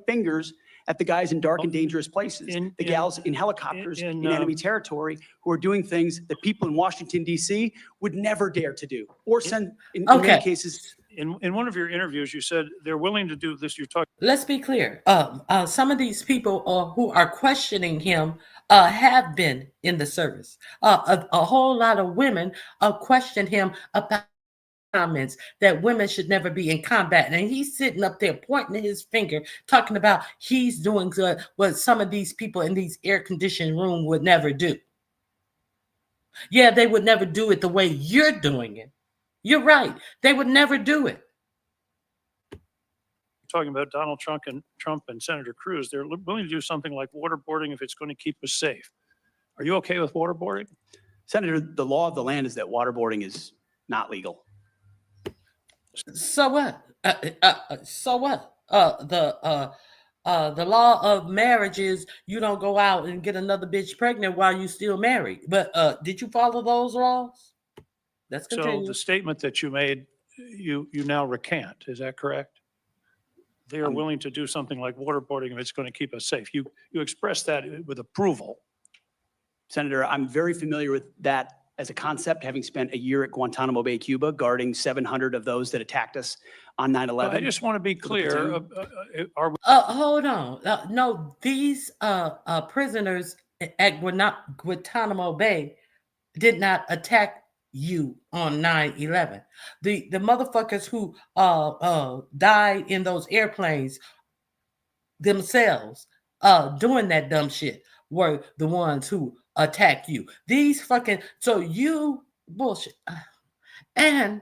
Speaker 5: Fingers at the guys in dark and dangerous places, the gals in helicopters in enemy territory who are doing things that people in Washington, D.C. would never dare to do or send, in many cases.
Speaker 6: In one of your interviews, you said they're willing to do this. You're talking.
Speaker 2: Let's be clear. Some of these people who are questioning him have been in the service. A whole lot of women question him about comments that women should never be in combat. And he's sitting up there pointing his finger, talking about he's doing good, what some of these people in these air-conditioned rooms would never do. Yeah, they would never do it the way you're doing it. You're right. They would never do it.
Speaker 6: Talking about Donald Trump and Senator Cruz, they're willing to do something like waterboarding if it's going to keep us safe. Are you okay with waterboarding?
Speaker 5: Senator, the law of the land is that waterboarding is not legal.
Speaker 2: So what? So what? The law of marriage is you don't go out and get another bitch pregnant while you still married. But did you follow those laws? Let's continue.
Speaker 6: So the statement that you made, you now recant. Is that correct? They are willing to do something like waterboarding if it's going to keep us safe. You expressed that with approval.
Speaker 5: Senator, I'm very familiar with that as a concept, having spent a year at Guantanamo Bay, Cuba, guarding 700 of those that attacked us on 9/11.
Speaker 6: I just want to be clear. Are we
Speaker 2: Hold on. No, these prisoners at Guantanamo Bay did not attack you on 9/11. The motherfuckers who died in those airplanes themselves doing that dumb shit were the ones who attacked you. These fucking, so you bullshit. And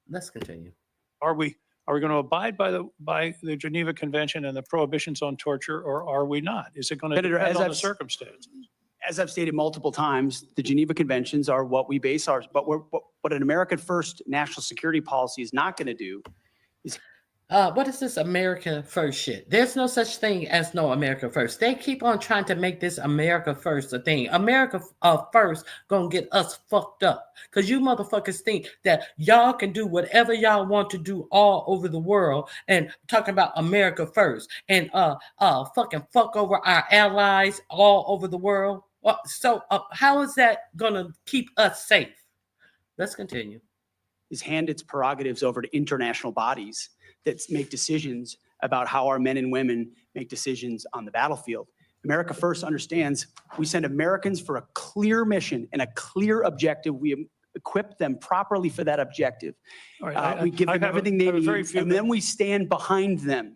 Speaker 2: let's continue.
Speaker 6: Are we going to abide by the Geneva Convention and the prohibitions on torture, or are we not? Is it going to
Speaker 5: Senator,
Speaker 6: depend
Speaker 5: as
Speaker 6: on
Speaker 5: I've-
Speaker 6: the circumstances?
Speaker 5: As I've stated multiple times, the Geneva Conventions are what we base ours, but what an American first national security policy is not going to do.
Speaker 2: What is this America First shit? There's no such thing as no America First. They keep on trying to make this America First a thing. America First gonna get us fucked up. Because you motherfuckers think that y'all can do whatever y'all want to do all over the world and talking about America First and fucking fuck over our allies all over the world. So how is that gonna keep us safe? Let's continue.
Speaker 5: Is hand its prerogatives over to international bodies that make decisions about how our men and women make decisions on the battlefield. America First understands we send Americans for a clear mission and a clear objective. We equip them properly for that objective.
Speaker 6: All right,
Speaker 5: We give them everything they need, and
Speaker 6: few
Speaker 5: then we stand behind them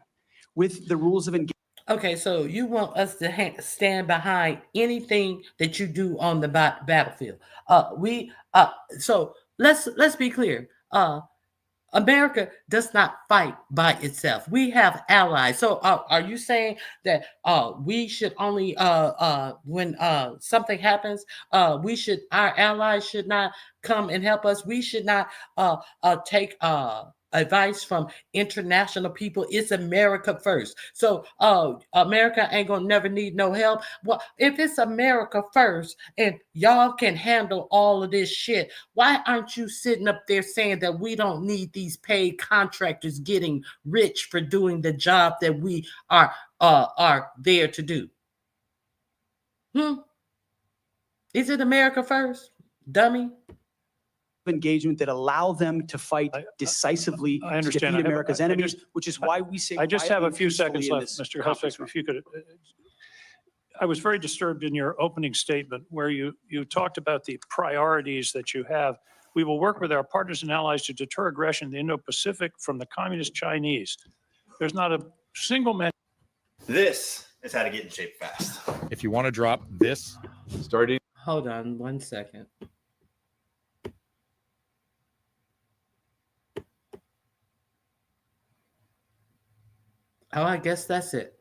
Speaker 5: with the rules of engagement.
Speaker 2: Okay, so you want us to stand behind anything that you do on the battlefield. So let's be clear. America does not fight by itself. We have allies. So are you saying that we should only when something happens, our allies should not come and help us? We should not take advice from international people. It's America first. So America ain't gonna never need no help. Well, if it's America first and y'all can handle all of this shit, why aren't you sitting up there saying that we don't need these paid contractors getting rich for doing the job that we are there to do? Is it America first, dummy?
Speaker 5: Engagement that allow them to fight decisively
Speaker 6: I
Speaker 5: to
Speaker 6: understand.
Speaker 5: defeat America's enemies,
Speaker 6: just-
Speaker 5: which is why we say.
Speaker 6: I just have a
Speaker 5: quietly
Speaker 6: few
Speaker 5: and peacefully
Speaker 6: seconds
Speaker 5: in
Speaker 6: left,
Speaker 5: this
Speaker 6: Mr.
Speaker 5: conference
Speaker 6: Hussack,
Speaker 5: room.
Speaker 6: if you could. I was very disturbed in your opening statement where you talked about the priorities that you have. We will work with our partners and allies to deter aggression in the Indo-Pacific from the communist Chinese. There's not a single mention.
Speaker 7: This is how to get in shape fast.
Speaker 8: If you want to drop this, starting.
Speaker 2: Hold on 1 second. Oh, I guess that's it.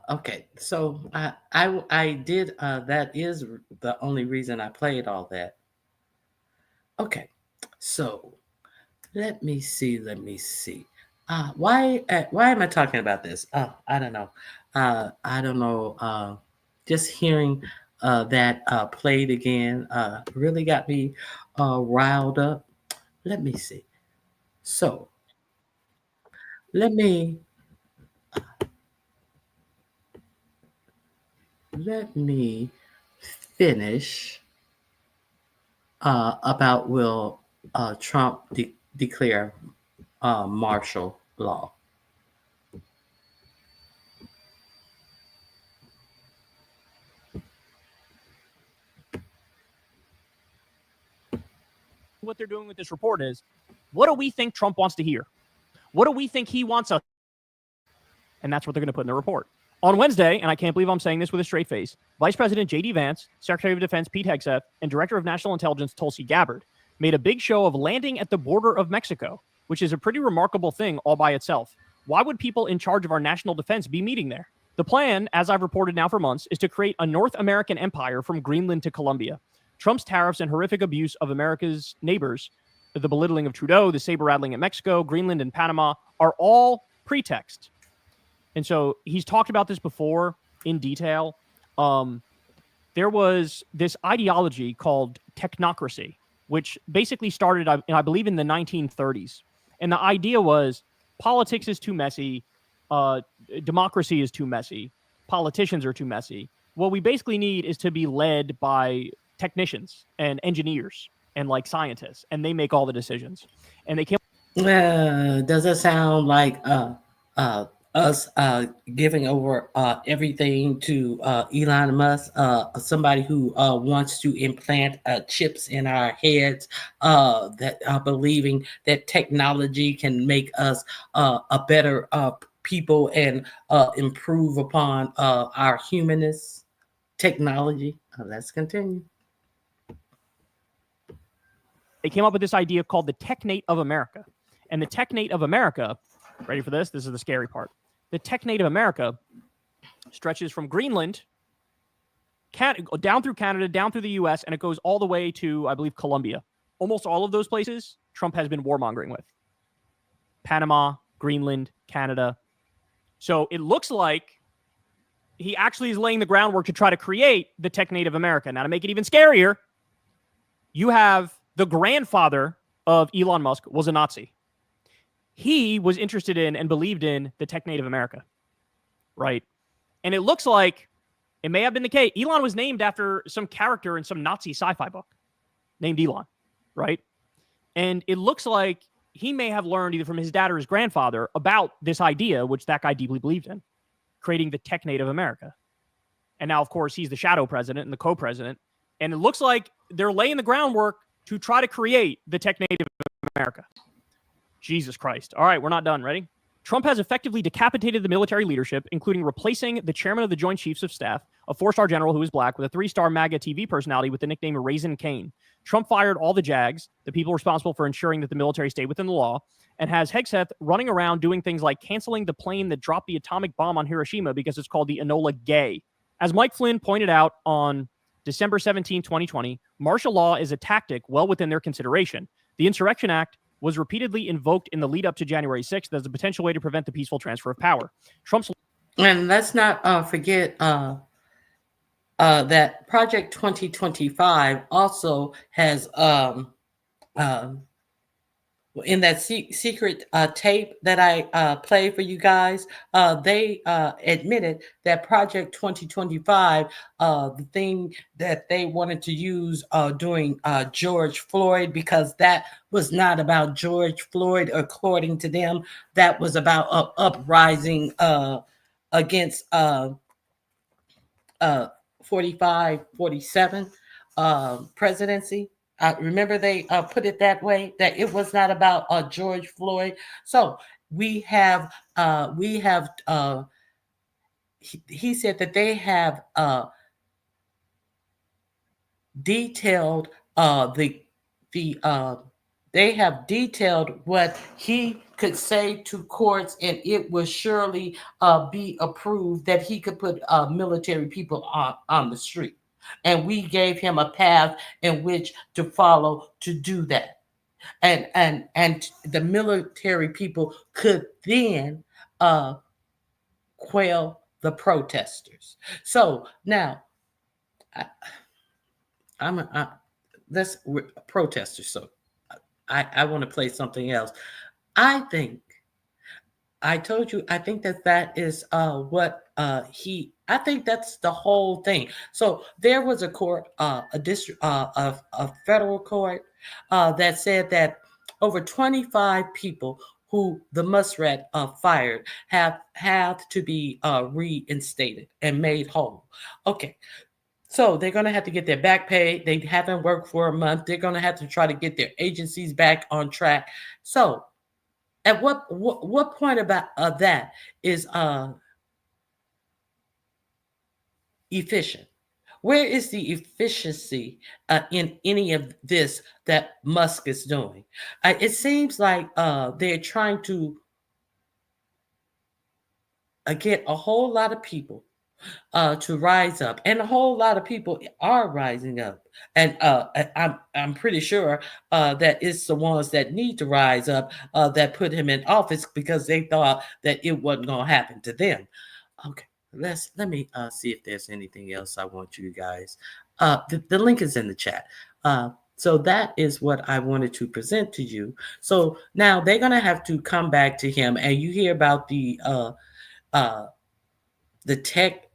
Speaker 2: Okay, so I did. That is the only reason I played all that. Okay, so let me see. Why am I talking about this? I don't know. I don't know. Just hearing that played again really got me riled up. Let me see. So let me finish about will Trump declare martial law.
Speaker 3: What they're doing with this report is, what do we think Trump wants to hear? What do we think he wants us? And that's what they're going to put in the report. On Wednesday, and I can't believe I'm saying this with a straight face, Vice President J.D. Vance, Secretary of Defense Pete Hegseth, and Director of National Intelligence Tulsi Gabbard made a big show of landing at the border of Mexico, which is a pretty remarkable thing all by itself. Why would people in charge of our national defense be meeting there? The plan, as I've reported now for months, is to create a North American empire from Greenland to Colombia. Trump's tariffs and horrific abuse of America's neighbors, the belittling of Trudeau, the saber-rattling at Mexico, Greenland, and Panama, are all pretext. And so he's talked about this before in detail. There was this ideology called technocracy, which basically started, I believe, in the 1930s. And the idea was politics is too messy, democracy is too messy, politicians are too messy. What we basically need is to be led by technicians and engineers and like scientists, and they make all the decisions. And they came.
Speaker 2: Does it sound like us giving over everything to Elon Musk, somebody who wants to implant chips in our heads that are believing that technology can make us a better people and improve upon our humanness? Technology. Let's continue.
Speaker 3: They came up with this idea called the Technate of America. And the Technate of America, ready for this? This is the scary part. The Technate of America stretches from Greenland down through Canada, down through the US, and it goes all the way to, I believe, Colombia. Almost all of those places Trump has been warmongering with. Panama, Greenland, Canada. So it looks like he actually is laying the groundwork to try to create the Technate of America. Now, to make it even scarier, you have the grandfather of Elon Musk was a Nazi. He was interested in and believed in the Technate of America, right? And it looks like it may have been the case. Elon was named after some character in some Nazi sci-fi book named Elon, right? And it looks like he may have learned either from his dad or his grandfather about this idea, which that guy deeply believed in, creating the Technate of America. And now, of course, he's the shadow president and the co-president. And it looks like they're laying the groundwork to try to create the Technate of America. Jesus Christ. All right, we're not done. Ready? Trump has effectively decapitated the military leadership, including replacing the chairman of the Joint Chiefs of Staff, a 4-star general who is black with a 3-star MAGA TV personality with the nickname Raisin Cane. Trump fired all the JAGs, the people responsible for ensuring that the military stayed within the law, and has Hegseth running around doing things like canceling the plane that dropped the atomic bomb on Hiroshima because it's called the Enola Gay. As Mike Flynn pointed out on December 17, 2020, martial law is a tactic well within their consideration. The Insurrection Act was repeatedly invoked in the lead up to January 6th as a potential way to prevent the peaceful transfer of power. Trump's
Speaker 2: And let's not forget that Project 2025 also has in that secret tape that I played for you guys, they admitted that Project 2025, the thing that they wanted to use during George Floyd, because that was not about George Floyd, according to them, that was about uprising against 45, 47 presidency. Remember they put it that way, that it was not about George Floyd. So we have he said that they have detailed they have detailed what he could say to courts, and it will surely be approved that he could put military people on the street. And we gave him a path in which to follow to do that. And the military people could then quell the protesters. So now that's protesters. So I want to play something else. I think that is what I think that's the whole thing. So there was a court, a federal court that said that over 25 people who the muskrat fired have to be reinstated and made whole. Okay. So they're going to have to get their back pay. They haven't worked for a month. They're going to have to try to get their agencies back on track. So at what point about that is efficient? Where is the efficiency in any of this that Musk is doing? It seems like they're trying to get a whole lot of people to rise up, and a whole lot of people are rising up, and I'm pretty sure that it's the ones that need to rise up that put him in office because they thought that it wasn't going to happen to them. Okay, let me see if there's anything else I want you guys. The link is in the chat. So that is what I wanted to present to you. So now they're going to have to come back to him, and you hear about the tech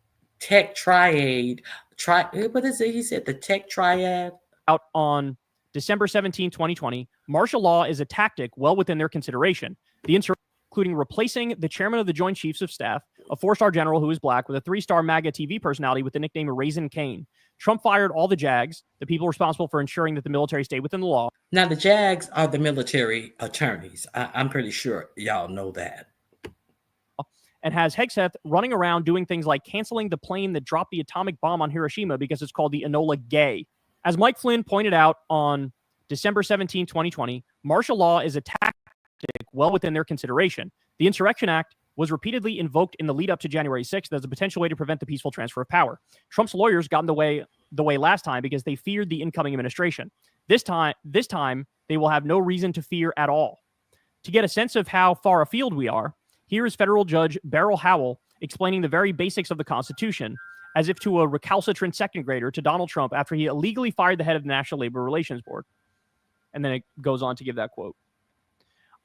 Speaker 2: triad. What is it? He said the tech triad.
Speaker 3: Out on December 17, 2020, martial law is a tactic well within their consideration. The including replacing the chairman of the Joint Chiefs of Staff, a 4-star general who is black with a 3-star MAGA TV personality with the nickname Raisin Cane. Trump fired all the JAGs, the people responsible for ensuring that the military stayed within the law.
Speaker 2: Now, the JAGs are the military attorneys. I'm pretty sure y'all know that.
Speaker 3: And has Hegseth running around doing things like canceling the plane that dropped the atomic bomb on Hiroshima because it's called the Enola Gay. As Mike Flynn pointed out on December 17, 2020, martial law is a tactic well within their consideration. The Insurrection Act was repeatedly invoked in the lead up to January 6th as a potential way to prevent the peaceful transfer of power. Trump's lawyers got in the way last time because they feared the incoming administration. This time, they will have no reason to fear at all. To get a sense of how far afield we are, here is federal judge Beryl Howell explaining the very basics of the Constitution as if to a recalcitrant second grader to Donald Trump after he illegally fired the head of the National Labor Relations Board. And then it goes on to give that quote.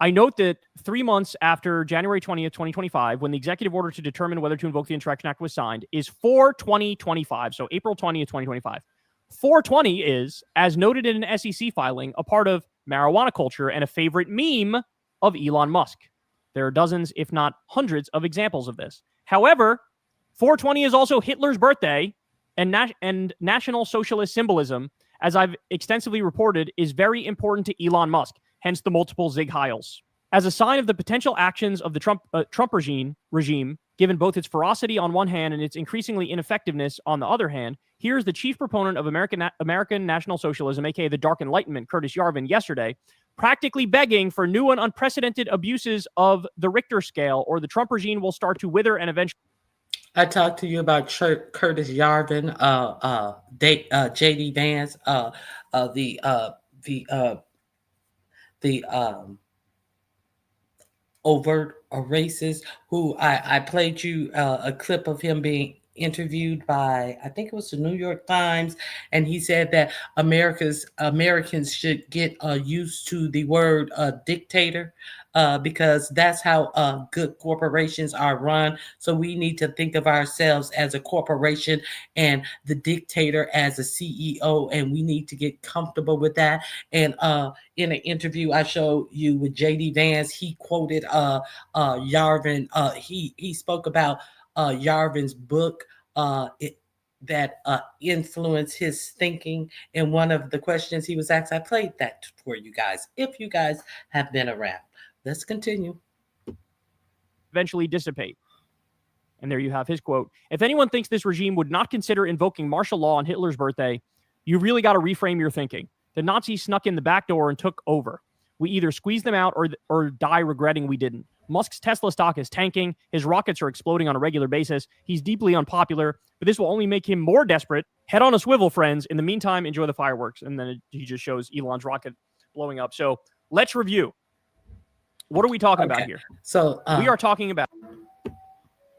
Speaker 3: I note that 3 months after January 20th, 2025, when the executive order to determine whether to invoke the Insurrection Act was signed, is 4/20/25, so April 20th, 2025. 4/20 is, as noted in an SEC filing, a part of marijuana culture and a favorite meme of Elon Musk. There are dozens, if not hundreds, of examples of this. However, 4/20 is also Hitler's birthday, and National Socialist symbolism, as I've extensively reported, is very important to Elon Musk, hence the multiple Zig Heils. As a sign of the potential actions of the Trump regime given both its ferocity on one hand and its increasingly ineffectiveness on the other hand. Here's the chief proponent of American National Socialism, aka the Dark Enlightenment, Curtis Yarvin, yesterday, practically begging for new and unprecedented abuses of the Richter scale, or the Trump regime will start to wither and eventually.
Speaker 2: I talked to you about Curtis Yarvin, J.D. Vance, the overt racist, who I played you a clip of him being interviewed by, I think it was the New York Times, and he said that Americans should get used to the word dictator, because that's how good corporations are run. So we need to think of ourselves as a corporation and the dictator as a CEO, and we need to get comfortable with that. And in an interview I showed you with J.D. Vance, he quoted Yarvin. He spoke about Yarvin's book that influenced his thinking. And one of the questions he was asked, I played that for you guys, if you guys have been around. Let's continue.
Speaker 3: Eventually dissipate. And there you have his quote. If anyone thinks this regime would not consider invoking martial law on Hitler's birthday, you really got to reframe your thinking. The Nazis snuck in the back door and took over. We either squeeze them out or die regretting we didn't. Musk's Tesla stock is tanking. His rockets are exploding on a regular basis. He's deeply unpopular, but this will only make him more desperate. Head on a swivel, friends. In the meantime, enjoy the fireworks. And then he just shows Elon's rocket blowing up. So let's review. What are we talking about here?
Speaker 2: So
Speaker 3: we are talking about.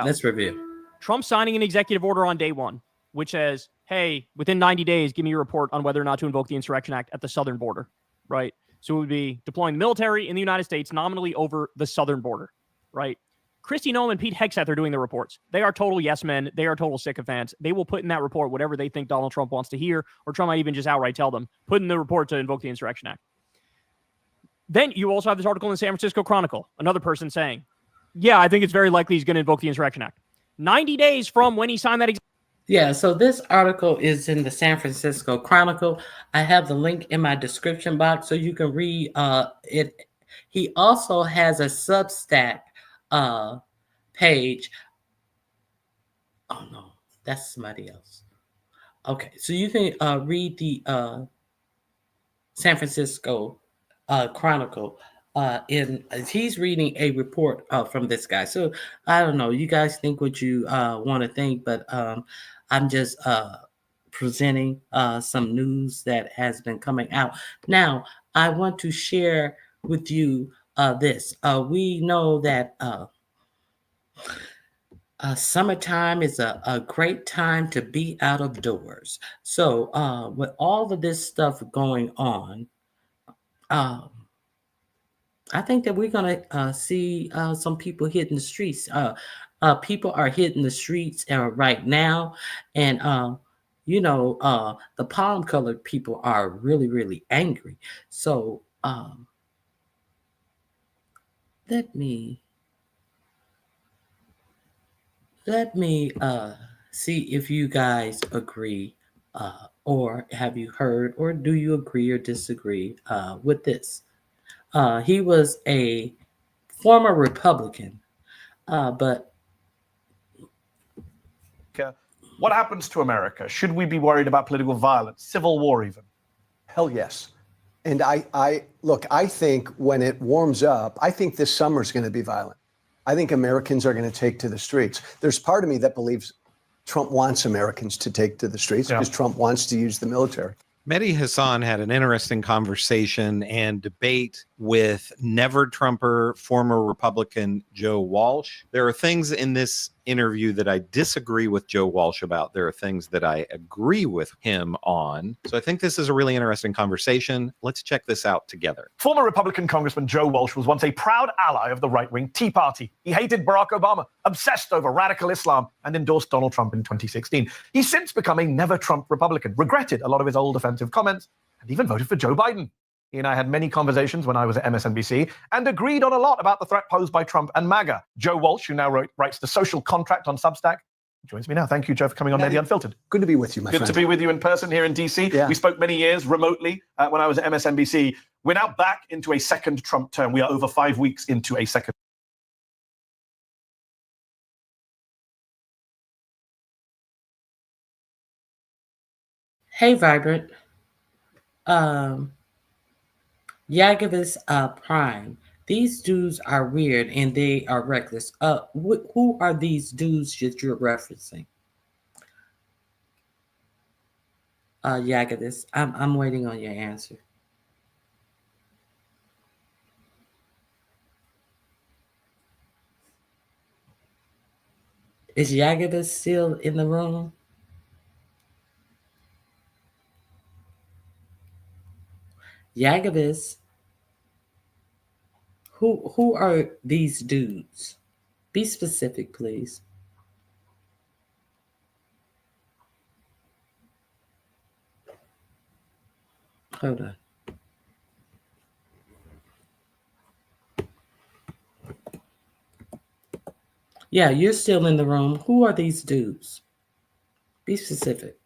Speaker 2: Let's review.
Speaker 3: Trump signing an executive order on day one, which says, hey, within 90 days, give me a report on whether or not to invoke the Insurrection Act at the southern border, right? So it would be deploying the military in the United States nominally over the southern border, right? Kristi Noem and Pete Hegseth are doing the reports. They are total yes men. They are total sycophants. They will put in that report whatever they think Donald Trump wants to hear, or Trump might even just outright tell them, put in the report to invoke the Insurrection Act. Then you also have this article in the San Francisco Chronicle, another person saying, yeah, I think it's very likely he's going to invoke the Insurrection Act. 90 days from when he signed that.
Speaker 2: Yeah, so this article is in the San Francisco Chronicle. I have the link in my description box so you can read it. He also has a Substack page. Oh, no, that's somebody else. Okay, so you can read the San Francisco Chronicle. He's reading a report from this guy. So I don't know. You guys think what you want to think, but I'm just presenting some news that has been coming out. Now, I want to share with you this. We know that summertime is a great time to be out of doors. So with all of this stuff going on, I think that we're going to see some people hitting the streets. People are hitting the streets right now. And, the palm-colored people are really, really angry. So let me see if you guys agree, or have you heard, or do you agree or disagree with this? He was a former Republican, but
Speaker 9: what happens to America? Should we be worried about political violence, civil war even?
Speaker 10: Hell yes. And I think when it warms up, I think this summer is going to be violent. I think Americans are going to take to the streets. There's part of me that believes Trump wants Americans to take to the streets because Trump wants to use the military.
Speaker 11: Mehdi Hasan had an interesting conversation and debate with never Trumper, former Republican Joe Walsh. There are things in this interview that I disagree with Joe Walsh about. There are things that I agree with him on. So I think this is a really interesting conversation. Let's check this out together.
Speaker 9: Former Republican Congressman Joe Walsh was once a proud ally of the right-wing Tea Party. He hated Barack Obama, obsessed over radical Islam, and endorsed Donald Trump in 2016. He's since become a never-Trump Republican, regretted a lot of his old offensive comments, and even voted for Joe Biden. He and I had many conversations when I was at MSNBC and agreed on a lot about the threat posed by Trump and MAGA. Joe Walsh, who now writes The Social Contract on Substack, joins me now. Thank you, Joe, for coming on Mehdi Unfiltered.
Speaker 10: Good to be with you, my friend.
Speaker 9: Good to be with you in person here in DC. Yeah. We spoke many years remotely when I was at MSNBC. We're now back into a second Trump term. We are over 5 weeks into a second
Speaker 2: Hey, Vibrant. Yagavis Prime. These dudes are weird and they are reckless. Who are these dudes that you're referencing? Yagavis, I'm waiting on your answer. Is Yagavis still in the room? Yagavis. Who are these dudes? Be specific, please. Hold on. Yeah, you're still in the room. Who are these dudes? Be specific.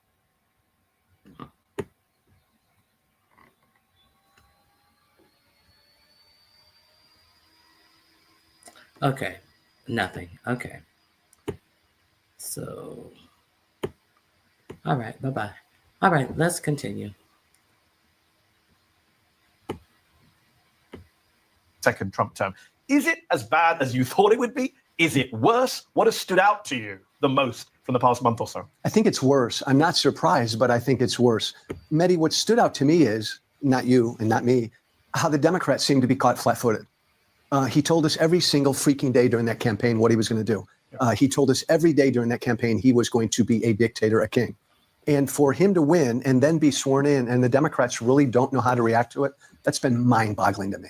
Speaker 2: Okay, nothing. Okay. So, all right, bye-bye. All right, let's continue.
Speaker 9: Second Trump term. Is it as bad as you thought it would be? Is it worse? What has stood out to you the most from the past month or so?
Speaker 10: I think it's worse. I'm not surprised, but I think it's worse. Mehdi, what stood out to me is, not you and not me, how the Democrats seem to be caught flat-footed. He told us every single freaking day during that campaign what he was going to do. He told us every day during that campaign he was going to be a dictator, a king. And for him to win and then be sworn in, and the Democrats really don't know how to react to it, that's been mind-boggling to me.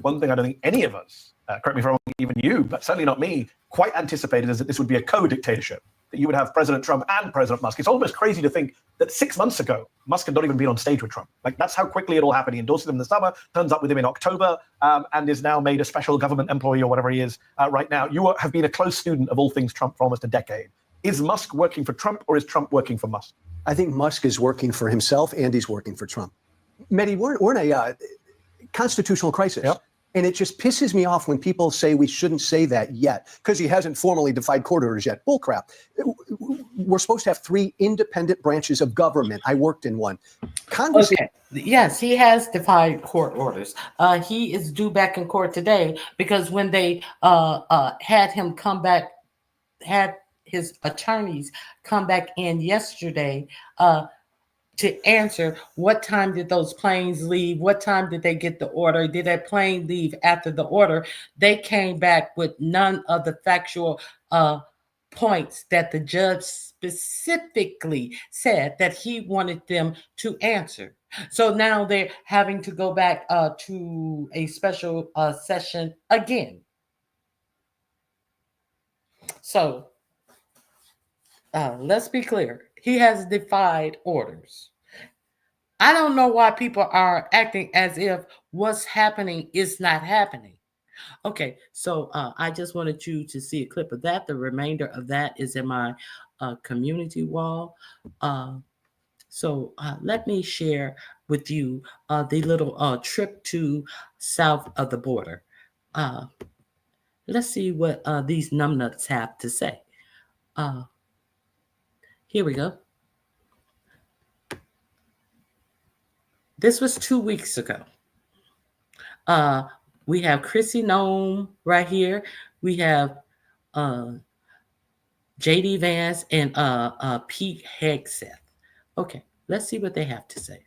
Speaker 9: One thing I don't think any of us, correct me if I'm wrong, even you, but certainly not me, quite anticipated is that this would be a co-dictatorship, that you would have President Trump and President Musk. It's almost crazy to think that 6 months ago, Musk had not even been on stage with Trump. Like, that's how quickly it all happened. He endorses him in the summer, turns up with him in October, and is now made a special government employee or whatever he is right now. You have been a close student of all things Trump for almost a decade. Is Musk working for Trump, or is Trump working for Musk?
Speaker 10: I think Musk is working for himself and he's working for Trump. Mehdi, we're in a constitutional crisis.
Speaker 9: Yep.
Speaker 10: And it just pisses me off when people say we shouldn't say that yet because he hasn't formally defied court orders yet. Bullcrap. We're supposed to have 3 independent branches of government. I worked in one. Congress.
Speaker 2: Okay. Yes, he has defied court orders. He is due back in court today because when they had him come back, had his attorneys come back in yesterday to answer what time did those planes leave, what time did they get the order, did that plane leave after the order, they came back with none of the factual points that the judge specifically said that he wanted them to answer. So now they're having to go back to a special session again. So let's be clear. He has defied orders. I don't know why people are acting as if what's happening is not happening. Okay, so I just wanted you to see a clip of that. The remainder of that is in my community wall. So let me share with you the little trip to south of the border. Let's see what these numbnuts have to say. Here we go. This was 2 weeks ago. We have Chrissy Nome right here. We have J.D. Vance and Pete Hegseth. Okay, let's see what they have to say.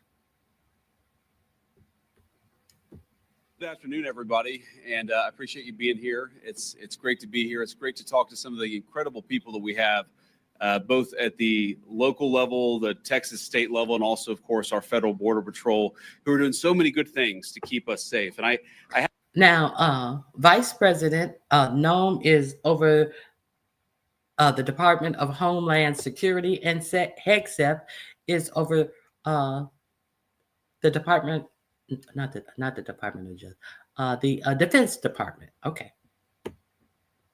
Speaker 12: Good afternoon, everybody, and I appreciate you being here. It's great to be here. It's great to talk to some of the incredible people that we have, both at the local level, the Texas state level, and also, of course, our federal border patrol, who are doing so many good things to keep us safe. And I have
Speaker 2: now, Vice President Nome is over the Department of Homeland Security, and Hegseth is over the Department, not the Department of Justice, the Defense Department. Okay.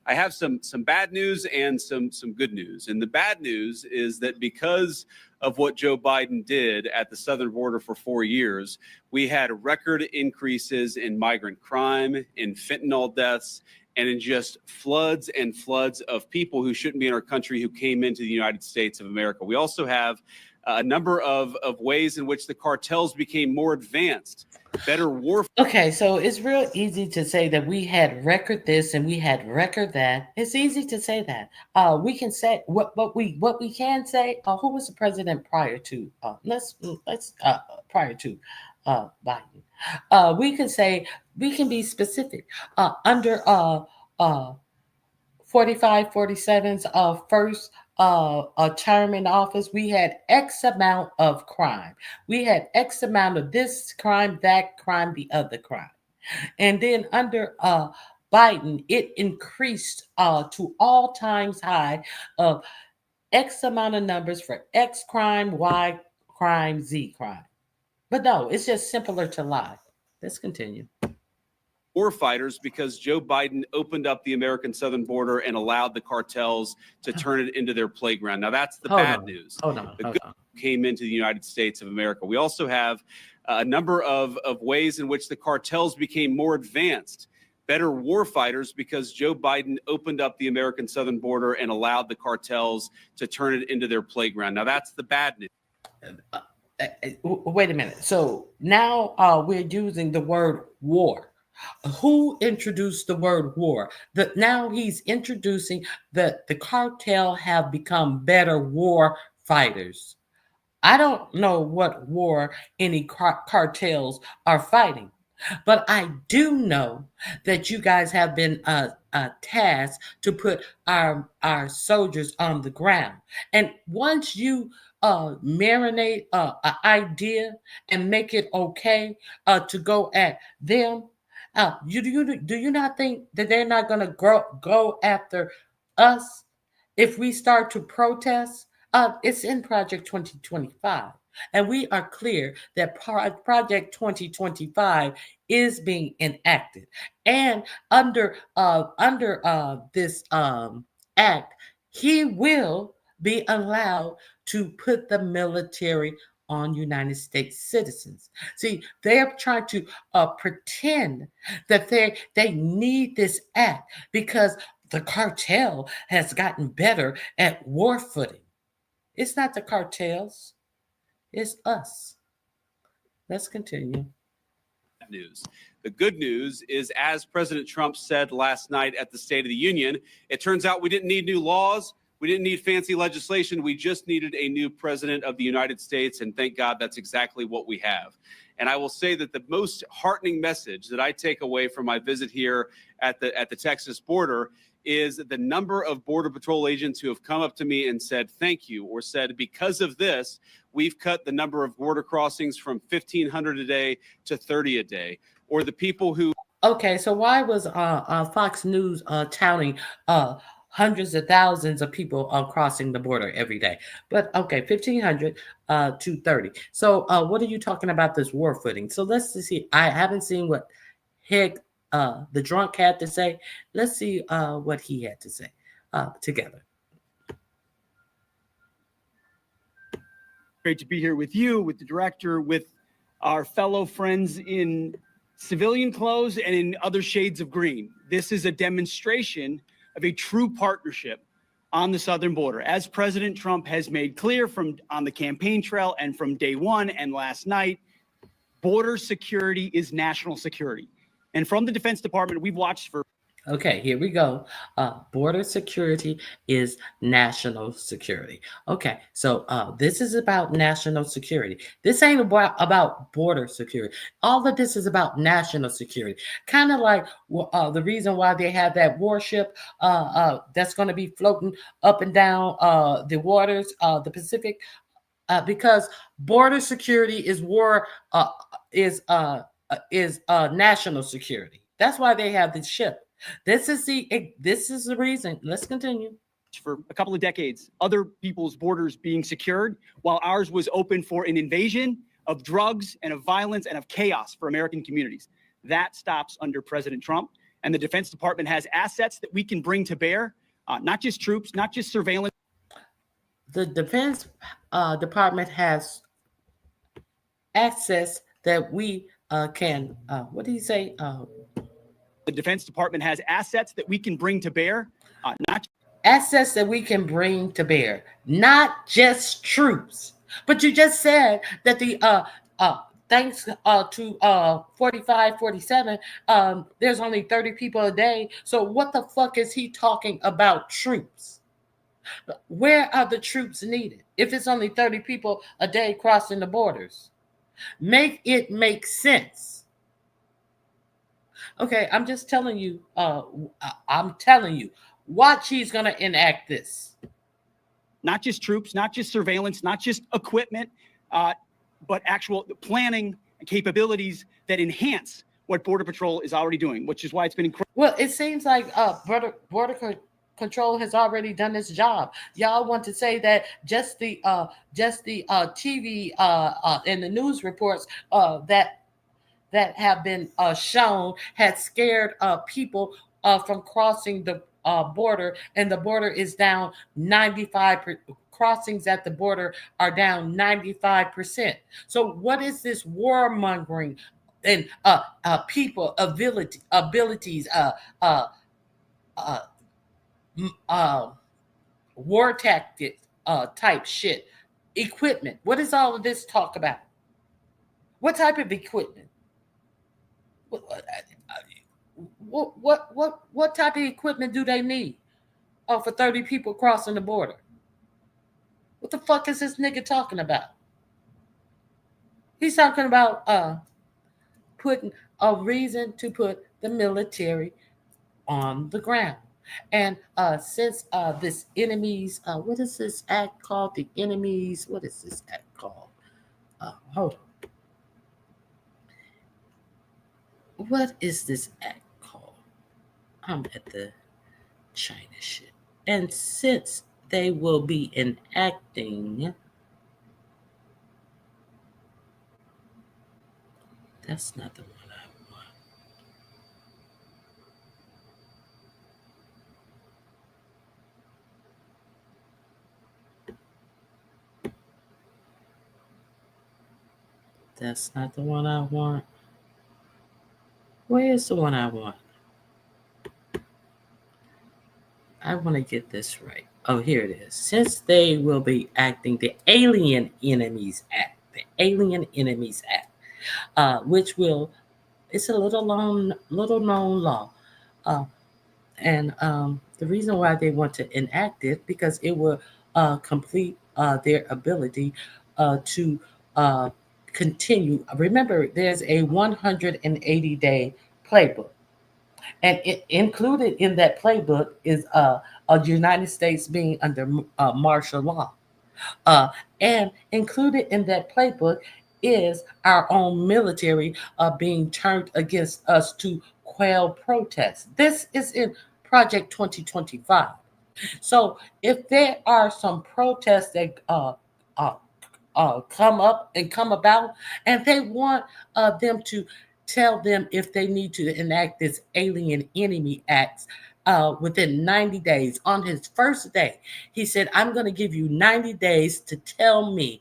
Speaker 12: I have some bad news and some good news. And the bad news is that because of what Joe Biden did at the southern border for 4 years, we had record increases in migrant crime, in fentanyl deaths, and in just floods and floods of people who shouldn't be in our country who came into the United States of America. We also have a number of ways in which the cartels became more advanced, better warfare.
Speaker 2: Okay, so it's real easy to say that we had record this and we had record that. It's easy to say that. We can say what we can say. Who was the president prior to? Prior to Biden. We can say, we can be specific. Under 45, 47's first a term in office, we had X amount of crime. We had X amount of this crime, that crime, the other crime. And then under Biden, it increased to all times high of X amount of numbers for X crime, Y crime, Z crime. But no, it's just simpler to lie. Let's continue.
Speaker 12: War fighters because Joe Biden opened up the American southern border and allowed the cartels to turn it into their playground. Now that's the bad news. The good came into the United States of America. We also have a number of ways in which the cartels became more advanced, better war fighters because Joe Biden opened up the American southern border and allowed the cartels to turn it into their playground. Now that's the bad news.
Speaker 2: Wait a minute. So now we're using the word war. Who introduced the word war? Now he's introducing that the cartel have become better war fighters. I don't know what war any cartels are fighting, but I do know that you guys have been tasked to put our soldiers on the ground. And once you marinate an idea and make it okay to go at them, do you not think that they're not going to go after us if we start to protest? It's in Project 2025, and we are clear that Project 2025 is being enacted, and under this act, he will be allowed to put the military on United States citizens. See, they're trying to pretend that they need this act because the cartel has gotten better at war footing. It's not the cartels, it's us. Let's continue.
Speaker 12: News. The good news is, as President Trump said last night at the State of the Union, it turns out we didn't need new laws. We didn't need fancy legislation. We just needed a new president of the United States. And thank God that's exactly what we have. And I will say that the most heartening message that I take away from my visit here at the Texas border is the number of Border Patrol agents who have come up to me and said, thank you, or said, because of this, we've cut the number of border crossings from 1,500 a day to 30 a day. Or the people who...
Speaker 2: Okay, so why was Fox News touting hundreds of thousands of people crossing the border every day? But okay, 1,500 to 30. So what are you talking about this war footing? So let's see. I haven't seen what Heg, the drunk, had to say. Let's see what he had to say together.
Speaker 13: Great to be here with you, with the director, with our fellow friends in civilian clothes and in other shades of green. This is a demonstration of a true partnership on the southern border. As President Trump has made clear on the campaign trail and from day one and last night, border security is national security. And from the Defense Department, we've watched for...
Speaker 2: Okay, here we go. Border security is national security. Okay, so this is about national security. This ain't about border security. All of this is about national security. Kind of like the reason why they have that warship that's going to be floating up and down the waters, the Pacific, because border security is national security. That's why they have this ship. This is the reason. Let's continue.
Speaker 13: For a couple of decades, other people's borders being secured, while ours was open for an invasion of drugs and of violence and of chaos for American communities. That stops under President Trump. And the Defense Department has assets that we can bring to bear, not just troops, not just surveillance.
Speaker 2: The Defense Department has access that we can, what did he say?
Speaker 13: The Defense Department has assets that we can bring to bear,
Speaker 2: assets that we can bring to bear, not just troops. But you just said that the thanks to 45, 47, there's only 30 people a day. So what the fuck is he talking about troops? Where are the troops needed if it's only 30 people a day crossing the borders? Make it make sense. Okay, I'm just telling you, watch, he's going to enact this.
Speaker 13: Not just troops, not just surveillance, not just equipment, but actual planning and capabilities that enhance what Border Patrol is already doing, which is why it's been incredible.
Speaker 2: Well, it seems like border control has already done its job. Y'all want to say that just the TV and the news reports that have been shown had scared people from crossing the border, and the border is down 95%. Crossings at the border are down 95%. So what is this warmongering and people abilities, war tactics type shit, equipment? What is all of this talk about? What type of equipment? What type of equipment do they need for 30 people crossing the border? What the fuck is this nigga talking about? He's talking about putting a reason to put the military on the ground. And since this enemies, what is this act called? The enemies, what is this act called? Hold on. What is this act called? I'm at the China shit. And since they will be enacting, that's not the one I want. That's not the one I want. Where is the one I want? I want to get this right. Oh, here it is. Since they will be acting the Alien Enemies Act, which will, it's a little known law. And the reason why they want to enact it, because it will complete their ability to continue. Remember, there's a 180-day playbook. And included in that playbook is the United States being under martial law. And included in that playbook is our own military being turned against us to quell protests. This is in Project 2025. So if there are some protests that come up and come about, and they want them to tell them if they need to enact this Alien Enemy Act within 90 days. On his first day, he said, I'm going to give you 90 days to tell me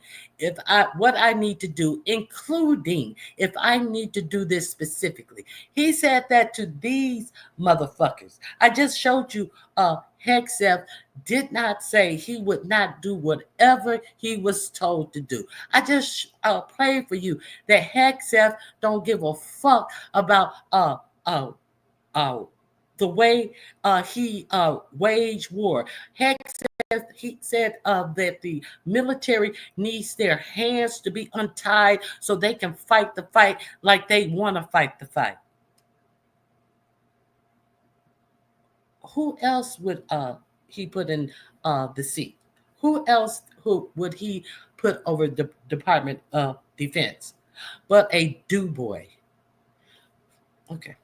Speaker 2: what I need to do, including if I need to do this specifically. He said that to these motherfuckers. I just showed you Hegseth did not say he would not do whatever he was told to do. I just played for you that Hegseth don't give a fuck about the way he waged war. Hegseth, he said that the military needs their hands to be untied so they can fight the fight like they want to fight the fight. Who else would he put in the seat? Who would he put over the Department of Defense but a do-boy? Okay.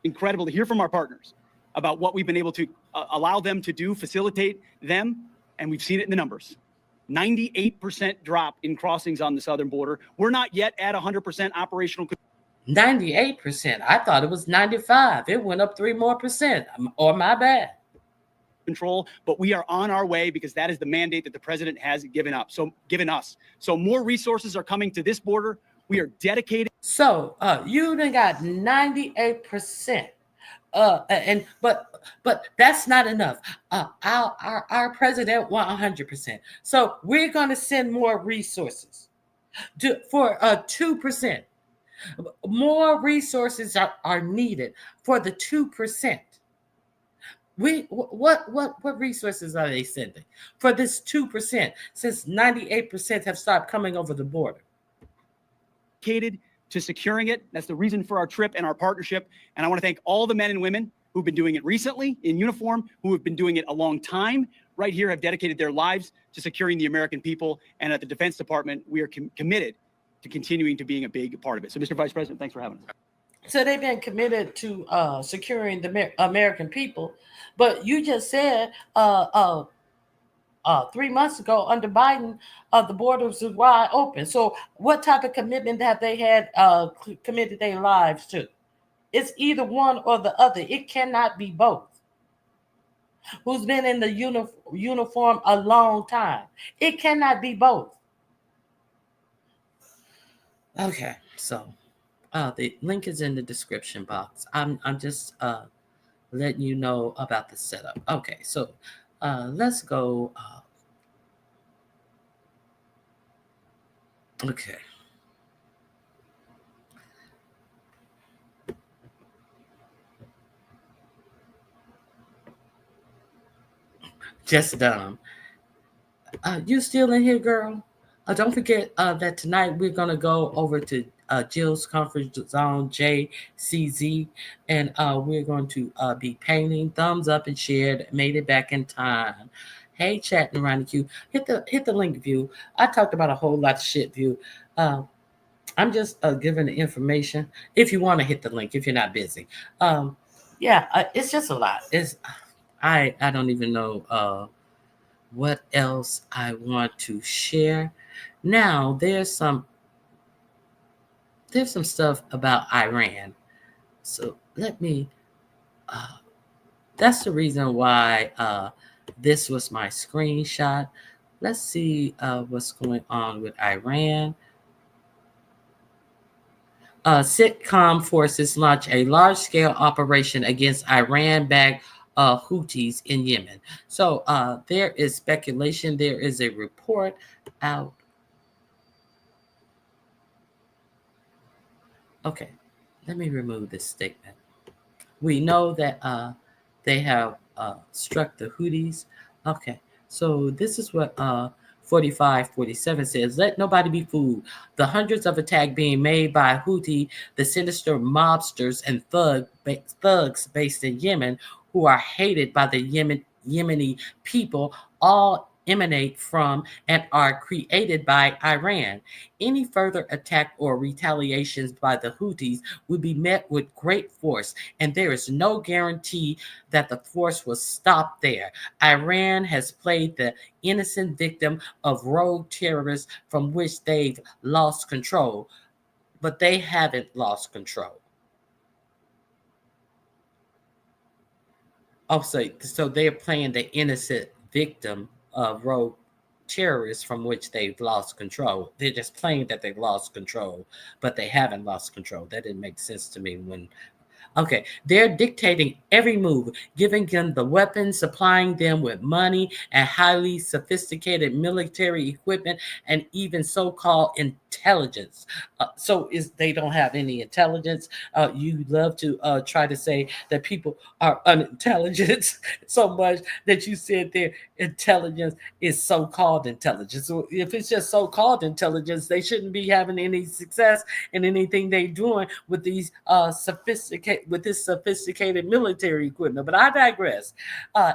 Speaker 13: Incredible to hear from our partners about what we've been able to allow them to do, facilitate them, and we've seen it in the numbers. 98% drop in crossings on the southern border. We're not yet at 100% operational.
Speaker 2: 98%. I thought it was 95. It went up 3 more percent. Or my bad.
Speaker 13: Control, but we are on our way because that is the mandate that the president has given us. So more resources are coming to this border. We are dedicated.
Speaker 2: So you done got 98% But that's not enough. Our president want 100%. So we're going to send more resources for 2%. More resources are needed for the 2%. What resources are they sending for this 2%? Since 98% have stopped coming over the border.
Speaker 13: Dedicated to securing it. That's the reason for our trip and our partnership. And I want to thank all the men and women who've been doing it recently in uniform, who have been doing it a long time, right here, have dedicated their lives to securing the American people. And at the Defense Department, we are committed to continuing to being a big part of it. So, Mr. Vice President, thanks for having us.
Speaker 2: So they've been committed to securing the American people. But you just said 3 months ago under Biden, the borders was wide open. So what type of commitment have they had committed their lives to? It's either one or the other. It cannot be both. Who's been in the uniform a long time? It cannot be both. Okay, so the link is in the description box. I'm just letting you know about the setup. Okay, so let's go. Okay. Just dumb. You still in here, girl? Don't forget that tonight we're going to go over to Jill's Comfort Zone, JCZ, and we're going to be painting. Thumbs up and shared. Made it back in time. Hey, chatting around the queue. Hit the link, view. I talked about a whole lot of shit, view. I'm just giving the information. If you want to hit the link, if you're not busy. It's just a lot. I don't even know what else I want to share. Now there's some stuff about Iran. So let me. That's the reason why this was my screenshot. Let's see what's going on with Iran. Sitcom forces launch a large-scale operation against Iran-backed Houthis in Yemen. So there is speculation. There is a report out. Okay, let me remove this statement. We know that they have struck the Houthis. Okay, so this is what 4547 says. Let nobody be fooled. The hundreds of attacks being made by Houthi, the sinister mobsters and thugs based in Yemen, who are hated by the Yemeni people, all emanate from and are created by Iran. Any further attack or retaliations by the Houthis will be met with great force, and there is no guarantee that the force will stop there. Iran has played the innocent victim of rogue terrorists from which they've lost control, but they haven't lost control. Oh, so they're playing the innocent victim of rogue terrorists from which they've lost control. They're just playing that they've lost control, but they haven't lost control. That didn't make sense to me when. Okay, they're dictating every move, giving them the weapons, supplying them with money and highly sophisticated military equipment, and even so-called intelligence. They don't have any intelligence. You love to try to say that people are unintelligent so much that you said their intelligence is so-called intelligence. So if it's just so-called intelligence, they shouldn't be having any success in anything they're doing with these sophisticated military equipment. But I digress.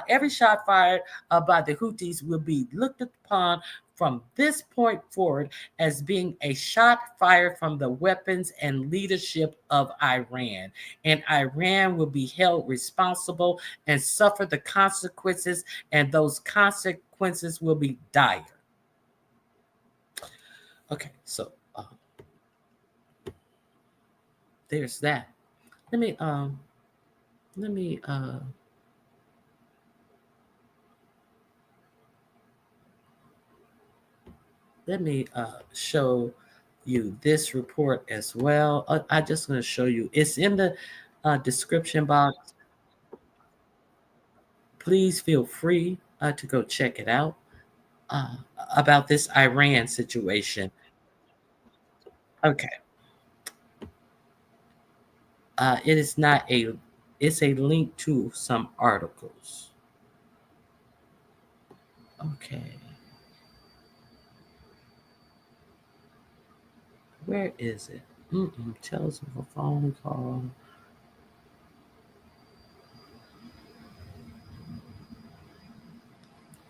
Speaker 2: Every shot fired by the Houthis will be looked upon from this point forward as being a shot fired from the weapons and leadership of Iran. And Iran will be held responsible and suffer the consequences, and those consequences will be dire. Okay, so there's that. Let me show you this report as well. I'm just going to show you. It's in the description box. please feel free to go check it out about this Iran situation. Okay. It is not a, it's a link to some articles. Okay. Where is it? Tells of a phone call.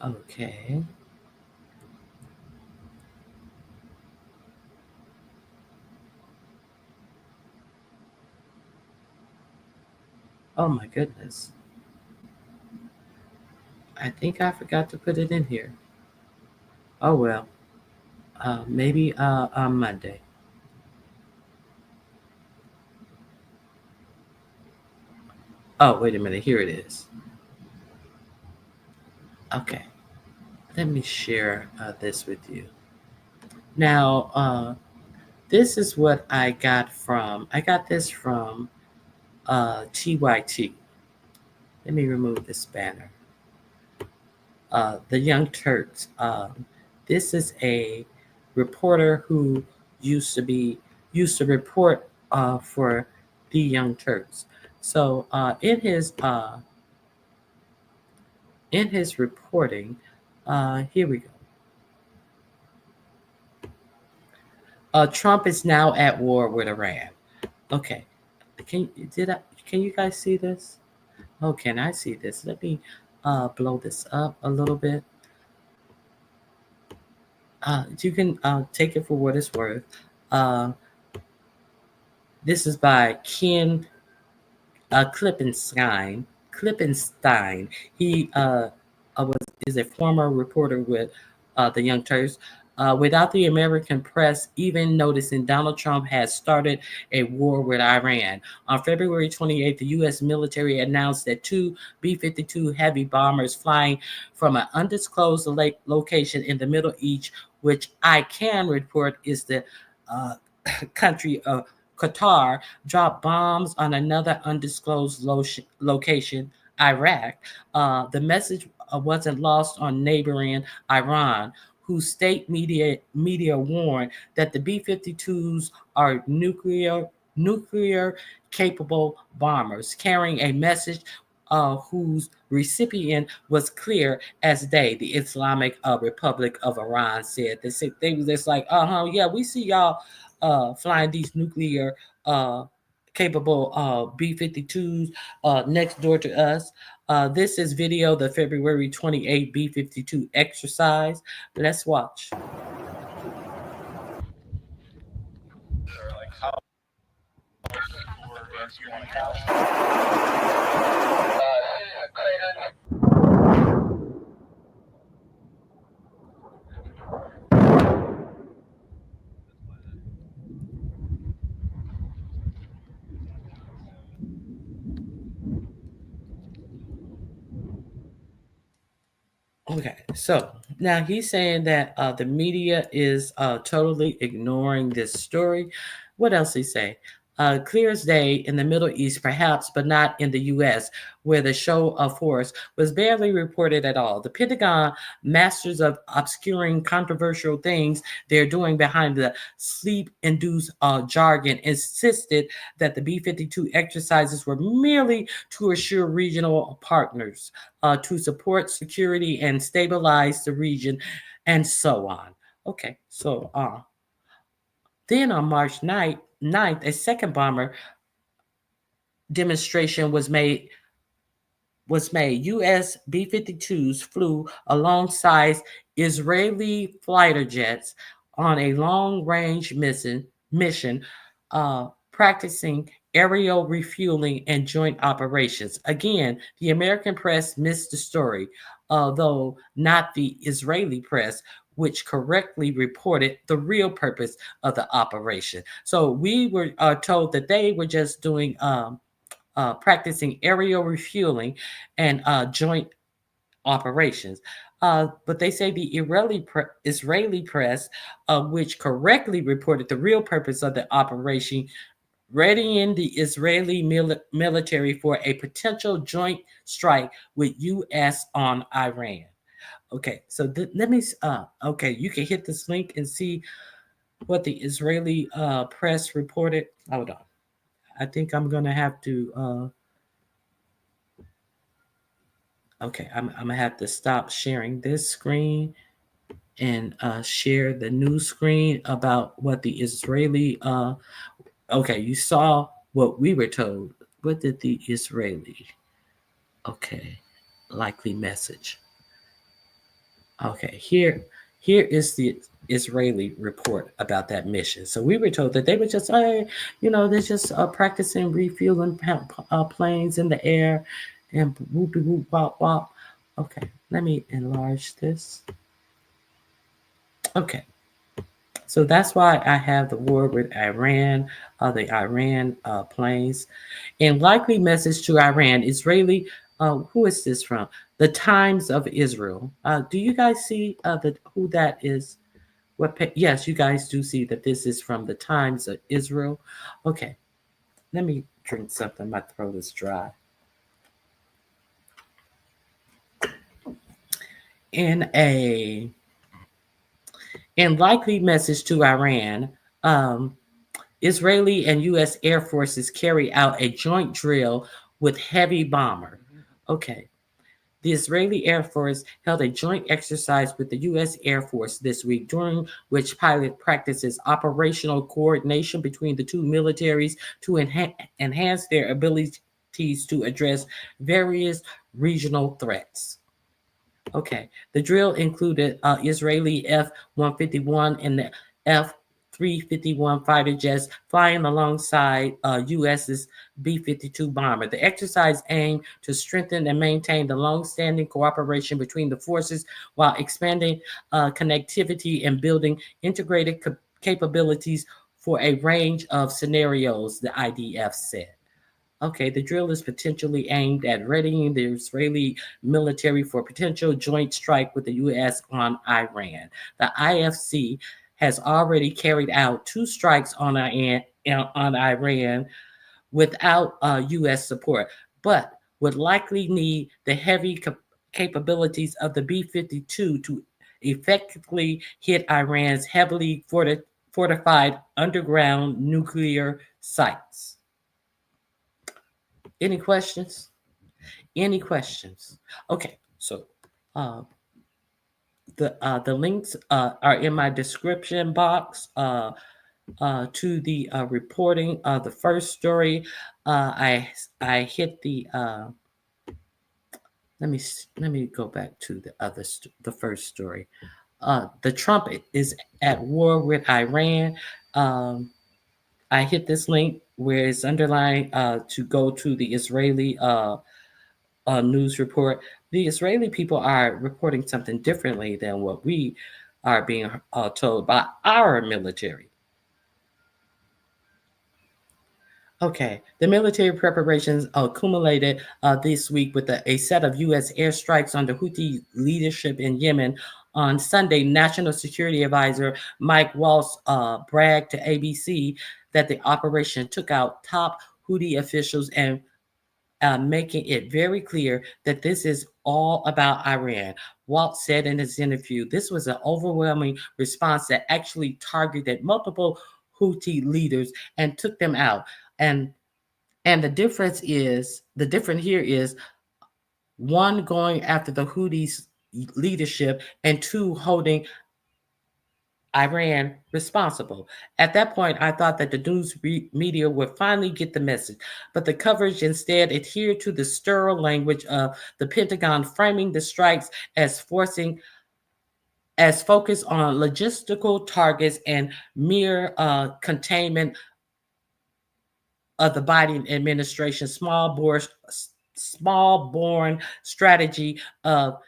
Speaker 2: Okay. Oh my goodness. I think I forgot to put it in here. Oh well. Maybe on Monday. Oh, wait a minute. Here it is. Okay. Let me share this with you. Now, this is what I got this from TYT. Let me remove this banner. The Young Turks. This is a reporter who used to report for the Young Turks. So in his reporting, here we go. Trump is now at war with Iran. Okay, can you guys see this? Oh, can I see this? Let me blow this up a little bit. You can take it for what it's worth. This is by Ken Klippenstein. He is a former reporter with the Young Turks. Without the American press even noticing, Donald Trump has started a war with Iran. On February 28th, the U.S. military announced that two B-52 heavy bombers flying from an undisclosed location in the Middle East, which I can report is the country of Qatar, dropped bombs on another undisclosed location, Iraq. The message wasn't lost on neighboring Iran, whose state media warned that the B-52s are nuclear capable bombers carrying a message whose recipient was clear as day. The Islamic Republic of Iran said. They was just like, yeah, we see y'all flying these nuclear capable B-52s next door to us. This is video, the February 28 B-52 exercise. Let's watch. Okay, so now he's saying that the media is totally ignoring this story. What else he say? Clear as day in the Middle East, perhaps, but not in the U.S., where the show of force was barely reported at all. The Pentagon, masters of obscuring controversial things they're doing behind the sleep-induced jargon, insisted that the B-52 exercises were merely to assure regional partners to support security and stabilize the region, and so on. Okay, so then on March 9th, a second bomber demonstration was made. U.S. B-52s flew alongside Israeli fighter jets on a long-range mission practicing aerial refueling and joint operations. Again, the American press missed the story, though not the Israeli press, which correctly reported the real purpose of the operation. So we were told that they were just doing practicing aerial refueling and joint operations. But they say the Israeli press, which correctly reported the real purpose of the operation, readying the Israeli military for a potential joint strike with U.S. on Iran. Okay, so let me, okay, you can hit this link and see what the Israeli press reported. Hold on. I think I'm going to have to, okay, I'm going to have to stop sharing this screen and share the new screen about what the Israeli, okay, you saw what we were told. What did the Israeli, okay, likely message. Okay, here is the Israeli report about that mission. So we were told that they were just, they're just practicing refueling planes in the air and whoop whoop wop wop. Okay, let me enlarge this. Okay, so that's why I have the war with Iran, the Iran planes, and likely message to Iran, Israeli. Who is this from? The Times of Israel. Do you guys see who that is? Yes, you guys do see that this is from the Times of Israel. Okay, let me drink something. My throat is dry. In likely message to Iran, Israeli and U.S. Air Forces carry out a joint drill with heavy bomber. Okay. The Israeli Air Force held a joint exercise with the U.S. Air Force this week, during which pilot practices operational coordination between the two militaries to enhance their abilities to address various regional threats. Okay, the drill included Israeli F-151 and the F-351 fighter jets flying alongside U.S.'s B-52 bomber. The exercise aimed to strengthen and maintain the long-standing cooperation between the forces while expanding connectivity and building integrated capabilities for a range of scenarios, the IDF said. Okay, the drill is potentially aimed at readying the Israeli military for a potential joint strike with the U.S. on Iran. The IFC has already carried out 2 strikes on Iran without U.S. support, but would likely need the heavy capabilities of the B-52 to effectively hit Iran's heavily fortified underground nuclear sites. Any questions? Any questions? Okay, so the links are in my description box to the reporting of the first story. I hit the let me go back to the first story. The Trump is at war with Iran. I hit this link where it's underlined to go to the Israeli news report. The Israeli people are reporting something differently than what we are being told by our military. Okay, the military preparations accumulated this week with a set of U.S. airstrikes under Houthi leadership in Yemen. On Sunday, National Security Advisor Mike Waltz bragged to ABC that the operation took out top Houthi officials and making it very clear that this is all about Iran. Waltz said in his interview, this was an overwhelming response that actually targeted multiple Houthi leaders and took them out. And the difference here is 1, going after the Houthis leadership, and 2, holding Iran responsible. At that point, I thought that the news media would finally get the message, but the coverage instead adhered to the sterile language of the Pentagon, framing the strikes as focus on logistical targets and mere containment of the Biden administration's small-born strategy of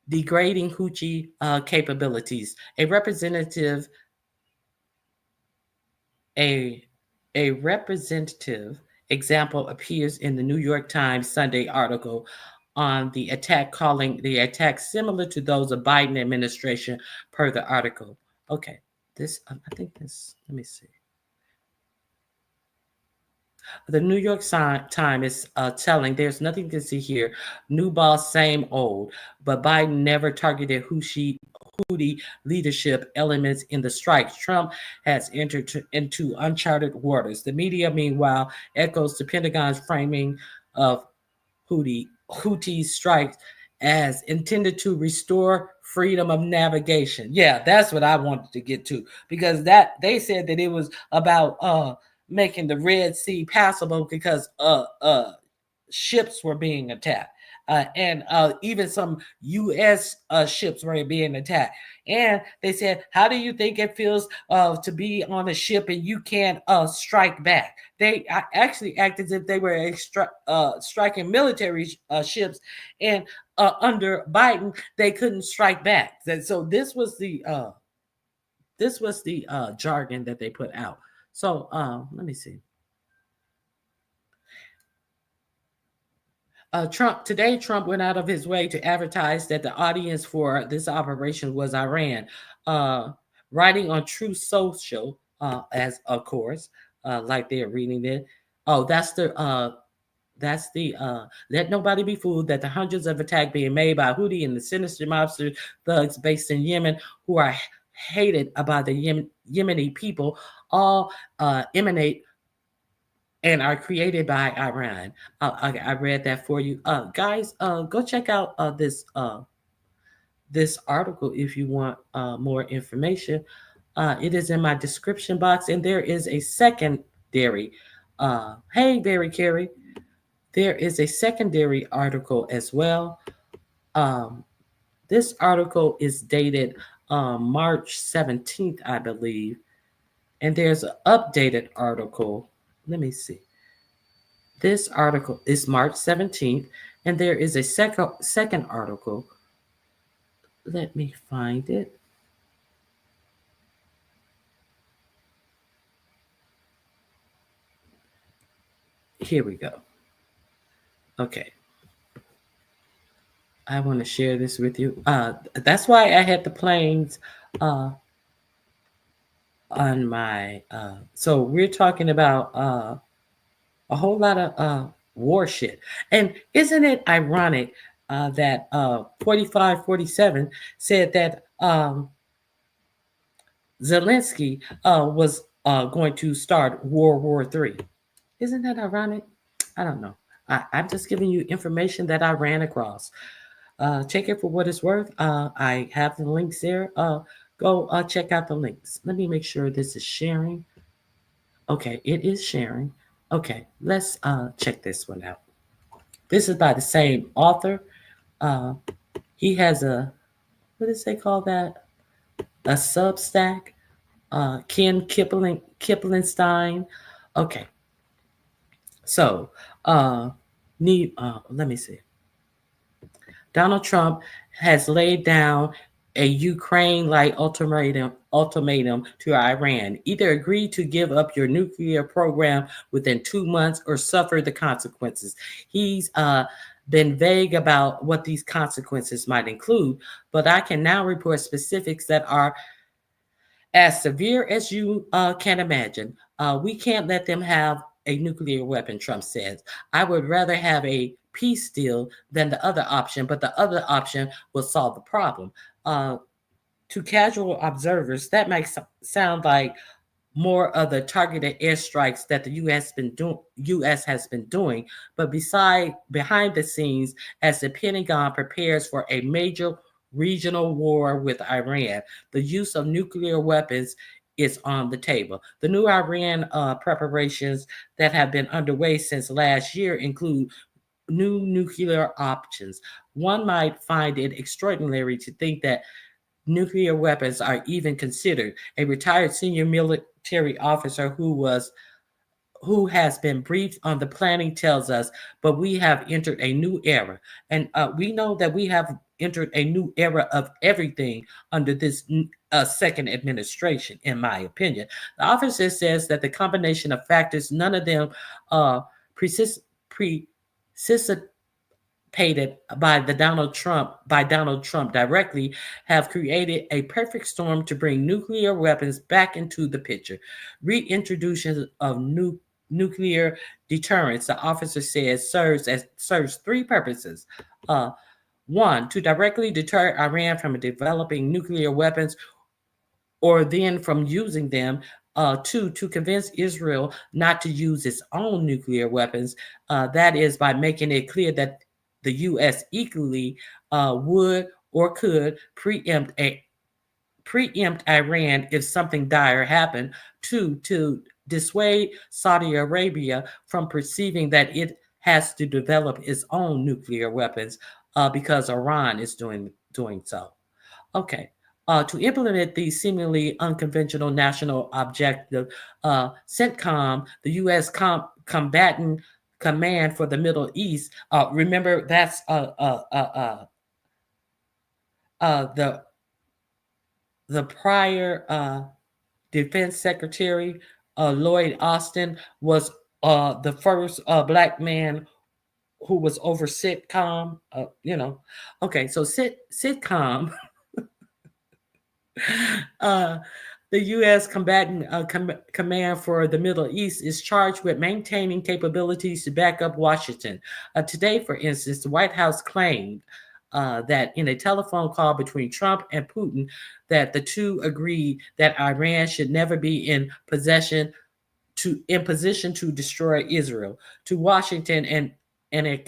Speaker 2: degrading Houthi capabilities. A representative example appears in the New York Times Sunday article on the attack, calling the attack similar to those of Biden administration per the article. Okay, let me see. The New York Times is telling there's nothing to see here. New boss, same old. But Biden never targeted Houthi leadership elements in the strikes. Trump has entered into uncharted waters. The media, meanwhile, echoes the Pentagon's framing of Houthi strikes as intended to restore freedom of navigation. Yeah, that's what I wanted to get to, because that they said that it was about making the Red Sea passable because ships were being attacked. And even some U.S. Ships were being attacked. And they said, how do you think it feels to be on a ship and you can't strike back? They actually acted as if they were striking military ships, and under Biden, they couldn't strike back. So this was the jargon that they put out. So let me see. Trump went out of his way to advertise that the audience for this operation was Iran. Writing on Truth Social, as of course, like they're reading it. Oh, that's the let nobody be fooled that the hundreds of attacks being made by Houthi and the sinister mobster thugs based in Yemen, who are hated by the Yemeni people, all emanate and are created by Iran. I read that for you. Guys, go check out this article if you want more information. It is in my description box, and there is a secondary. Hey, Barry Carey. There is a secondary article as well. This article is dated March 17th, I believe. And there's an updated article. Let me see. This article is March 17th, and there is a second article. Let me find it. Here we go. Okay. I want to share this with you. That's why I had the planes on my so we're talking about a whole lot of war shit. And isn't it ironic that 4547 said that Zelensky was going to start World War III? Isn't that ironic? I don't know. I'm just giving you information that I ran across. Take it for what it's worth. I have the links there. Go check out the links. Let me make sure this is sharing. Okay, it is sharing. Okay, let's check this one out. This is by the same author. He has a, what does they call that? A Substack. Ken Kiplingstein. Okay. So, let me see. Donald Trump has laid down a Ukraine-like ultimatum to Iran. Either agree to give up your nuclear program within 2 months or suffer the consequences. He's been vague about what these consequences might include, but I can now report specifics that are as severe as you can imagine. We can't let them have a nuclear weapon, Trump says. I would rather have a peace deal than the other option, but the other option will solve the problem. To casual observers, that might sound like more of the targeted airstrikes that the U.S. has been doing. But behind the scenes, as the Pentagon prepares for a major regional war with Iran, the use of nuclear weapons is on the table. The new Iran preparations that have been underway since last year include new nuclear options. One might find it extraordinary to think that nuclear weapons are even considered. A retired senior military officer who has been briefed on the planning tells us, but we have entered a new era. And we know that we have entered a new era of everything under this second administration, in my opinion. The officer says that the combination of factors, none of them precipitated by Donald Trump directly, have created a perfect storm to bring nuclear weapons back into the picture. Reintroduction of nuclear deterrence, the officer says, serves three purposes. One, to directly deter Iran from developing nuclear weapons or then from using them. Two, to convince Israel not to use its own nuclear weapons. That is by making it clear that the U.S. equally would or could preempt Iran if something dire happened. Two, to dissuade Saudi Arabia from perceiving that it has to develop its own nuclear weapons because Iran is doing so. Okay. To implement the seemingly unconventional national objective, CENTCOM, the U.S. Combatant Command for the Middle East, remember that's the prior Defense Secretary Lloyd Austin was the first black man who was over CENTCOM. Okay, so CENTCOM. The U.S. Combatant Command for the Middle East is charged with maintaining capabilities to back up Washington. Today, for instance, the White House claimed that in a telephone call between Trump and Putin, that the two agreed that Iran should never be in position to destroy Israel. To Washington, and an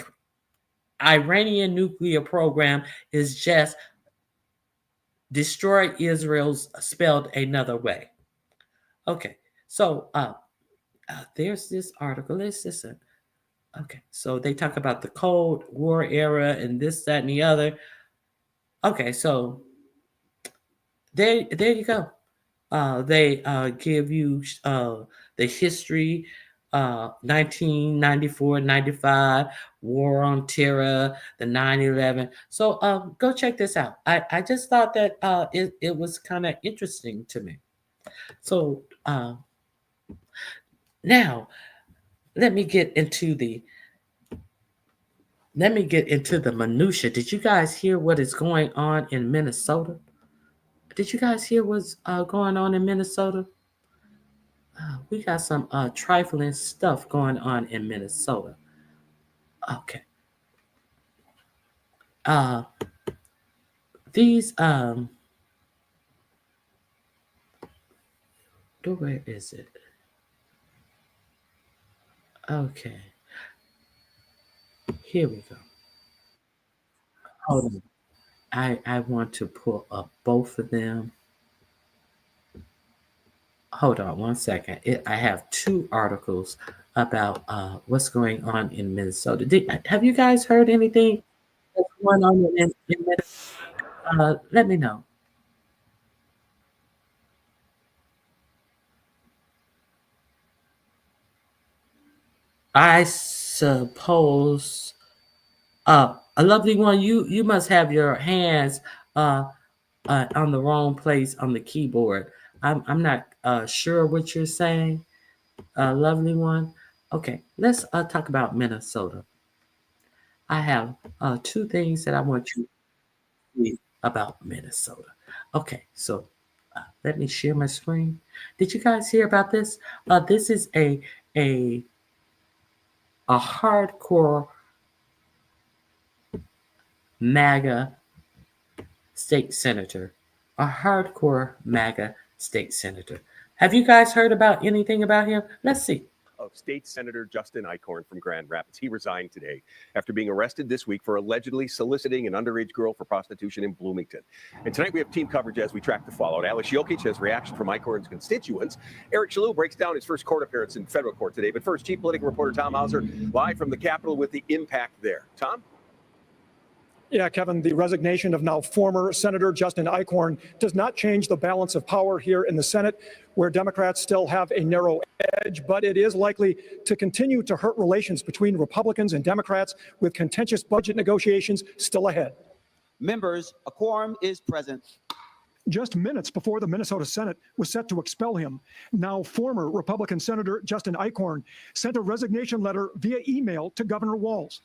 Speaker 2: Iranian nuclear program is just destroy Israel's spelled another way. Okay, so there's this article. Let's listen. Okay, so they talk about the Cold War era and this, that, and the other. Okay, so there you go. They give you the history, 1994, 95, War on Terror, the 9/11. So go check this out. I just thought that it was kind of interesting to me. So now let me get into the minutia. Did you guys hear what is going on in Minnesota? Did you guys hear what's going on in Minnesota? We got some trifling stuff going on in Minnesota. Okay. These where is it? Okay. Here we go. Hold on. I want to pull up both of them. Hold on one second. I have two articles about what's going on in Minnesota. Have you guys heard anything that's going on in Minnesota? Let me know. I suppose a lovely one, you must have your hands on the wrong place on the keyboard. I'm not sure what you're saying, lovely one. Okay, let's talk about Minnesota. I have two things that I want you to see about Minnesota. Okay, so let me share my screen. Did you guys hear about this? This is a hardcore MAGA state senator. A hardcore MAGA state senator. Have you guys heard about anything about him? Let's see.
Speaker 14: Of State Senator Justin Eichorn from Grand Rapids. He resigned today after being arrested this week for allegedly soliciting an underage girl for prostitution in Bloomington. And tonight we have team coverage as we track the fallout. Alex Jokic has reaction from Eichorn's constituents. Eric Shalou breaks down his first court appearance in federal court today. But first, chief political reporter Tom Hauser live from the Capitol with the impact there. Tom?
Speaker 15: Yeah, Kevin, the resignation of now former Senator Justin Eichorn does not change the balance of power here in the Senate, where Democrats still have a narrow edge, but it is likely to continue to hurt relations between Republicans and Democrats with contentious budget negotiations still ahead.
Speaker 16: Members, a quorum is present.
Speaker 15: Just minutes before the Minnesota Senate was set to expel him, now former Republican Senator Justin Eichorn sent a resignation letter via email to Governor Walz.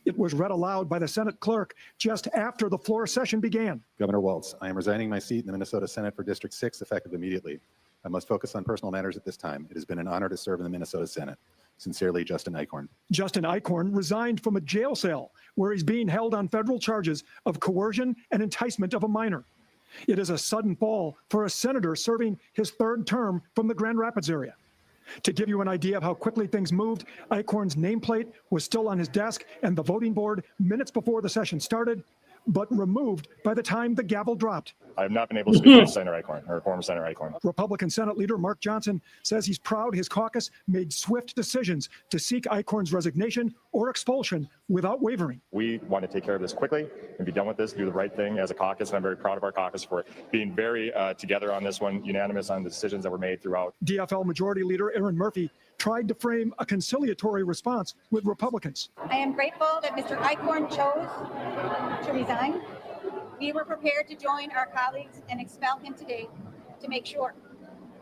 Speaker 15: It was read aloud by the Senate clerk just after the floor session began.
Speaker 17: Governor Walz, I am resigning my seat in the Minnesota Senate for District 6 effective immediately. I must focus on personal matters at this time. It has been an honor to serve in the Minnesota Senate. Sincerely, Justin Eichhorn.
Speaker 15: Justin Eichhorn resigned from a jail cell where he's being held on federal charges of coercion and enticement of a minor. It is a sudden fall for a senator serving his third term from the Grand Rapids area. To give you an idea of how quickly things moved, Eichhorn's nameplate was still on his desk and the voting board minutes before the session started, but removed by the time the gavel dropped.
Speaker 18: I have not been able to speak with Senator Eichhorn, or former Senator Eichhorn.
Speaker 15: Republican Senate Leader Mark Johnson says he's proud his caucus made swift decisions to seek Eichhorn's resignation or expulsion without wavering.
Speaker 18: We want to take care of this quickly and be done with this, do the right thing as a caucus, and I'm very proud of our caucus for being very together on this one, unanimous on the decisions that were made throughout.
Speaker 15: DFL Majority Leader Aaron Murphy tried to frame a conciliatory response with Republicans.
Speaker 19: I am grateful that Mr. Eichhorn chose to resign. We were prepared to join our colleagues and expel him today to make sure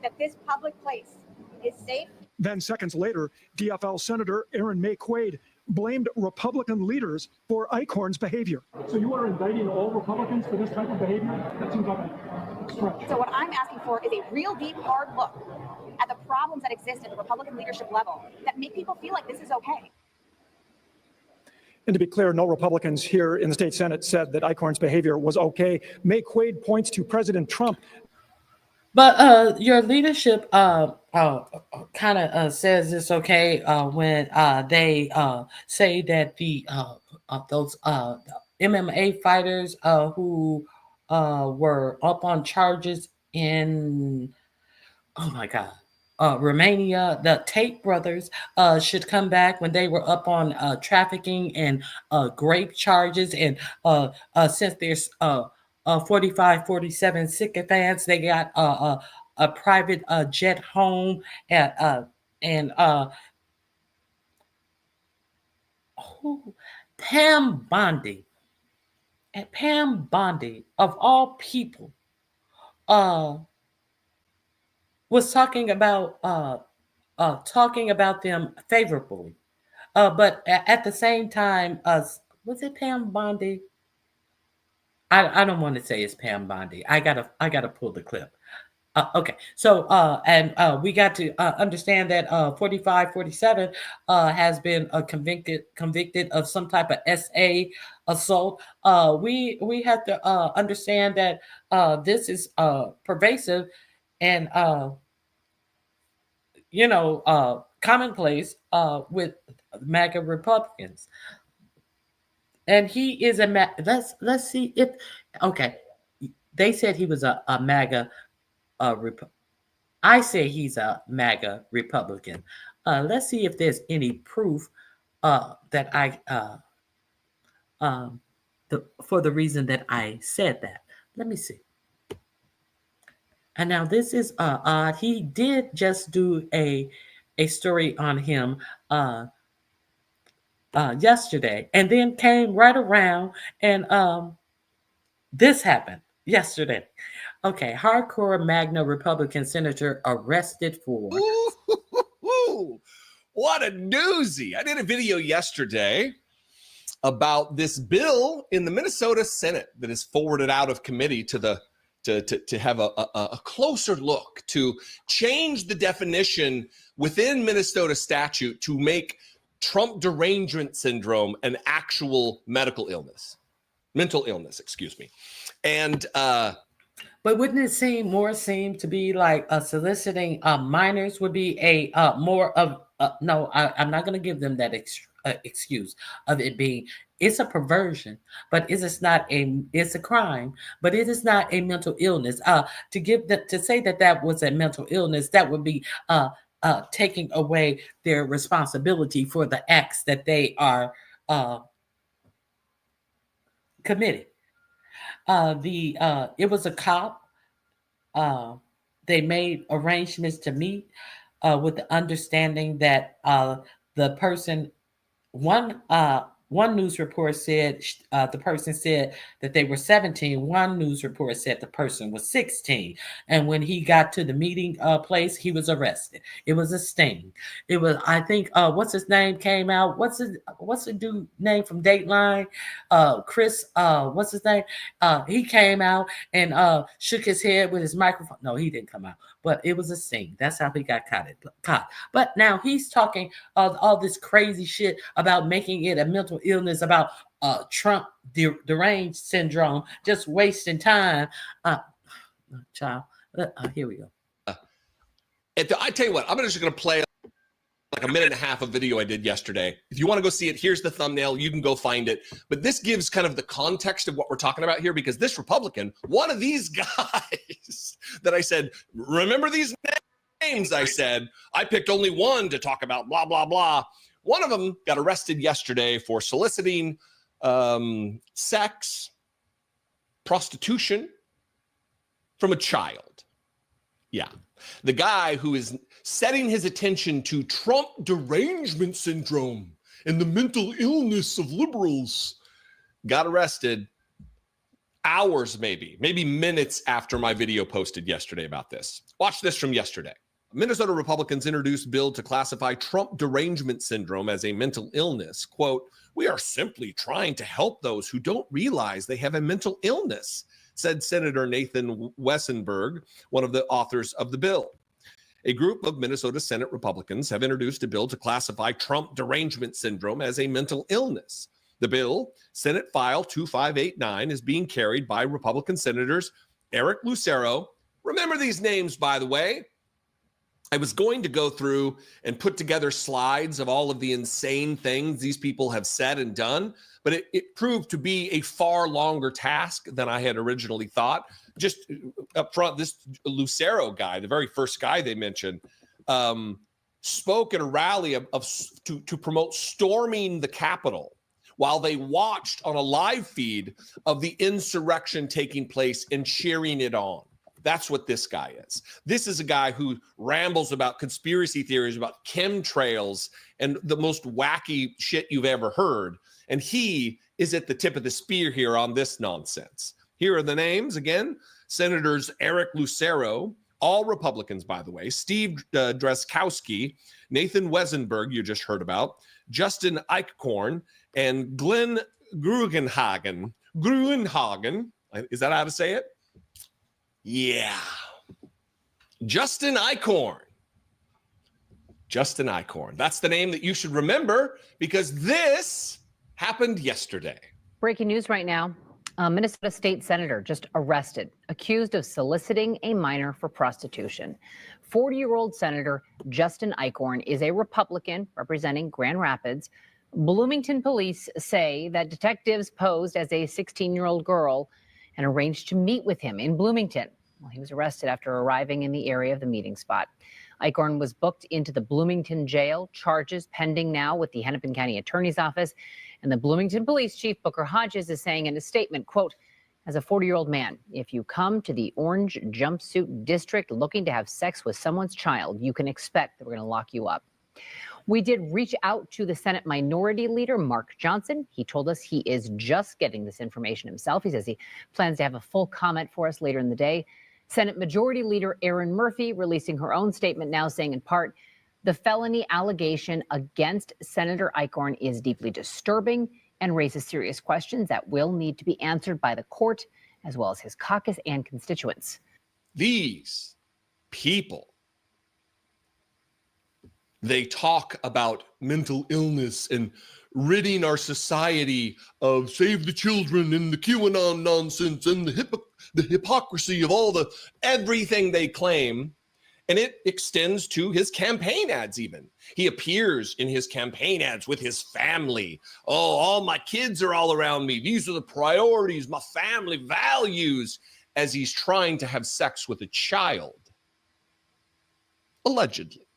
Speaker 19: that this public place is safe.
Speaker 15: Then seconds later, DFL Senator Aaron May Quaid blamed Republican leaders for Eichhorn's behavior. So you are indicting all Republicans for this type of behavior? That seems like a stretch.
Speaker 19: So what I'm asking for is a real deep, hard look at the problems that exist at the Republican leadership level that make people feel like this is okay.
Speaker 15: And to be clear, no Republicans here in the state Senate said that Eichhorn's behavior was okay. May Quaid points to President Trump.
Speaker 2: But your leadership kind of says it's okay when they say that those MMA fighters who were up on charges in, oh my God, Romania, the Tate brothers should come back when they were up on trafficking and grape charges. And since there's 45, 47 sycophants, they got a private jet home Pam Bondi. And Pam Bondi, of all people, was talking about them favorably, but at the same time, was it Pam Bondi? I don't want to say it's Pam Bondi. I gotta pull the clip. Okay, so we got to understand that 47 has been convicted of some type of SA assault. We have to understand that this is pervasive and commonplace with MAGA Republicans. And he is let's see if, okay, they said he was a MAGA I say he's a MAGA Republican. Let's see if there's any proof that for the reason that I said that. Let me see. And now this is odd. He did just do a story on him yesterday, and then came right around and this happened yesterday. Okay, hardcore MAGA Republican senator arrested for.
Speaker 20: Ooh, what a doozy. I did a video yesterday about this bill in the Minnesota Senate that is forwarded out of committee to have a closer look, to change the definition within Minnesota statute to make Trump derangement syndrome an actual mental illness, excuse me. And
Speaker 2: but wouldn't it seem to be like soliciting minors would be a more of no, I'm not going to give them that excuse of it being, it's a perversion, but it's a crime, but it is not a mental illness. To say that was a mental illness, that would be taking away their responsibility for the acts that they are committing. It was a cop. They made arrangements to meet with the understanding that the person, one One news report said the person said that they were 17. One news report said the person was 16. And when he got to the meeting place, he was arrested. It was a sting. It was, I think, what's his name came out? What's the dude name from Dateline? Chris, what's his name? He came out and shook his head with his microphone. No, he didn't come out, but it was a sting. That's how he got caught. But now he's talking all this crazy shit about making it a mental illness, about Trump deranged syndrome, just wasting time. Child, here we go.
Speaker 20: I tell you what, I'm just going to play like a minute and a half of video I did yesterday. If you want to go see it, here's the thumbnail. You can go find it. But this gives kind of the context of what we're talking about here, because this Republican, one of these guys that I said, remember these names? I said, I picked only one to talk about, blah, blah, blah. One of them got arrested yesterday for soliciting sex, prostitution from a child. Yeah. The guy who is setting his attention to Trump derangement syndrome and the mental illness of liberals got arrested hours, maybe minutes after my video posted yesterday about this. Watch this from yesterday. Minnesota Republicans introduced bill to classify Trump derangement syndrome as a mental illness. Quote, "We are simply trying to help those who don't realize they have a mental illness," said Senator Nathan Wesenberg, one of the authors of the bill. A group of Minnesota Senate Republicans have introduced a bill to classify Trump derangement syndrome as a mental illness. The bill, Senate File 2589, is being carried by Republican Senators Eric Lucero. Remember these names, by the way. I was going to go through and put together slides of all of the insane things these people have said and done, but it proved to be a far longer task than I had originally thought. Just up front, this Lucero guy, the very first guy they mentioned, spoke at a rally to promote storming the Capitol while they watched on a live feed of the insurrection taking place and cheering it on. That's what this guy is. This is a guy who rambles about conspiracy theories, about chemtrails, and the most wacky shit you've ever heard. And he is at the tip of the spear here on this nonsense. Here are the names again. Senators Eric Lucero, all Republicans, by the way, Steve Drazkowski, Nathan Wesenberg, you just heard about, Justin Eichhorn, and Glenn Gruenhagen. Is that how to say it? Yeah. Justin Eichhorn. Justin Eichhorn. That's the name that you should remember, because this happened yesterday.
Speaker 21: Breaking news right now. A Minnesota state senator just arrested, accused of soliciting a minor for prostitution. 40-year-old Senator Justin Eichhorn is a Republican representing Grand Rapids. Bloomington police say that detectives posed as a 16-year-old girl and arranged to meet with him in Bloomington. Well, he was arrested after arriving in the area of the meeting spot. Eichhorn was booked into the Bloomington jail, charges pending now with the Hennepin County Attorney's Office. And the Bloomington Police Chief Booker Hodges is saying in a statement, quote, "As a 40-year-old man, if you come to the Orange Jumpsuit District looking to have sex with someone's child, you can expect that we're going to lock you up." We did reach out to the Senate Minority Leader, Mark Johnson. He told us he is just getting this information himself. He says he plans to have a full comment for us later in the day. Senate Majority Leader Erin Murphy releasing her own statement now, saying in part, the felony allegation against Senator Eichhorn is deeply disturbing and raises serious questions that will need to be answered by the court, as well as his caucus and constituents.
Speaker 20: These people, they talk about mental illness and ridding our society of save the children and the QAnon nonsense and the hypocrisy of everything they claim. And it extends to his campaign ads even. He appears in his campaign ads with his family. Oh, all my kids are all around me. These are the priorities, my family values, as he's trying to have sex with a child. Allegedly.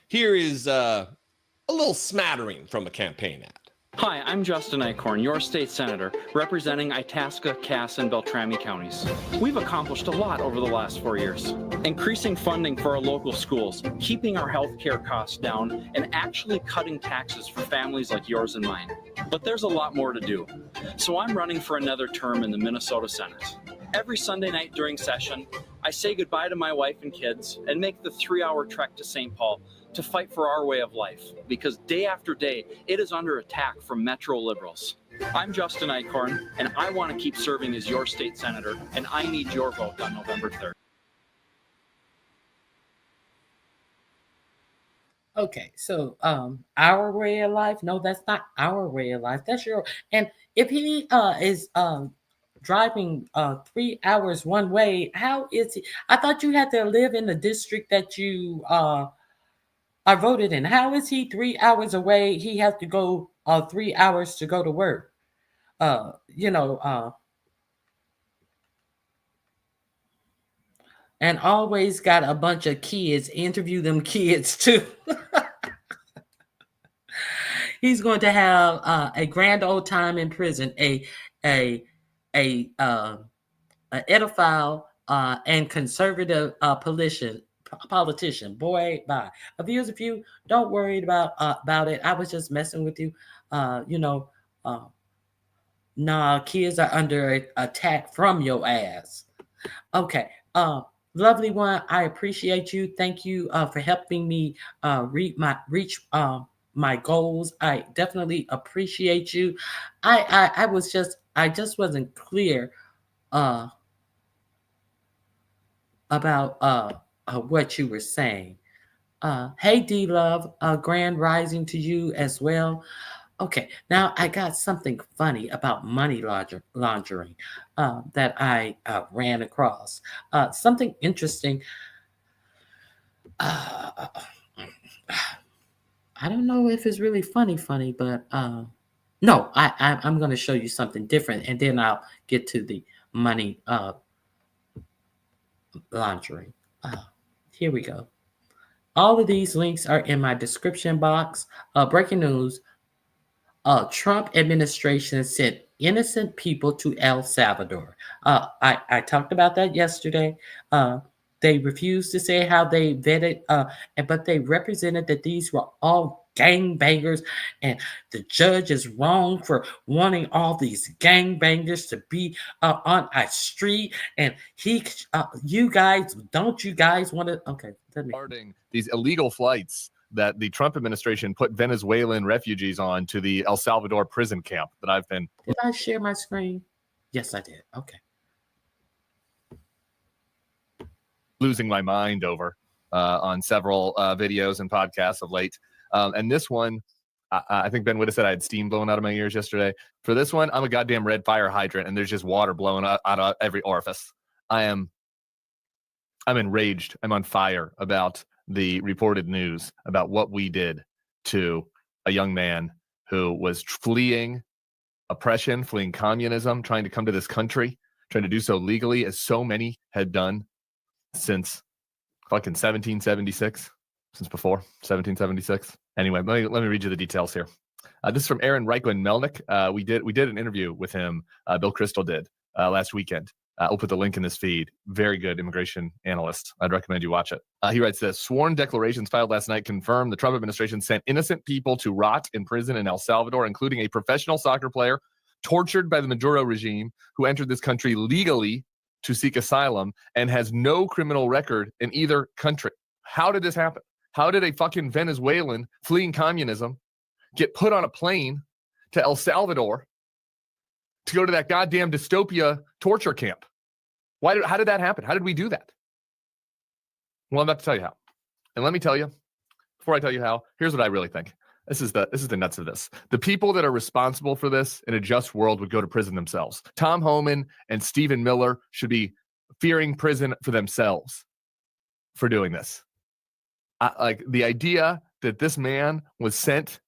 Speaker 20: Here is a little smattering from a campaign ad.
Speaker 1: Hi, I'm Justin Eichhorn, your state senator, representing Itasca, Cass, and Beltrami counties. We've accomplished a lot over the last 4 years. Increasing funding for our local schools, keeping our health care costs down, and actually cutting taxes for families like yours and mine. But there's a lot more to do. So I'm running for another term in the Minnesota Senate. Every Sunday night during session, I say goodbye to my wife and kids and make the 3-hour trek to St. Paul to fight for our way of life, because day after day, it is under attack from Metro liberals. I'm Justin Eichhorn, and I want to keep serving as your state senator, and I need your vote on November 3rd.
Speaker 2: Okay, so our way of life? No, that's not our way of life. That's your. And if he is driving 3 hours one way, how is he? I thought you had to live in the district that you I voted in. How is he 3 hours away? He has to go 3 hours to go to work. And always got a bunch of kids. Interview them kids too. He's going to have a grand old time in prison. A edifying and conservative politician. Boy, bye. Viewers, if you don't worry about it, I was just messing with you. Nah, kids are under attack from your ass. Okay. Lovely one, I appreciate you. Thank you for helping me reach my goals. I definitely appreciate you. I just wasn't clear about what you were saying. Hey, D Love, grand rising to you as well. Okay, now I got something funny about money laundering that I ran across. Something interesting. I don't know if it's really funny, but no, I'm going to show you something different, and then I'll get to the money laundering. Here we go. All of these links are in my description box. Breaking news. Trump administration sent innocent people to El Salvador. I talked about that yesterday. They refused to say how they vetted, but they represented that these were all gangbangers, and the judge is wrong for wanting all these gangbangers to be on a street. And you guys want to? Okay,
Speaker 8: regarding these illegal flights that the Trump administration put Venezuelan refugees on to the El Salvador prison camp that I've been.
Speaker 2: Did I share my screen? Yes, I did. Okay.
Speaker 8: Losing my mind over on several videos and podcasts of late. And this one, I think Ben would have said I had steam blowing out of my ears yesterday. For this one, I'm a goddamn red fire hydrant, and there's just water blowing out of every orifice. I'm enraged. I'm on fire about the reported news about what we did to a young man who was fleeing oppression, fleeing communism, trying to come to this country, trying to do so legally, as so many had done since fucking 1776, since before 1776. Anyway, let me read you the details here. This is from Aaron Reichland Melnick. We did an interview with him. Bill Kristol did last weekend. I'll put the link in this feed. Very good immigration analyst. I'd recommend you watch it. He writes this: sworn declarations filed last night confirm the Trump administration sent innocent people to rot in prison in El Salvador, including a professional soccer player tortured by the Maduro regime who entered this country legally to seek asylum and has no criminal record in either country. How did this happen? How did a fucking Venezuelan fleeing communism get put on a plane to El Salvador to go to that goddamn dystopia torture camp? How did that happen? How did we do that? Well, I'm about to tell you how. And let me tell you, before I tell you how, here's what I really think. This is the nuts of this. The people that are responsible for this in a just world would go to prison themselves. Tom Homan and Stephen Miller should be fearing prison for themselves for doing this. Like the idea that this man was sent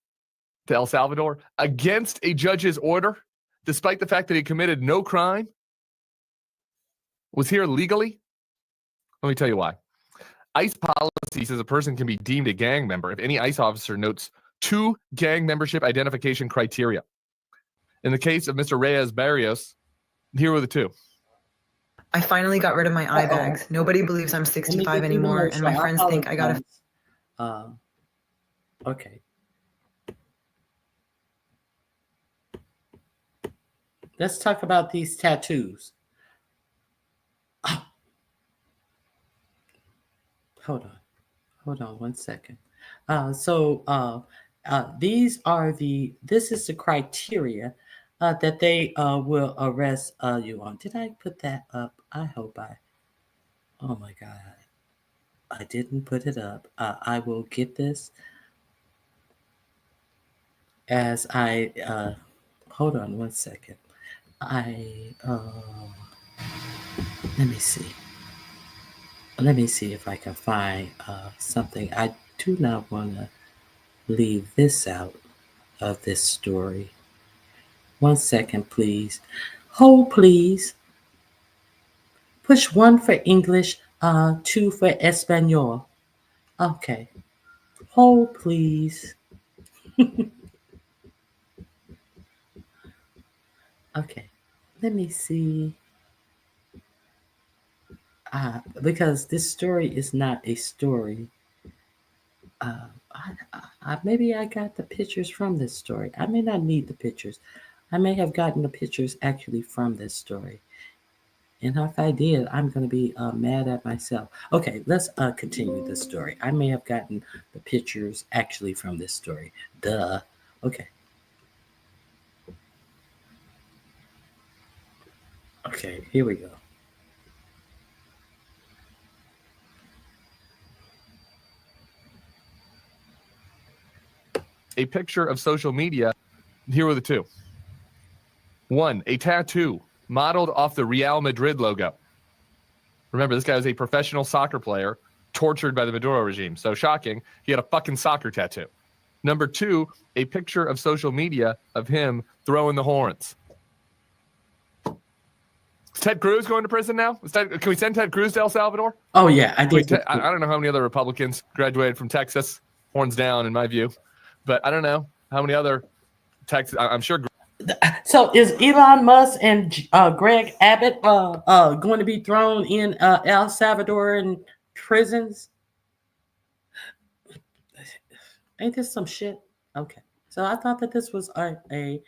Speaker 8: to El Salvador against a judge's order, despite the fact that he committed no crime, was here legally. Let me tell you why. ICE policy says a person can be deemed a gang member if any ICE officer notes 2 gang membership identification criteria. In the case of Mr. Reyes Barrios, here were the 2.
Speaker 4: I finally got rid of my eye bags. Nobody believes I'm 65 anymore, and my friends think I got a.
Speaker 2: Okay. Let's talk about these tattoos. Oh. Hold on 1 second. This is the criteria that they will arrest you on. Did I put that up? I hope oh my God. I didn't put it up. I will get this as I, hold on 1 second. Let me see if I can find something. I do not want to leave this out of this story. 1 second, please. Hold, please. Push 1 for English, 2 for Espanol. Okay. Hold, please. Okay. Let me see. Because this story is not a story. Maybe I got the pictures from this story. I may not need the pictures. I may have gotten the pictures actually from this story. And if I did, I'm going to be mad at myself. Okay, let's continue the story. I may have gotten the pictures actually from this story. Duh. Okay. Okay, here we go.
Speaker 8: A picture of social media. Here were the 2. 1, a tattoo modeled off the Real Madrid logo. Remember, this guy was a professional soccer player tortured by the Maduro regime. So shocking. He had a fucking soccer tattoo. Number 2, a picture of social media of him throwing the horns. Is Ted Cruz going to prison now? Can we send Ted Cruz to El Salvador?
Speaker 2: Oh, yeah, I did.
Speaker 8: I don't know how many other Republicans graduated from Texas. Horns down, in my view. But I don't know how many other Texas. I'm sure.
Speaker 2: So is Elon Musk and Greg Abbott going to be thrown in El Salvadoran prisons? Ain't this some shit? Okay. So I thought that this was a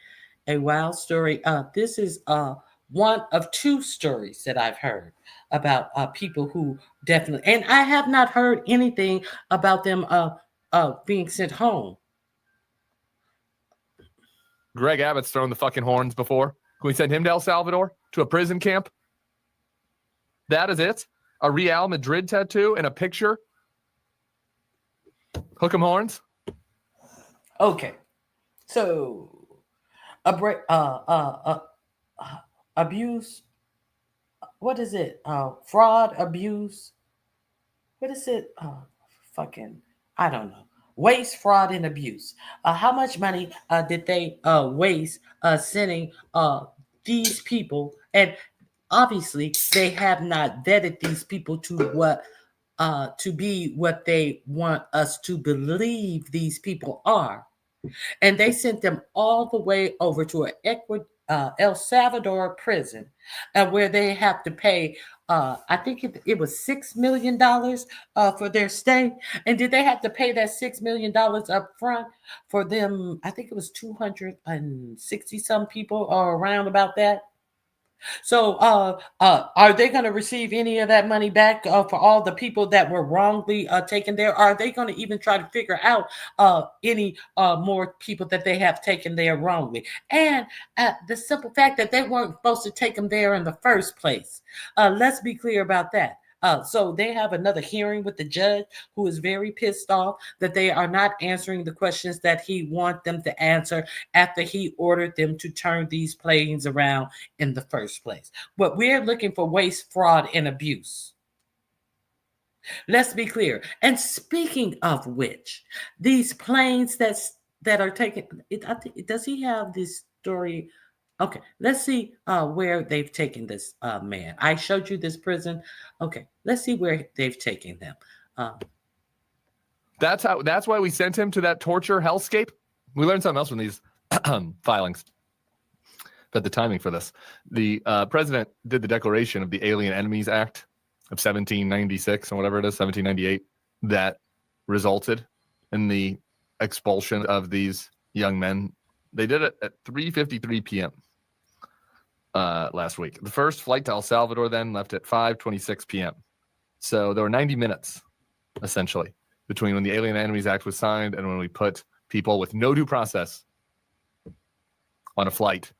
Speaker 2: wild story. This is one of 2 stories that I've heard about people who definitely, and I have not heard anything about them being sent home.
Speaker 8: Greg Abbott's thrown the fucking horns before. Can we send him to El Salvador to a prison camp? That is it? A Real Madrid tattoo and a picture? Hook 'em horns?
Speaker 2: Okay. So abuse. What is it? Fraud, abuse. What is it? I don't know. Waste, fraud, and abuse. How much money did they waste sending these people? And obviously, they have not vetted these people to be what they want us to believe these people are. And they sent them all the way over to El Salvador prison, where they have to pay. I think it was $6 million for their stay. And did they have to pay that $6 million up front for them? I think it was 260 some people or around about that. So are they going to receive any of that money back for all the people that were wrongly taken there? Are they going to even try to figure out any more people that they have taken there wrongly? And the simple fact that they weren't supposed to take them there in the first place. Let's be clear about that. So they have another hearing with the judge, who is very pissed off that they are not answering the questions that he wants them to answer after he ordered them to turn these planes around in the first place. But we're looking for waste, fraud, and abuse. Let's be clear. And speaking of which, these planes that are taken, does he have this story? Okay, let's see where they've taken this man. I showed you this prison. Okay, let's see where they've taken them.
Speaker 8: That's why we sent him to that torture hellscape. We learned something else from these filings. But the timing for this, the president did the declaration of the Alien Enemies Act of 1796 or whatever it is, 1798, that resulted in the expulsion of these young men. They did it at 3:53 p.m. Last week. The first flight to El Salvador then left at 5:26 p.m. So there were 90 minutes, essentially, between when the Alien Enemies Act was signed and when we put people with no due process on a flight.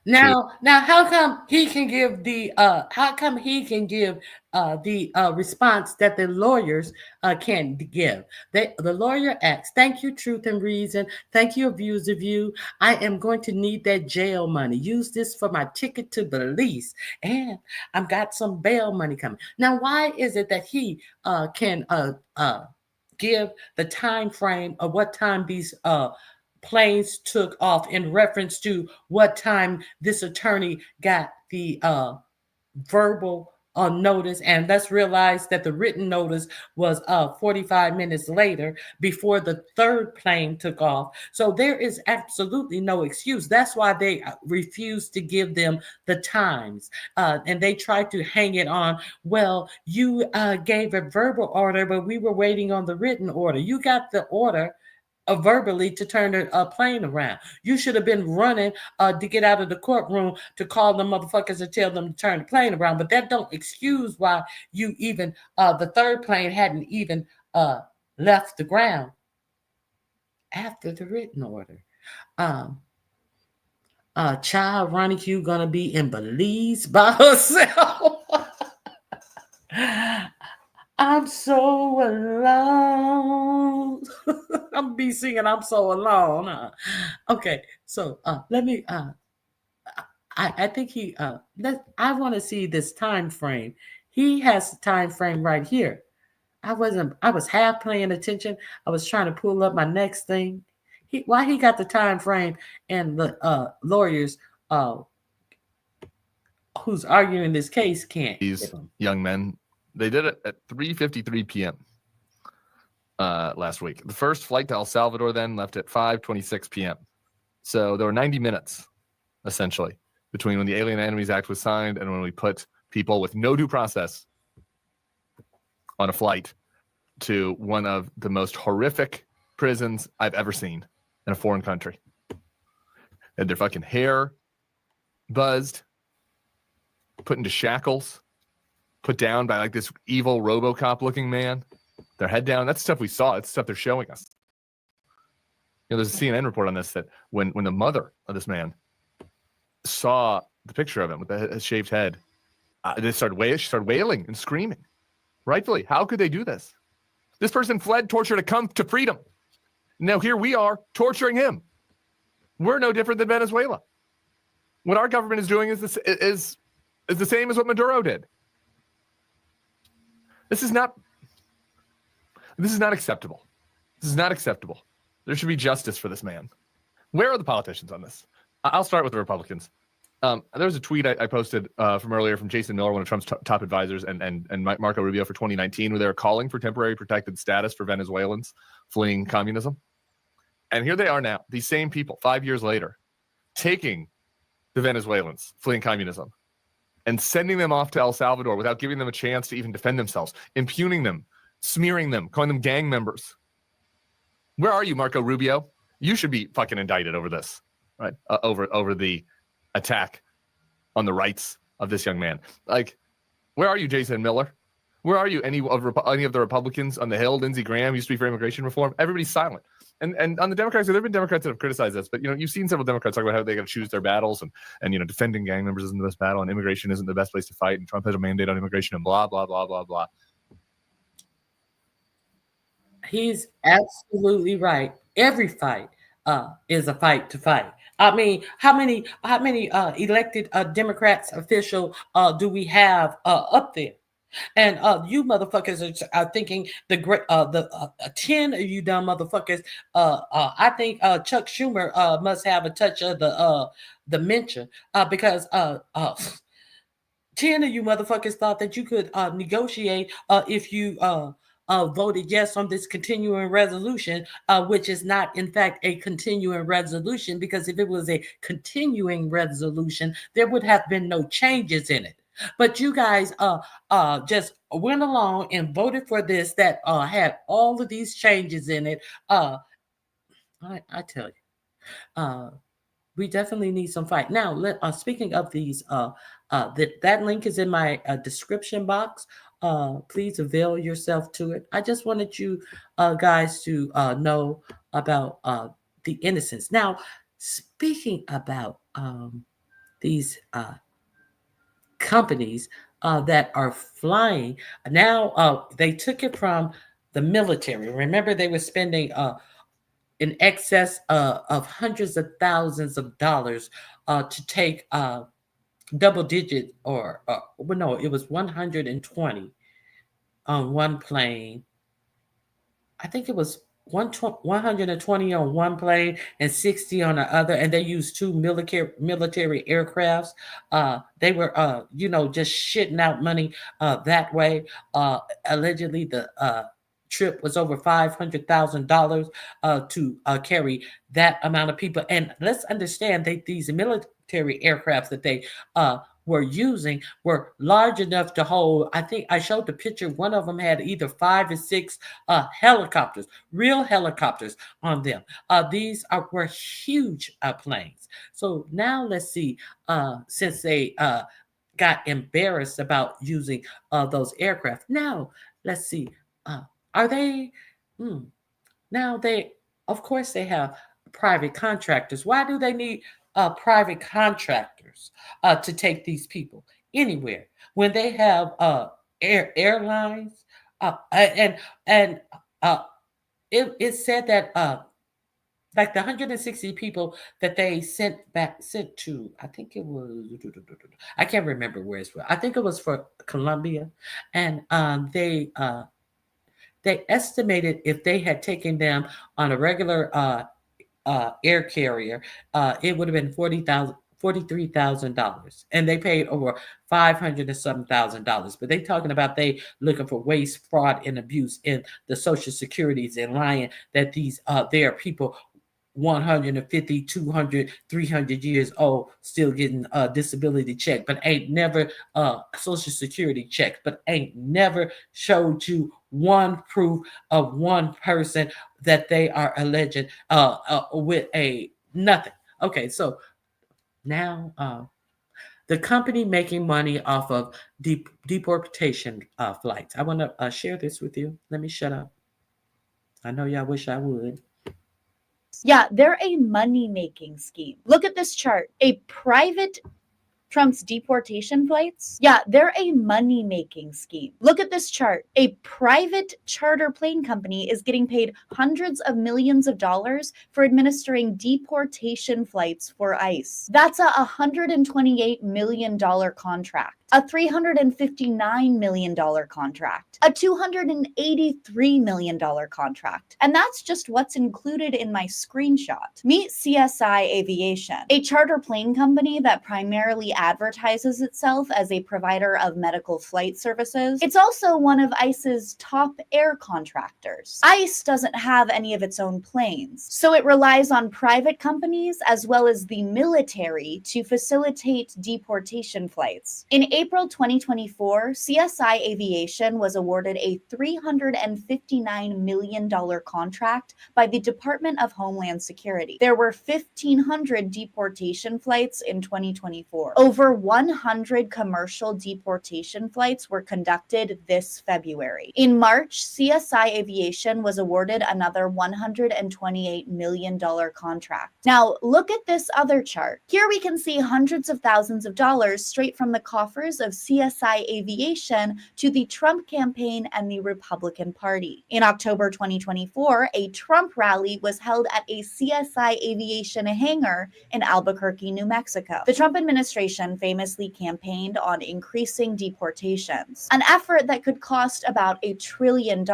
Speaker 2: Now, how come he can give the response that the lawyers can't give? The lawyer asks, "Thank you, Truth and Reason. Thank you, Views of You. I am going to need that jail money. Use this for my ticket to Belize, and I've got some bail money coming." Now, why is it that he can give the time frame of what time these planes took off in reference to what time this attorney got the verbal notice? And let's realize that the written notice was 45 minutes later before the third plane took off. So there is absolutely no excuse. That's why they refuse to give them the times. And they try to hang it on, well, you gave a verbal order, but we were waiting on the written order. You got the order verbally to turn a plane around. You should have been running to get out of the courtroom to call them motherfuckers and tell them to turn the plane around. But that don't excuse why you even the third plane hadn't even left the ground after the written order. Child Ronnie Q gonna be in Belize by herself. I'm so alone. I'm be singing I'm so alone. Okay, so let me I think he I want to see this time frame. He has the time frame right here. I was half paying attention. I was trying to pull up my next thing. Why he got the time frame and the lawyers who's arguing this case can't.
Speaker 8: These young men, they did it at 3:53 p.m. Last week. The first flight to El Salvador then left at 5:26 p.m. So there were 90 minutes, essentially, between when the Alien Enemies Act was signed and when we put people with no due process on a flight to one of the most horrific prisons I've ever seen in a foreign country. They had their fucking hair buzzed, put into shackles, put down by like this evil RoboCop looking man, their head down. That's stuff we saw. It's stuff they're showing us. You know, there's a CNN report on this that when the mother of this man saw the picture of him with the shaved head, she started wailing and screaming. Rightfully, how could they do this? This person fled torture to come to freedom. Now here we are torturing him. We're no different than Venezuela. What our government is doing is the same as what Maduro did. This is not acceptable. This is not acceptable. There should be justice for this man. Where are the politicians on this? I'll start with the Republicans. There was a tweet I posted from earlier from Jason Miller, one of Trump's top advisors, and Marco Rubio for 2019, where they were calling for temporary protected status for Venezuelans fleeing communism. And here they are now, these same people, 5 years later, taking the Venezuelans fleeing communism and sending them off to El Salvador without giving them a chance to even defend themselves, impugning them, smearing them, calling them gang members. Where are you, Marco Rubio? You should be fucking indicted over this, right? Over the attack on the rights of this young man. Like, where are you, Jason Miller? Where are you? Any of the Republicans on the Hill? Lindsey Graham used to be for immigration reform. Everybody's silent. And on the Democrats, there have been Democrats that have criticized this, but you've seen several Democrats talk about how they got to choose their battles, and defending gang members isn't the best battle, and immigration isn't the best place to fight, and Trump has a mandate on immigration, and blah blah blah blah blah.
Speaker 2: He's absolutely right. Every fight is a fight to fight. I mean, how many elected Democrats official do we have up there? And you motherfuckers are thinking the 10 of you dumb motherfuckers. I think Chuck Schumer must have a touch of the dementia because 10 of you motherfuckers thought that you could negotiate if you voted yes on this continuing resolution, which is not, in fact, a continuing resolution, because if it was a continuing resolution, there would have been no changes in it. But you guys just went along and voted for this that had all of these changes in it. I tell you, we definitely need some fight. Now, speaking of these, that link is in my description box. Please avail yourself to it. I just wanted you guys to know about the innocence. Now, speaking about these companies that are flying, now they took it from the military. Remember, they were spending in excess of hundreds of thousands of dollars to take double digit, or well, no, it was 120 on one plane. I think it was 120 on one plane and 60 on the other, and they used two military aircrafts. They were just shitting out money that way. Allegedly, the trip was over $500,000 to carry that amount of people. And let's understand that these military aircrafts that they were using were large enough to hold, I think I showed the picture, one of them had either 5 or 6 helicopters, real helicopters on them. These were huge planes. So now let's see, since they got embarrassed about using those aircraft, now let's see, are they, now they, of course they have private contractors. Why do they need private contractors to take these people anywhere when they have airlines? It said that like the 160 people that they sent to, I think it was, I can't remember where it's from. I think it was for Colombia, and they estimated if they had taken them on a regular air carrier, it would have been $43,000, and they paid over $500,000. But they talking about they looking for waste, fraud, and abuse in the Social Securities, and lying that these there are people 150, 200, 300 years old still getting a disability check, but ain't never Social Security check, but ain't never showed you one proof of one person that they are alleged with a nothing. Okay, so now the company making money off of deportation flights. I want to share this with you. Let me shut up. I know y'all wish I would.
Speaker 5: Yeah, they're a money-making scheme. Look at this chart. A private Trump's deportation flights. Yeah, they're a money-making scheme. Look at this chart. A private charter plane company is getting paid hundreds of millions of dollars for administering deportation flights for ICE. That's a $128 million contract. A $359 million contract, a $283 million contract. And that's just what's included in my screenshot. Meet CSI Aviation, a charter plane company that primarily advertises itself as a provider of medical flight services. It's also one of ICE's top air contractors. ICE doesn't have any of its own planes, so it relies on private companies as well as the military to facilitate deportation flights. In April 2024, CSI Aviation was awarded a $359 million contract by the Department of Homeland Security. There were 1,500 deportation flights in 2024. Over 100 commercial deportation flights were conducted this February. In March, CSI Aviation was awarded another $128 million contract. Now, look at this other chart. Here we can see hundreds of thousands of dollars straight from the coffers of CSI Aviation to the Trump campaign and the Republican Party. In October 2024, a Trump rally was held at a CSI Aviation hangar in Albuquerque, New Mexico. The Trump administration famously campaigned on increasing deportations, an effort that could cost about $1 trillion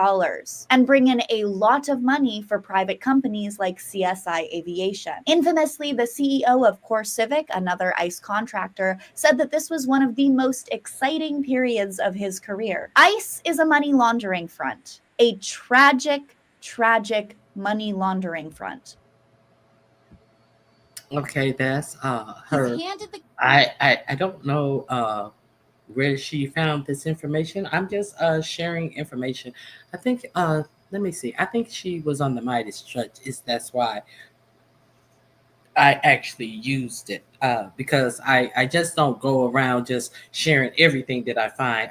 Speaker 5: and bring in a lot of money for private companies like CSI Aviation. Infamously, the CEO of CoreCivic, another ICE contractor, said that this was one of the most exciting periods of his career. ICE is a money laundering front. a tragic, tragic money laundering front.
Speaker 2: Okay, that's her.
Speaker 19: He's handed the
Speaker 2: I don't know where she found this information. I'm just sharing information. I think let me see. I think she was on the Midas Touch. That's why I actually used it because I just don't go around just sharing everything that I find.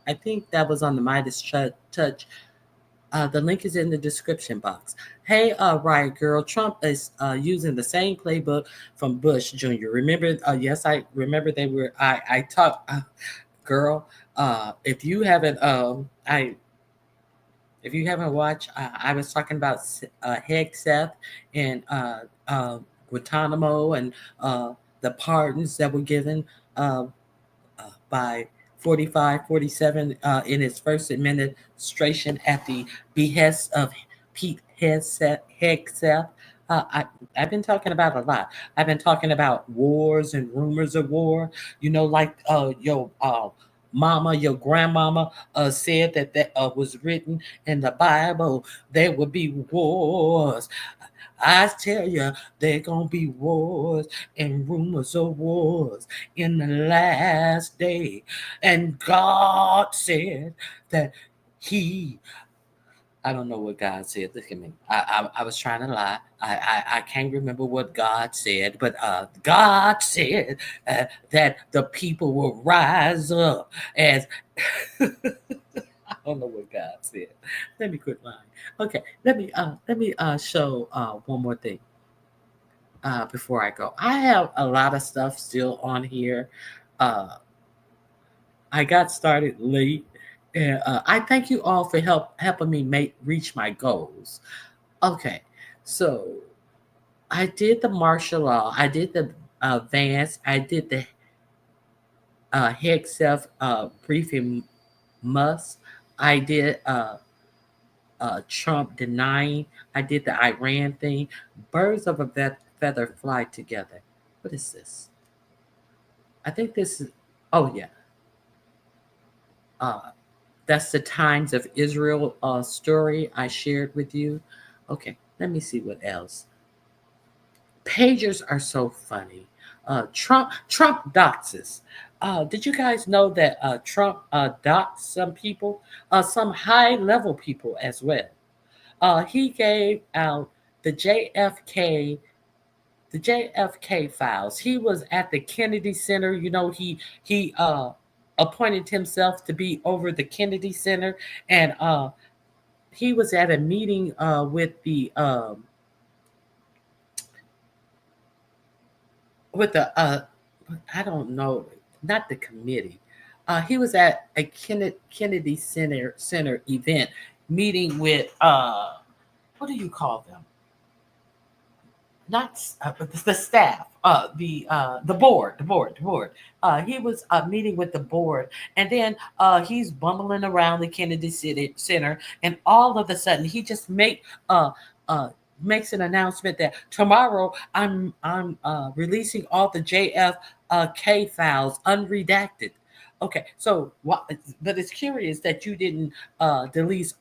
Speaker 2: I think that was on the Midas Touch. The link is in the description box. Hey, Riot Girl, Trump is using the same playbook from Bush Jr. Remember? Yes, I remember they were. I talked, girl. If you haven't, if you haven't watched, I was talking about Hegseth and Guantanamo and the pardons that were given by 45, 47 in his first administration at the behest of Pete Hegseth. I've been talking about a lot. I've been talking about wars and rumors of war. You know, like your mama, your grandmama said that was written in the Bible. There would be wars. I tell you, there gonna be wars and rumors of wars in the last day. And God said that I don't know what God said. Look at me. I was trying to lie. I can't remember what God said, but God said that the people will rise up as I don't know what God said. Let me quit lying. Okay, let me show one more thing before I go. I have a lot of stuff still on here. I got started late, and I thank you all for helping me reach my goals. Okay, so I did the martial law. I did the Vance. I did the Hegseth briefing must. I did Trump denying. I did the Iran thing. Birds of a feather fly together. What is this? I think this is. Oh yeah. That's the Times of Israel story I shared with you. Okay, let me see what else. Pagers are so funny. Trump doxes. Did you guys know that Trump doxed some people, some high level people as well? He gave out the JFK files. He was at the Kennedy Center. You know, he appointed himself to be over the Kennedy Center, and he was at a meeting with the I don't know, not the committee. He was at a Kennedy Center event meeting with what do you call them? Not the staff, the board. He was meeting with the board, and then he's bumbling around the Kennedy Center, and all of a sudden he just makes an announcement that tomorrow I'm releasing all the JFK files unredacted. Okay, so but it's curious that you didn't release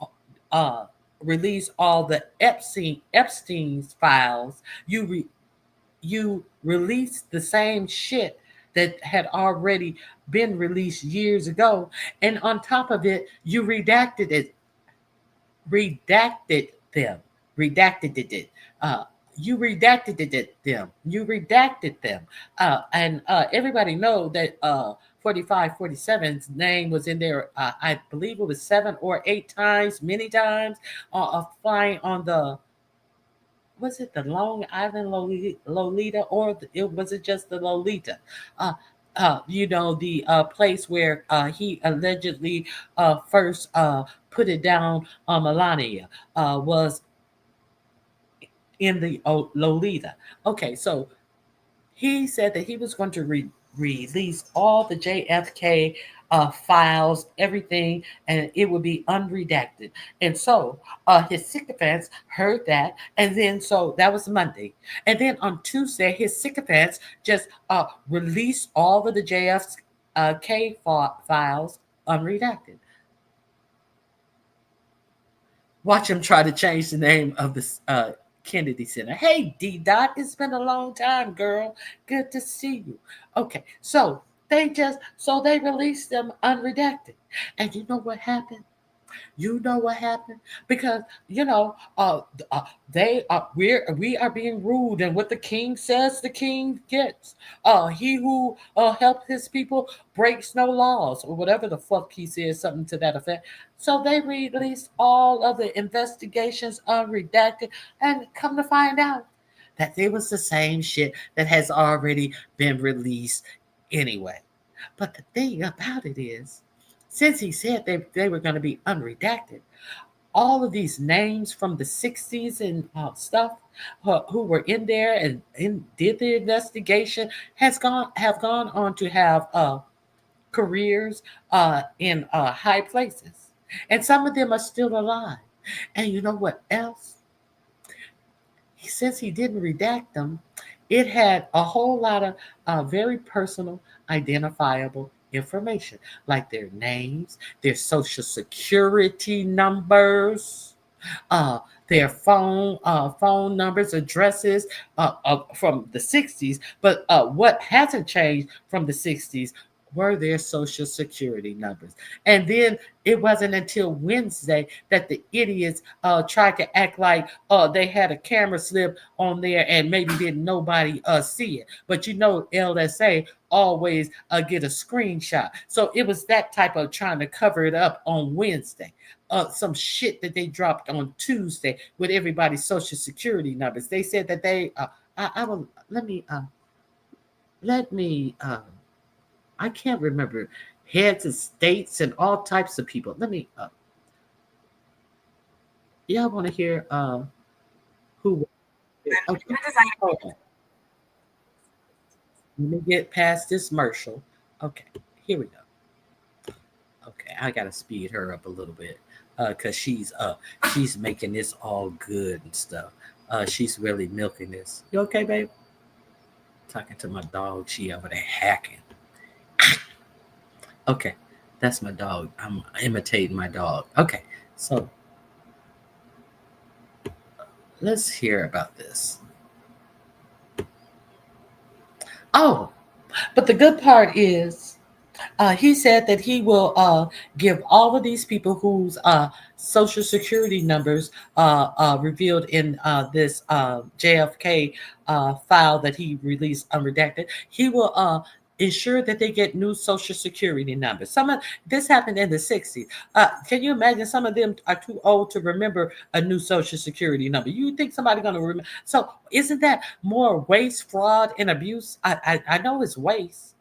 Speaker 2: all the Epstein's files. You released the same shit that had already been released years ago, and on top of it, you redacted them. You redacted them. And everybody know that 45, 47's name was in there. I believe it was 7 or 8 times, many times, flying on the, was it the Long Island Lolita, or was it just the Lolita? You know, the place where he allegedly first put it down on Melania was in the Lolita. Okay, so he said that he was going to release all the JFK files, everything, and it would be unredacted. And so his sycophants heard that, and then so that was Monday. And then on Tuesday, his sycophants just released all of the JFK files unredacted. Watch him try to change the name of the Kennedy Center. Hey, D Dot, it's been a long time, girl. Good to see you. Okay, so they released them unredacted, and you know what happened? You know what happened? Because we are being ruled, and what the king says, the king gets. He who helps his people breaks no laws, or whatever the fuck he says, something to that effect. So they released all of the investigations unredacted, and come to find out that it was the same shit that has already been released anyway. But the thing about it is, since he said they were going to be unredacted, all of these names from the 60s and stuff who were in there and did the investigation have gone on to have careers in high places. And some of them are still alive. And you know what else? Since he didn't redact them, it had a whole lot of very personal, identifiable information, like their names, their social security numbers, their phone numbers, addresses from the 60s. But what hasn't changed from the 60s were their social security numbers. And then it wasn't until Wednesday that the idiots tried to act like they had a camera slip on there and maybe didn't nobody see it. But LSA always get a screenshot. So it was that type of trying to cover it up on Wednesday. Some shit that they dropped on Tuesday with everybody's social security numbers. They said that they I can't remember, heads of states and all types of people. Y'all want to hear who? Okay. Let me get past this commercial. Okay, here we go. Okay, I gotta speed her up a little bit because she's making this all good and stuff. She's really milking this. You okay, babe? Talking to my dog. She over there hacking. Okay, that's my dog. I'm imitating my dog. Okay, so let's hear about this. Oh, but the good part is he said that he will give all of these people whose social security numbers revealed in this JFK file that he released unredacted, he will ensure that they get new social security numbers. Some of this happened in the 60s. Can you imagine? Some of them are too old to remember a new social security number. You think somebody's going to remember? So isn't that more waste, fraud, and abuse? I know it's waste.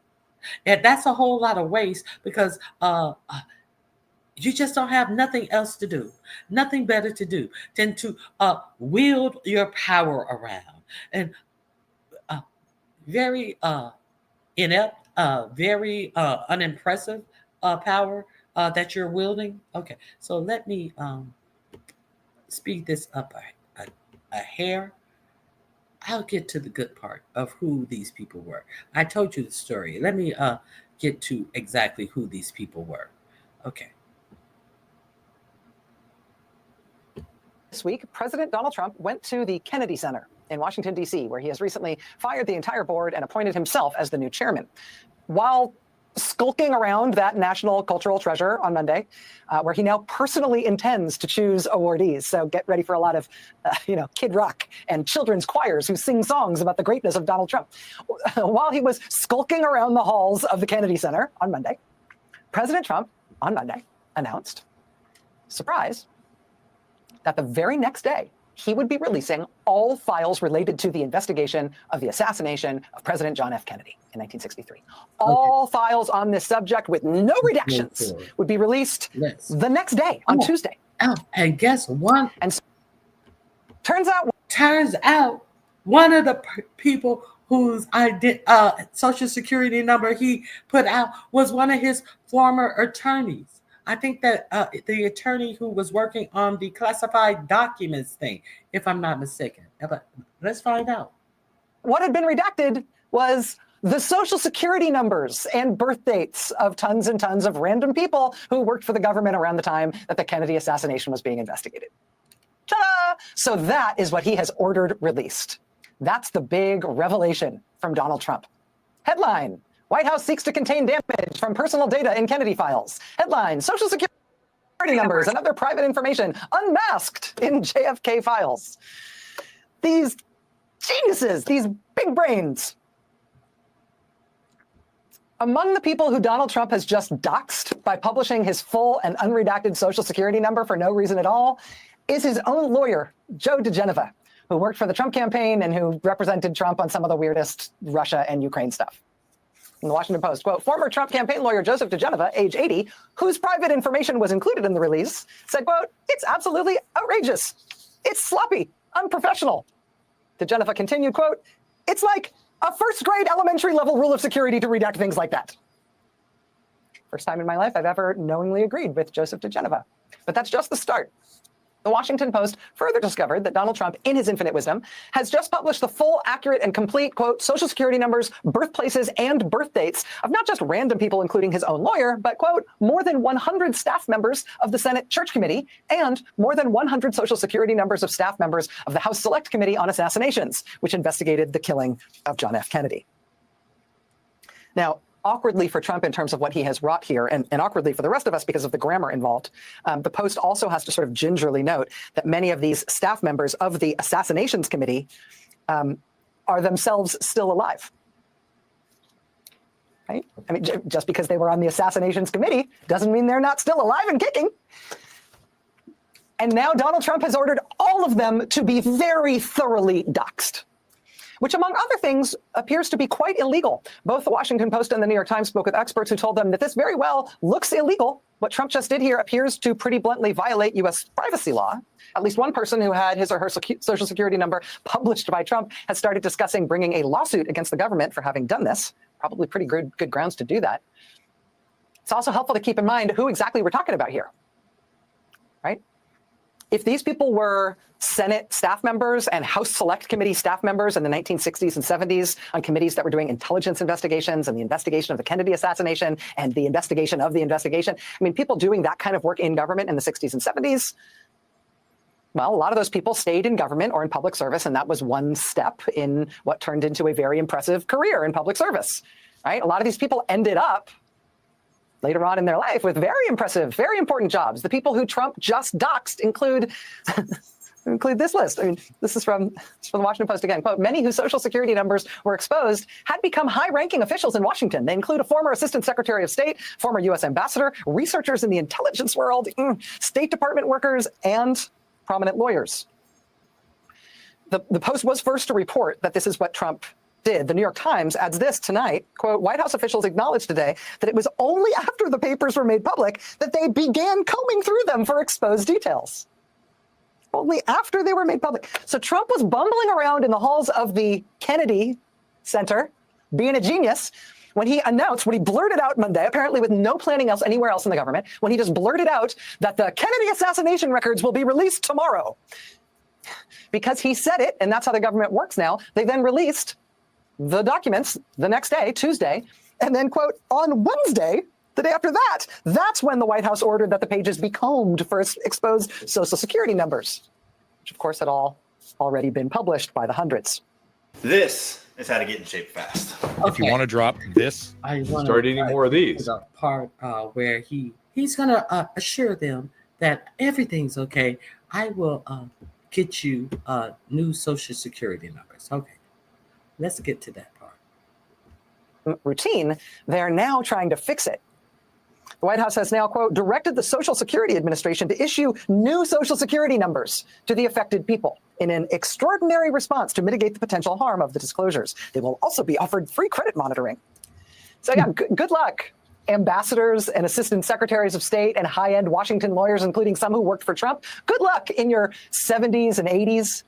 Speaker 2: And that's a whole lot of waste because you just don't have nothing else to do, nothing better to do than to wield your power around. And very inept, very unimpressive power that you're wielding. Okay, so let me speed this up a hair. I'll get to the good part of who these people were. I told you the story. Let me get to exactly who these people were. Okay.
Speaker 6: This week, President Donald Trump went to the Kennedy Center in Washington, D.C., where he has recently fired the entire board and appointed himself as the new chairman. While skulking around that national cultural treasure on Monday, where he now personally intends to choose awardees. So get ready for a lot of, Kid Rock and children's choirs who sing songs about the greatness of Donald Trump. While he was skulking around the halls of the Kennedy Center on Monday, President Trump on Monday announced, surprise, that the very next day, he would be releasing all files related to the investigation of the assassination of President John F. Kennedy in 1963. All files on this subject with no redactions would be released the next day on Tuesday.
Speaker 2: Oh, and guess what?
Speaker 6: And so, turns
Speaker 2: out one of the people whose social security number he put out was one of his former attorneys. I think that the attorney who was working on the classified documents thing, if I'm not mistaken. But let's find out.
Speaker 6: What had been redacted was the social security numbers and birth dates of tons and tons of random people who worked for the government around the time that the Kennedy assassination was being investigated. Ta-da! So that is what he has ordered released. That's the big revelation from Donald Trump. Headline: White House seeks to contain damage from personal data in Kennedy files. Headline: Social Security numbers and other private information unmasked in JFK files. These geniuses, these big brains. Among the people who Donald Trump has just doxed by publishing his full and unredacted social security number for no reason at all is his own lawyer, Joe diGenova, who worked for the Trump campaign and who represented Trump on some of the weirdest Russia and Ukraine stuff. In the Washington Post, quote, former Trump campaign lawyer Joseph diGenova, age 80, whose private information was included in the release, said, quote, it's absolutely outrageous. It's sloppy, unprofessional. diGenova continued, quote, it's like a first grade elementary level rule of security to redact things like that. First time in my life I've ever knowingly agreed with Joseph diGenova. But that's just the start. The Washington Post further discovered that Donald Trump, in his infinite wisdom, has just published the full, accurate, and complete, quote, social security numbers, birthplaces, and birth dates of not just random people, including his own lawyer, but, quote, more than 100 staff members of the Senate Church Committee and more than 100 social security numbers of staff members of the House Select Committee on Assassinations, which investigated the killing of John F. Kennedy. Now, awkwardly for Trump in terms of what he has wrought here, and awkwardly for the rest of us because of the grammar involved, the Post also has to sort of gingerly note that many of these staff members of the Assassinations Committee are themselves still alive. Right? I mean, just because they were on the Assassinations Committee doesn't mean they're not still alive and kicking. And now Donald Trump has ordered all of them to be very thoroughly doxxed, which, among other things, appears to be quite illegal. Both the Washington Post and the New York Times spoke with experts who told them that this very well looks illegal. What Trump just did here appears to pretty bluntly violate U.S. privacy law. At least one person who had his or her social security number published by Trump has started discussing bringing a lawsuit against the government for having done this. Probably pretty good grounds to do that. It's also helpful to keep in mind who exactly we're talking about here, right? If these people were Senate staff members and House Select Committee staff members in the 1960s and 70s on committees that were doing intelligence investigations and the investigation of the Kennedy assassination and the investigation of the investigation, I mean, people doing that kind of work in government in the 60s and 70s, well, a lot of those people stayed in government or in public service, and that was one step in what turned into a very impressive career in public service, right? A lot of these people ended up later on in their life with very impressive, very important jobs. The people who Trump just doxed include this list. I mean, this is from the Washington Post again. Quote, many whose social security numbers were exposed had become high-ranking officials in Washington. They include a former assistant secretary of state, former U.S. ambassador, researchers in the intelligence world, State Department workers, and prominent lawyers. The Post was first to report that this is what Trump did. The New York Times adds this tonight, quote, White House officials acknowledged today that it was only after the papers were made public that they began combing through them for exposed details. Only after they were made public. So Trump was bumbling around in the halls of the Kennedy Center, being a genius, when he announced, when he blurted out Monday, apparently with no planning else anywhere else in the government, when he just blurted out that the Kennedy assassination records will be released tomorrow. Because he said it, and that's how the government works now, they then released the documents the next day, Tuesday, and then, quote, on Wednesday, the day after that, that's when the White House ordered that the pages be combed for exposed social security numbers, which of course had all already been published by the hundreds.
Speaker 7: This is how to get in shape fast.
Speaker 22: If you want to drop this, start eating more of these.
Speaker 2: The part where he's going to assure them that everything's okay. I will get you new social security numbers. Okay. Let's get to that part.
Speaker 6: Routine, they're now trying to fix it. The White House has now, quote, directed the Social Security Administration to issue new social security numbers to the affected people in an extraordinary response to mitigate the potential harm of the disclosures. They will also be offered free credit monitoring. So yeah, good luck, ambassadors and assistant secretaries of state and high-end Washington lawyers, including some who worked for Trump. Good luck in your 70s and 80s.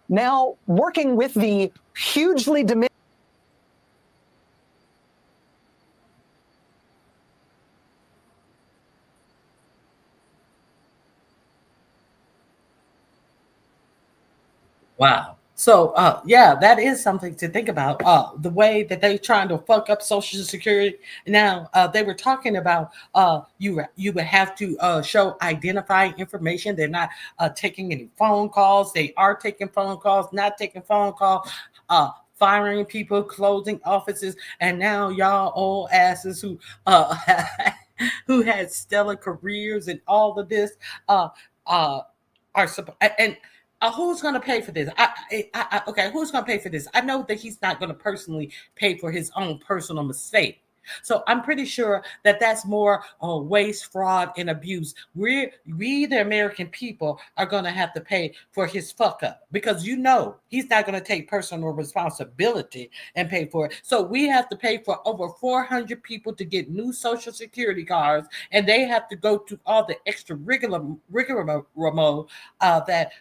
Speaker 6: Now working with the hugely diminished
Speaker 2: Wow. So, yeah, that is something to think about. The way that they're trying to fuck up Social Security. Now, they were talking about you would have to show identifying information. They're not taking any phone calls. They are taking phone calls, not taking phone calls. Firing people, closing offices, and now y'all old asses who who had stellar careers and all of this are and who's going to pay for this? Okay, who's going to pay for this? I know that he's not going to personally pay for his own personal mistake. So I'm pretty sure that that's more waste, fraud, and abuse. We, the American people, are going to have to pay for his fuck up because he's not going to take personal responsibility and pay for it. So we have to pay for over 400 people to get new Social Security cards, and they have to go through all the extra rigmarole that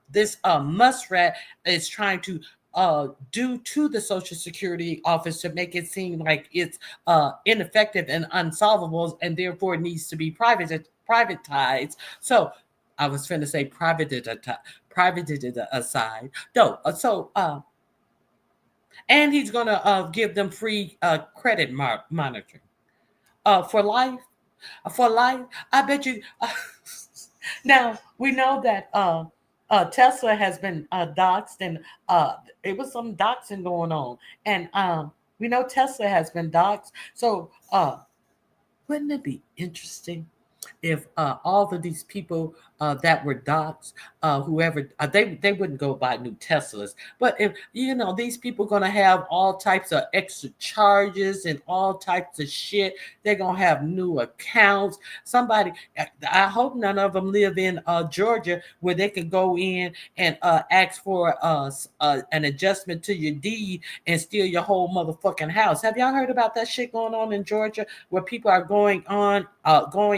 Speaker 2: this muskrat is trying to due to the Social Security office to make it seem like it's ineffective and unsolvable, and therefore it needs to be privatized. So I was going to say privatized aside. No, so and he's going to give them free credit monitoring for life. For life, I bet you. Now we know that. Tesla has been doxxed, and it was some doxing going on. And we know Tesla has been doxxed. So wouldn't it be interesting if all of these people that were doxxed, whoever, they wouldn't go buy new Teslas. But if, these people are going to have all types of extra charges and all types of shit. They're going to have new accounts. I hope none of them live in Georgia where they can go in and ask for an adjustment to your deed and steal your whole motherfucking house. Have y'all heard about that shit going on in Georgia where people are going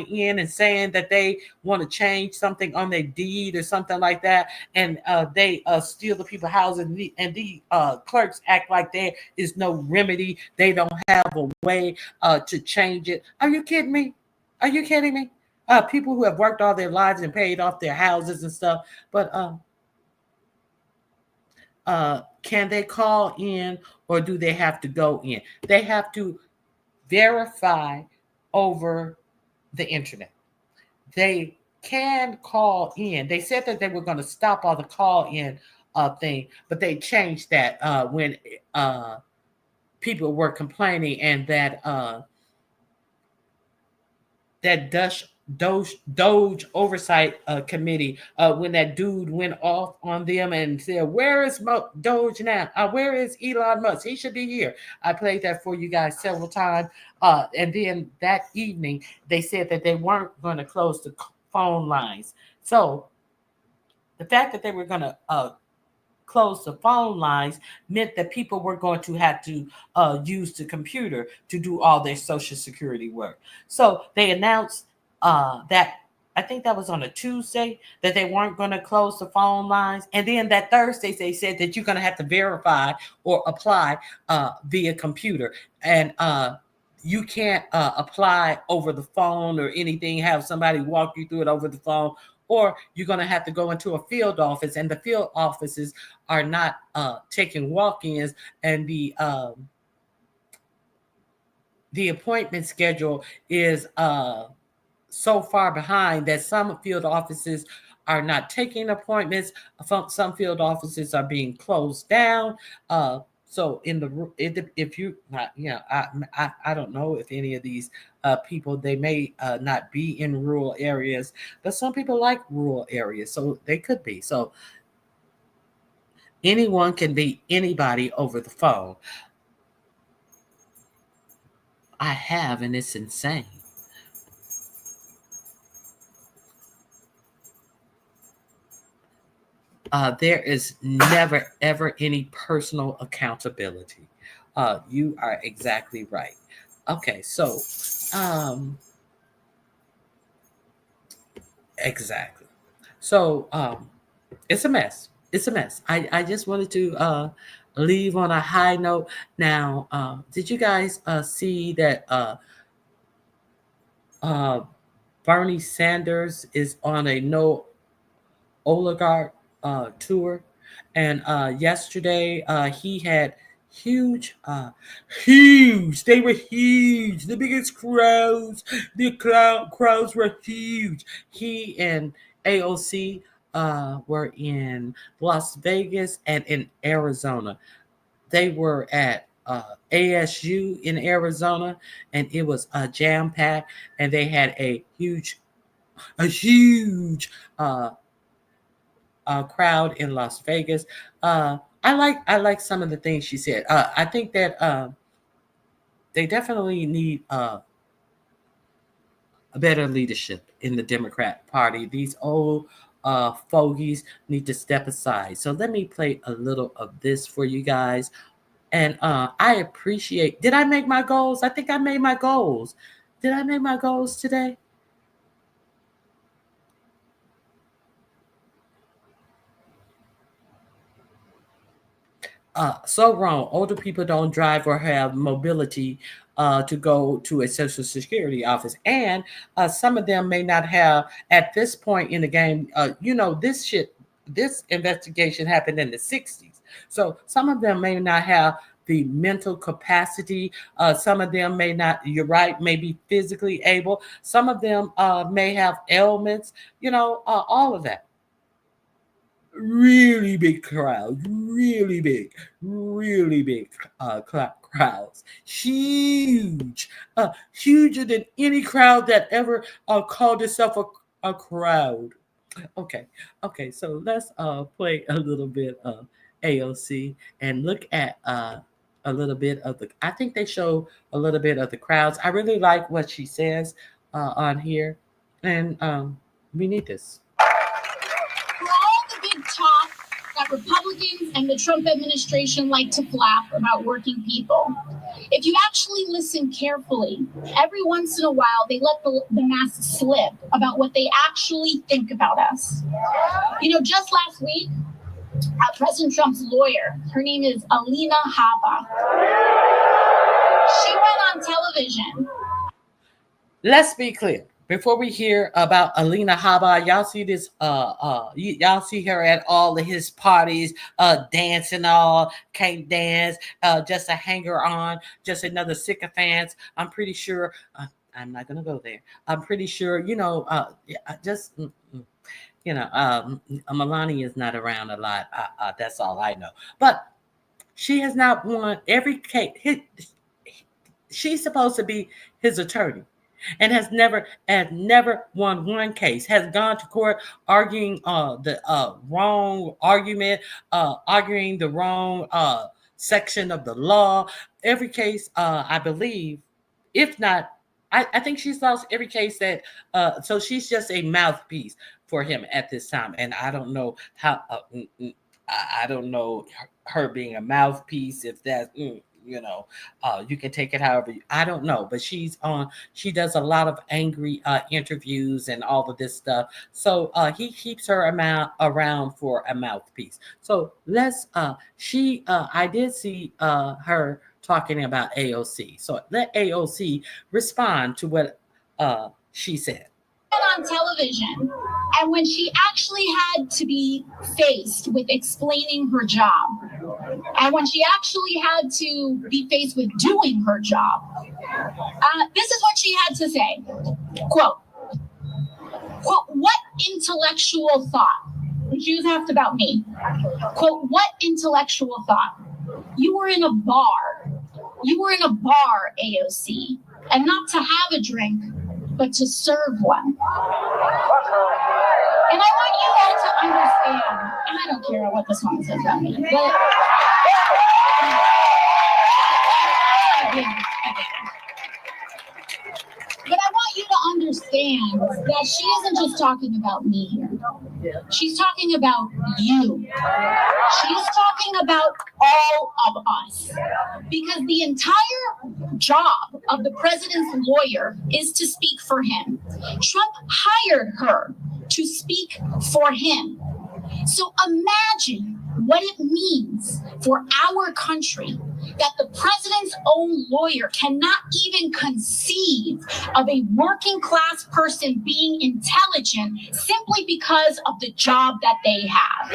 Speaker 2: in and saying that they want to change something on their deed or something like that, and they steal the people's houses, and the clerks act like there is no remedy. They don't have a way to change it. Are you kidding me? Are you kidding me? People who have worked all their lives and paid off their houses and stuff, but can they call in or do they have to go in? They have to verify over the internet. They can call in. They said that they were going to stop all the call in thing, but they changed that when people were complaining, and that Doge oversight committee, when that dude went off on them and said, "Where is Doge now? Where is Elon Musk? He should be here." I played that for you guys several times. And then that evening, they said that they weren't going to close the phone lines. So the fact that they were going to close the phone lines meant that people were going to have to use the computer to do all their Social Security work. So they announced that, I think that was on a Tuesday, that they weren't going to close the phone lines. And then that Thursday, they said that you're going to have to verify or apply via computer. And you can't apply over the phone or anything, have somebody walk you through it over the phone, or you're going to have to go into a field office, and the field offices are not taking walk-ins, and the appointment schedule is so far behind that some field offices are not taking appointments. Some field offices are being closed down. So if you, I don't know if any of these people, they may not be in rural areas, but some people like rural areas, so they could be. So anyone can be anybody over the phone. I have, and it's insane. There is never, ever any personal accountability. You are exactly right. Okay, so exactly. So it's a mess. It's a mess. I just wanted to leave on a high note. Now, did you guys see that Bernie Sanders is on a no oligarch tour, And yesterday, he had huge, they were huge, the biggest crowds, crowds were huge. He and AOC were in Las Vegas and in Arizona. They were at ASU in Arizona, and it was jam-packed, and they had a huge crowd in Las Vegas. I like some of the things she said. I think that they definitely need a better leadership in the Democrat Party. These old fogies need to step aside. So let me play a little of this for you guys. And I appreciate. Did I make my goals? I think I made my goals. Did I make my goals today? So wrong. Older people don't drive or have mobility to go to a Social Security office. And some of them may not have, at this point in the game, this investigation happened in the 60s. So some of them may not have the mental capacity. Some of them may not, you're right, may be physically able. Some of them may have ailments, all of that. Really big crowds, really big crowds, huge, huger than any crowd that ever called itself a crowd. Okay, so let's play a little bit of AOC and look at a little bit of I think they show a little bit of the crowds. I really like what she says on here, and we need this.
Speaker 3: Talk that Republicans and the Trump administration like to flap about working people. If you actually listen carefully, every once in a while they let the mask slip about what they actually think about us. Just last week, President Trump's lawyer, her name is Alina Habba, she went on television.
Speaker 2: Let's be clear. Before we hear about Alina Habba, y'all see this, y'all see her at all of his parties, dancing all, can't dance, just a hanger on, just another sycophant. I'm pretty sure, I'm not going to go there. I'm pretty sure, Melania is not around a lot. That's all I know. But she has not won every case. She's supposed to be his attorney. And has never won one case, has gone to court arguing the wrong argument, arguing the wrong section of the law. Every case, I believe, if not, I think she's lost every case that, so she's just a mouthpiece for him at this time. And I don't know how, I don't know her being a mouthpiece, if that's, you can take it however I don't know, but she does a lot of angry interviews and all of this stuff. So he keeps her around for a mouthpiece. So let's I did see her talking about AOC. So let AOC respond to what she said.
Speaker 3: On television, and when she actually had to be faced with explaining her job, and when she actually had to be faced with doing her job, this is what she had to say. Quote, what intellectual thought? She was asked about me. Quote, what intellectual thought? You were in a bar, AOC, and not to have a drink, but to serve one. And I want you all to understand, and I don't care what the song says about me, but I want you to understand that she isn't just talking about me here. She's talking about you. She's talking about all of us. Because the entire job of the president's lawyer is to speak for him. Trump hired her to speak for him. So imagine what it means for our country that the president's own lawyer cannot even conceive of a working class person being intelligent simply because of the job that they have.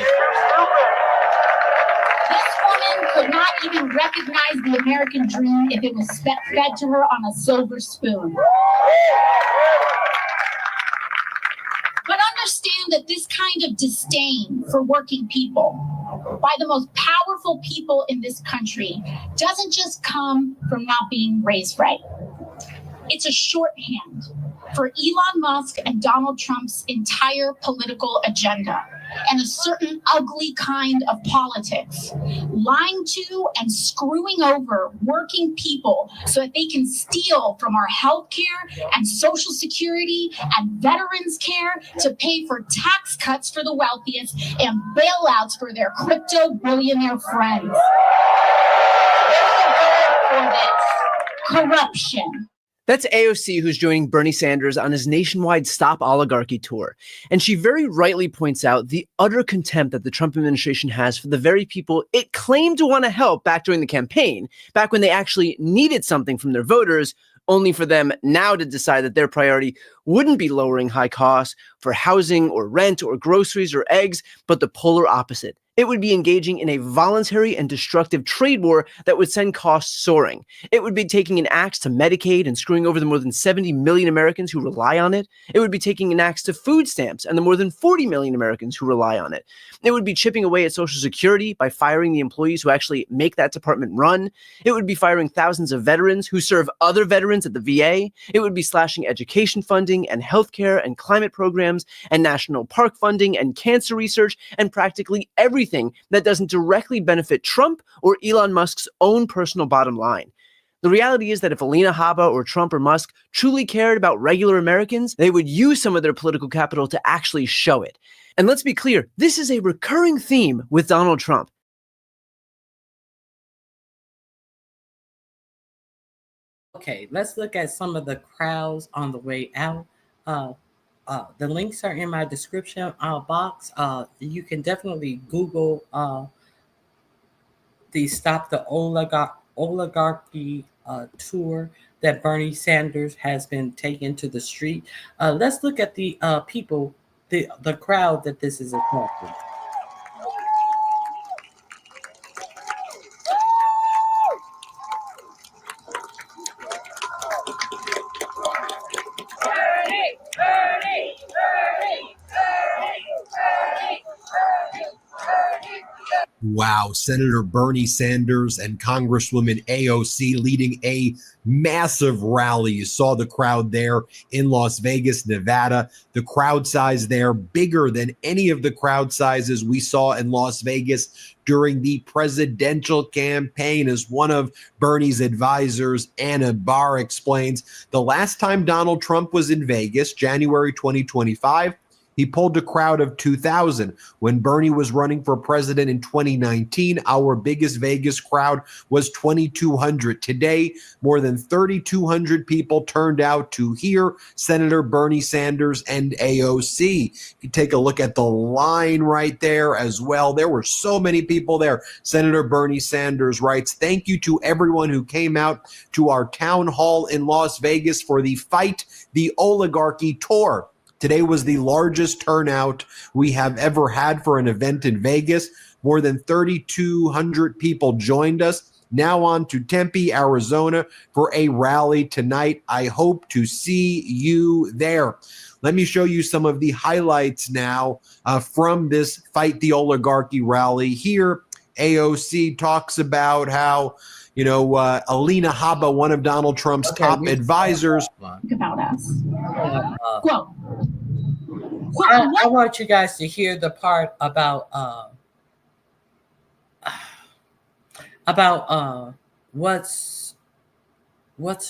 Speaker 3: This woman could not even recognize the American dream if it was fed to her on a silver spoon. But understand that this kind of disdain for working people by the most powerful people in this country doesn't just come from not being raised right. It's a shorthand for Elon Musk and Donald Trump's entire political agenda and a certain ugly kind of politics, lying to and screwing over working people so that they can steal from our health care and Social Security and veterans care to pay for tax cuts for the wealthiest and bailouts for their crypto billionaire friends. For this corruption.
Speaker 9: That's AOC, who's joining Bernie Sanders on his nationwide Stop Oligarchy tour. And she very rightly points out the utter contempt that the Trump administration has for the very people it claimed to want to help back during the campaign, back when they actually needed something from their voters, only for them now to decide that their priority wouldn't be lowering high costs for housing or rent or groceries or eggs, but the polar opposite. It would be engaging in a voluntary and destructive trade war that would send costs soaring. It would be taking an axe to Medicaid and screwing over the more than 70 million Americans who rely on it. It would be taking an axe to food stamps and the more than 40 million Americans who rely on it. It would be chipping away at Social Security by firing the employees who actually make that department run. It would be firing thousands of veterans who serve other veterans at the VA. It would be slashing education funding and healthcare and climate programs and national park funding and cancer research and practically everything that doesn't directly benefit Trump or Elon Musk's own personal bottom line. The reality is that if Alina Habba or Trump or Musk truly cared about regular Americans, they would use some of their political capital to actually show it. And let's be clear, this is a recurring theme with Donald Trump.
Speaker 2: Okay, let's look at some of the crowds on the way out. The links are in my description box. You can definitely Google the Stop the Oligarchy tour that Bernie Sanders has been taking to the street. Let's look at the people, the crowd that this is attracting.
Speaker 11: Wow, Senator Bernie Sanders and Congresswoman AOC leading a massive rally. You saw the crowd there in Las Vegas, Nevada. The crowd size there bigger than any of the crowd sizes we saw in Las Vegas during the presidential campaign. As one of Bernie's advisors, Anna Barr, explains, the last time Donald Trump was in Vegas, January 2025, he pulled a crowd of 2,000. When Bernie was running for president in 2019, our biggest Vegas crowd was 2,200. Today, more than 3,200 people turned out to hear Senator Bernie Sanders and AOC. If you take a look at the line right there as well, there were so many people there. Senator Bernie Sanders writes, "Thank you to everyone who came out to our town hall in Las Vegas for the Fight the Oligarchy tour. Today was the largest turnout we have ever had for an event in Vegas. More than 3,200 people joined us. Now on to Tempe, Arizona for a rally tonight. I hope to see you there." Let me show you some of the highlights now from this Fight the Oligarchy rally. Here, AOC talks about how, Alina Habba, one of Donald Trump's top advisors.
Speaker 3: About us.
Speaker 2: Quote. I want you guys to hear the part about what's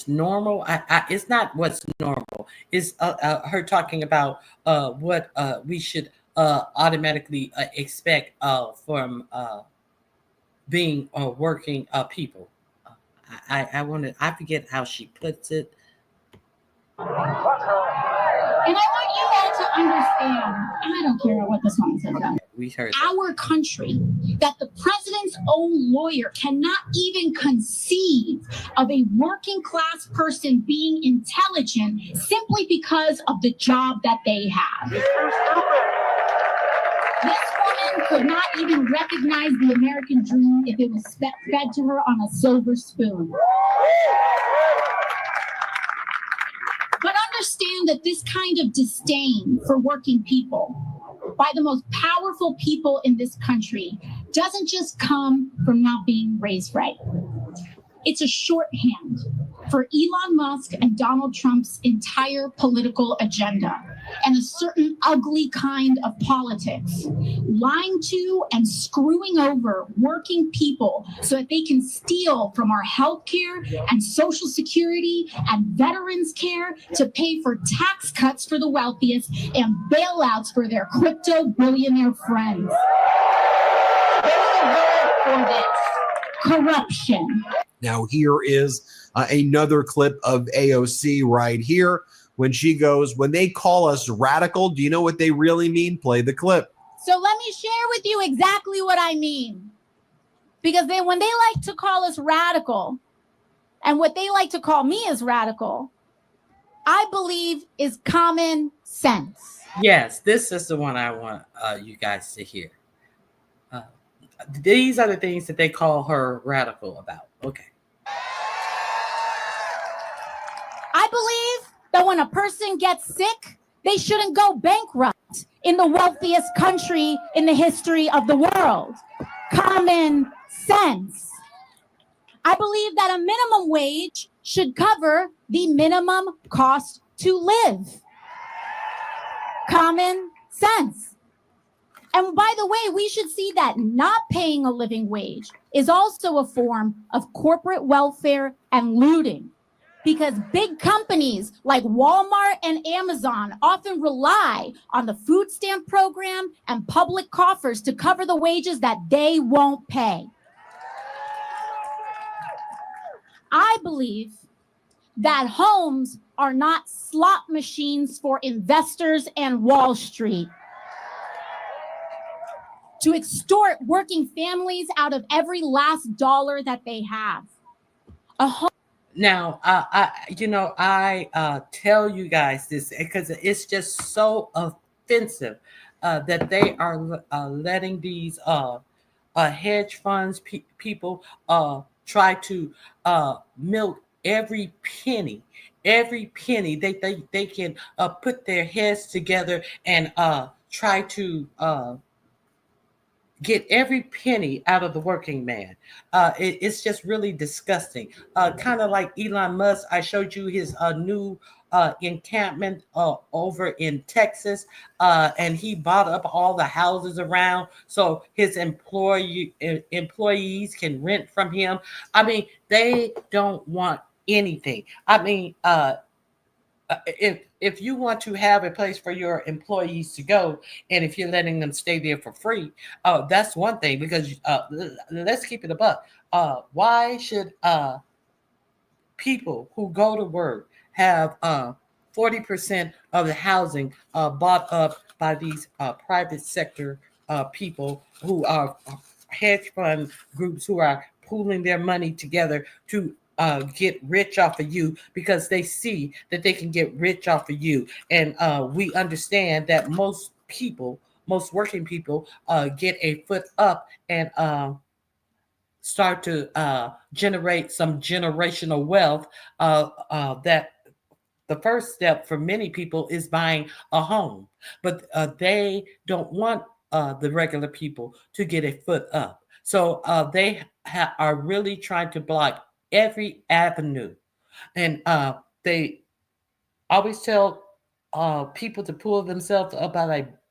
Speaker 2: normal. It's not what's normal. It's her talking about what we should automatically expect from being working people. I forget how she puts it.
Speaker 3: And I want you all to understand, I don't care what this woman says about it.
Speaker 2: We heard
Speaker 3: our country, that the president's own lawyer cannot even conceive of a working class person being intelligent simply because of the job that they have. This woman woman could not even recognize the American dream if it was fed to her on a silver spoon. But understand that this kind of disdain for working people by the most powerful people in this country doesn't just come from not being raised right. It's a shorthand for Elon Musk and Donald Trump's entire political agenda and a certain ugly kind of politics, lying to and screwing over working people so that they can steal from our healthcare and Social Security and veterans care to pay for tax cuts for the wealthiest and bailouts for their crypto billionaire friends. There's a word for this: corruption.
Speaker 11: Now, here is another clip of AOC right here when she goes, when they call us radical, do you know what they really mean? Play the clip.
Speaker 3: So let me share with you exactly what I mean. Because when they like to call us radical, and what they like to call me as radical, I believe is common sense.
Speaker 2: Yes, this is the one I want you guys to hear. These are the things that they call her radical about. Okay.
Speaker 3: I believe that when a person gets sick, they shouldn't go bankrupt in the wealthiest country in the history of the world. Common sense. I believe that a minimum wage should cover the minimum cost to live. Common sense. And by the way, we should see that not paying a living wage is also a form of corporate welfare and looting, because big companies like Walmart and Amazon often rely on the food stamp program and public coffers to cover the wages that they won't pay. I believe that homes are not slot machines for investors and Wall Street to extort working families out of every last dollar that they have.
Speaker 2: Now, I tell you guys this because it's just so offensive that they are letting these hedge funds people try to milk every penny. Every penny they can put their heads together and try to get every penny out of the working man. It's just really disgusting. Kind of like Elon Musk. I showed you his new encampment over in Texas, and he bought up all the houses around so his employees can rent from him. I mean, they don't want anything. I mean, if you want to have a place for your employees to go, and if you're letting them stay there for free, that's one thing. Because let's keep it a buck. Why should people who go to work have 40% of the housing bought up by these private sector people who are hedge fund groups who are pooling their money together to get rich off of you, because they see that they can get rich off of you. And we understand that most working people get a foot up and start to generate some generational wealth. That the first step for many people is buying a home, but they don't want the regular people to get a foot up. So they are really trying to block every avenue, and they always tell people to pull themselves up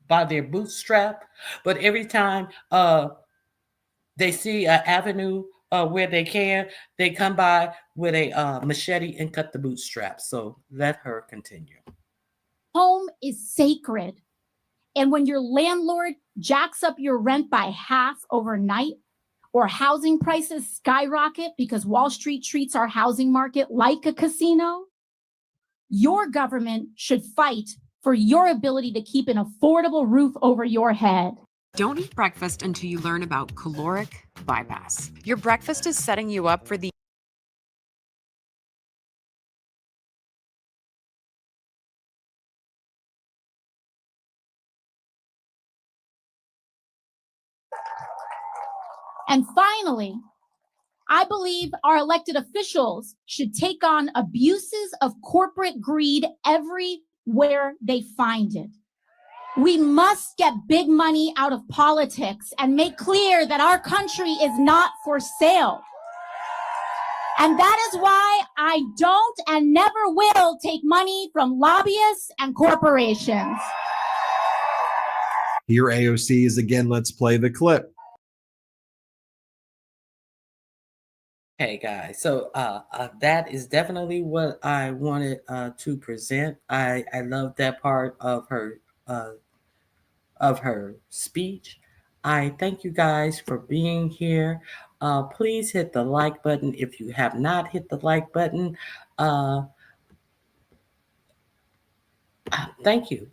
Speaker 2: by their bootstrap. But every time they see an avenue where they come by with a machete and cut the bootstraps. So let her continue.
Speaker 3: Home is sacred. And when your landlord jacks up your rent by half overnight, or housing prices skyrocket because Wall Street treats our housing market like a casino, your government should fight for your ability to keep an affordable roof over your head.
Speaker 10: Don't eat breakfast until you learn about caloric bypass. Your breakfast is setting you up for the
Speaker 3: And finally, I believe our elected officials should take on abuses of corporate greed everywhere they find it. We must get big money out of politics and make clear that our country is not for sale. And that is why I don't and never will take money from lobbyists and corporations.
Speaker 11: Here AOC is again. Let's play the clip.
Speaker 2: Hey guys, so that is definitely what I wanted to present. I love that part of her speech. I thank you guys for being here. Please hit the like button if you have not hit the like button. Thank you.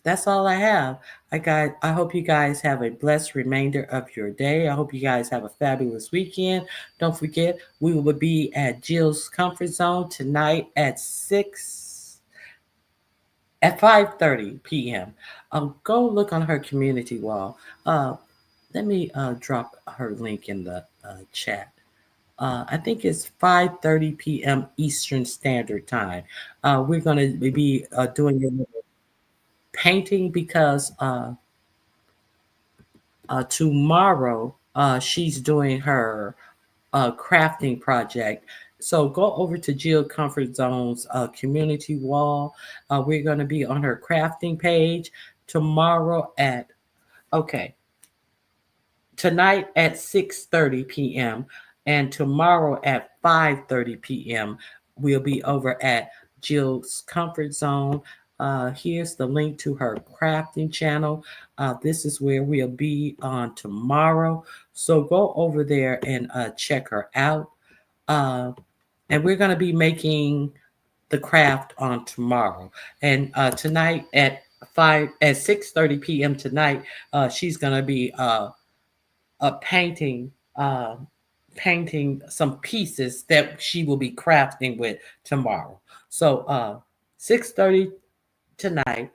Speaker 2: That's all I have. I hope you guys have a blessed remainder of your day. I hope you guys have a fabulous weekend. Don't forget, we will be at Jill's Comfort Zone tonight at 5:30 p.m. Go look on her community wall. Let me drop her link in the chat. I think it's 5:30 p.m. Eastern Standard Time. We're going to be doing a little painting because tomorrow she's doing her crafting project. So go over to Jill Comfort Zone's community wall. We're going to be on her crafting page tomorrow tonight at 6:30 p.m. and tomorrow at 5:30 p.m. we'll be over at Jill's Comfort Zone. Here's the link to her crafting channel. This is where we'll be on tomorrow. So go over there and check her out. And we're going to be making the craft on tomorrow. And tonight at 6:30 p.m. tonight, she's going to be painting some pieces that she will be crafting with tomorrow. So 6:30 tonight,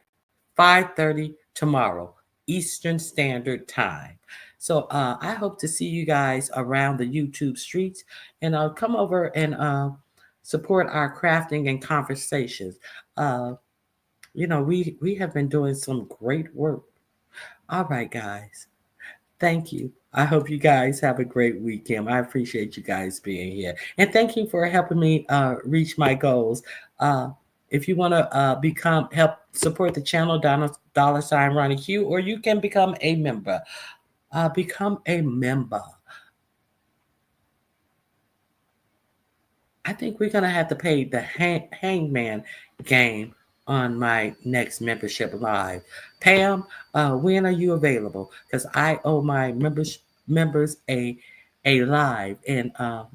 Speaker 2: 5:30 tomorrow, Eastern Standard Time. So I hope to see you guys around the YouTube streets, and I'll come over and support our crafting and conversations. We have been doing some great work. All right, guys. Thank you. I hope you guys have a great weekend. I appreciate you guys being here. And thank you for helping me reach my goals. If you want to help support the channel, $ Ronnie Q, or you can become a member. Become a member. I think we're going to have to pay the Hangman game on my next membership live. Pam, when are you available? Because I owe my members a live, and I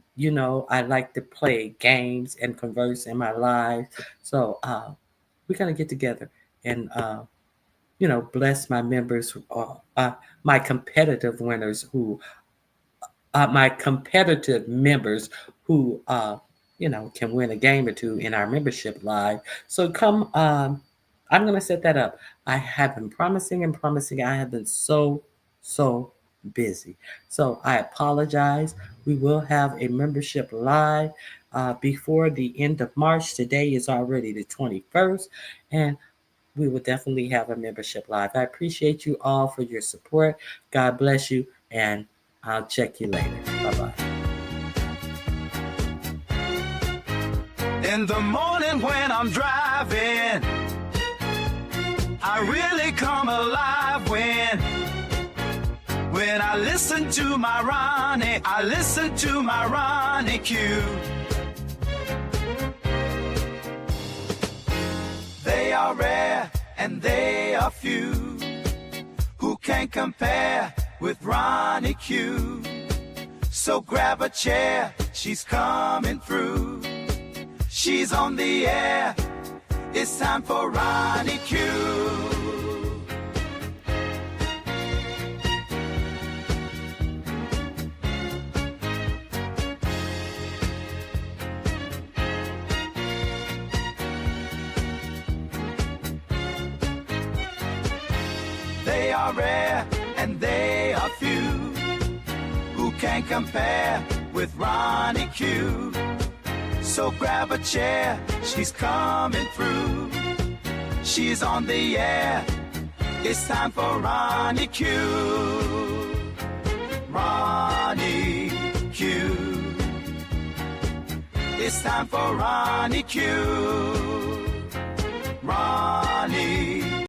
Speaker 2: like to play games and converse in my live. So we're gonna get together and bless my members, my competitive winners my competitive members who can win a game or two in our membership live. So come, I'm going to set that up. I have been promising. I have been so busy. So I apologize. We will have a membership live before the end of March. Today is already the 21st, and we will definitely have a membership live. I appreciate you all for your support. God bless you, and I'll check you later. Bye-bye.
Speaker 12: In the morning when I'm driving, I really come alive when I listen to my Ronnie Q. They are rare and they are few who can compare with Ronnie Q. So grab a chair, she's coming through. She's on the air. It's time for Ronnie Q. They are rare and they are few who can't compare with Ronnie Q? So grab a chair, she's coming through. She's on the air, it's time for Ronnie Q. Ronnie Q. It's time for Ronnie Q. Ronnie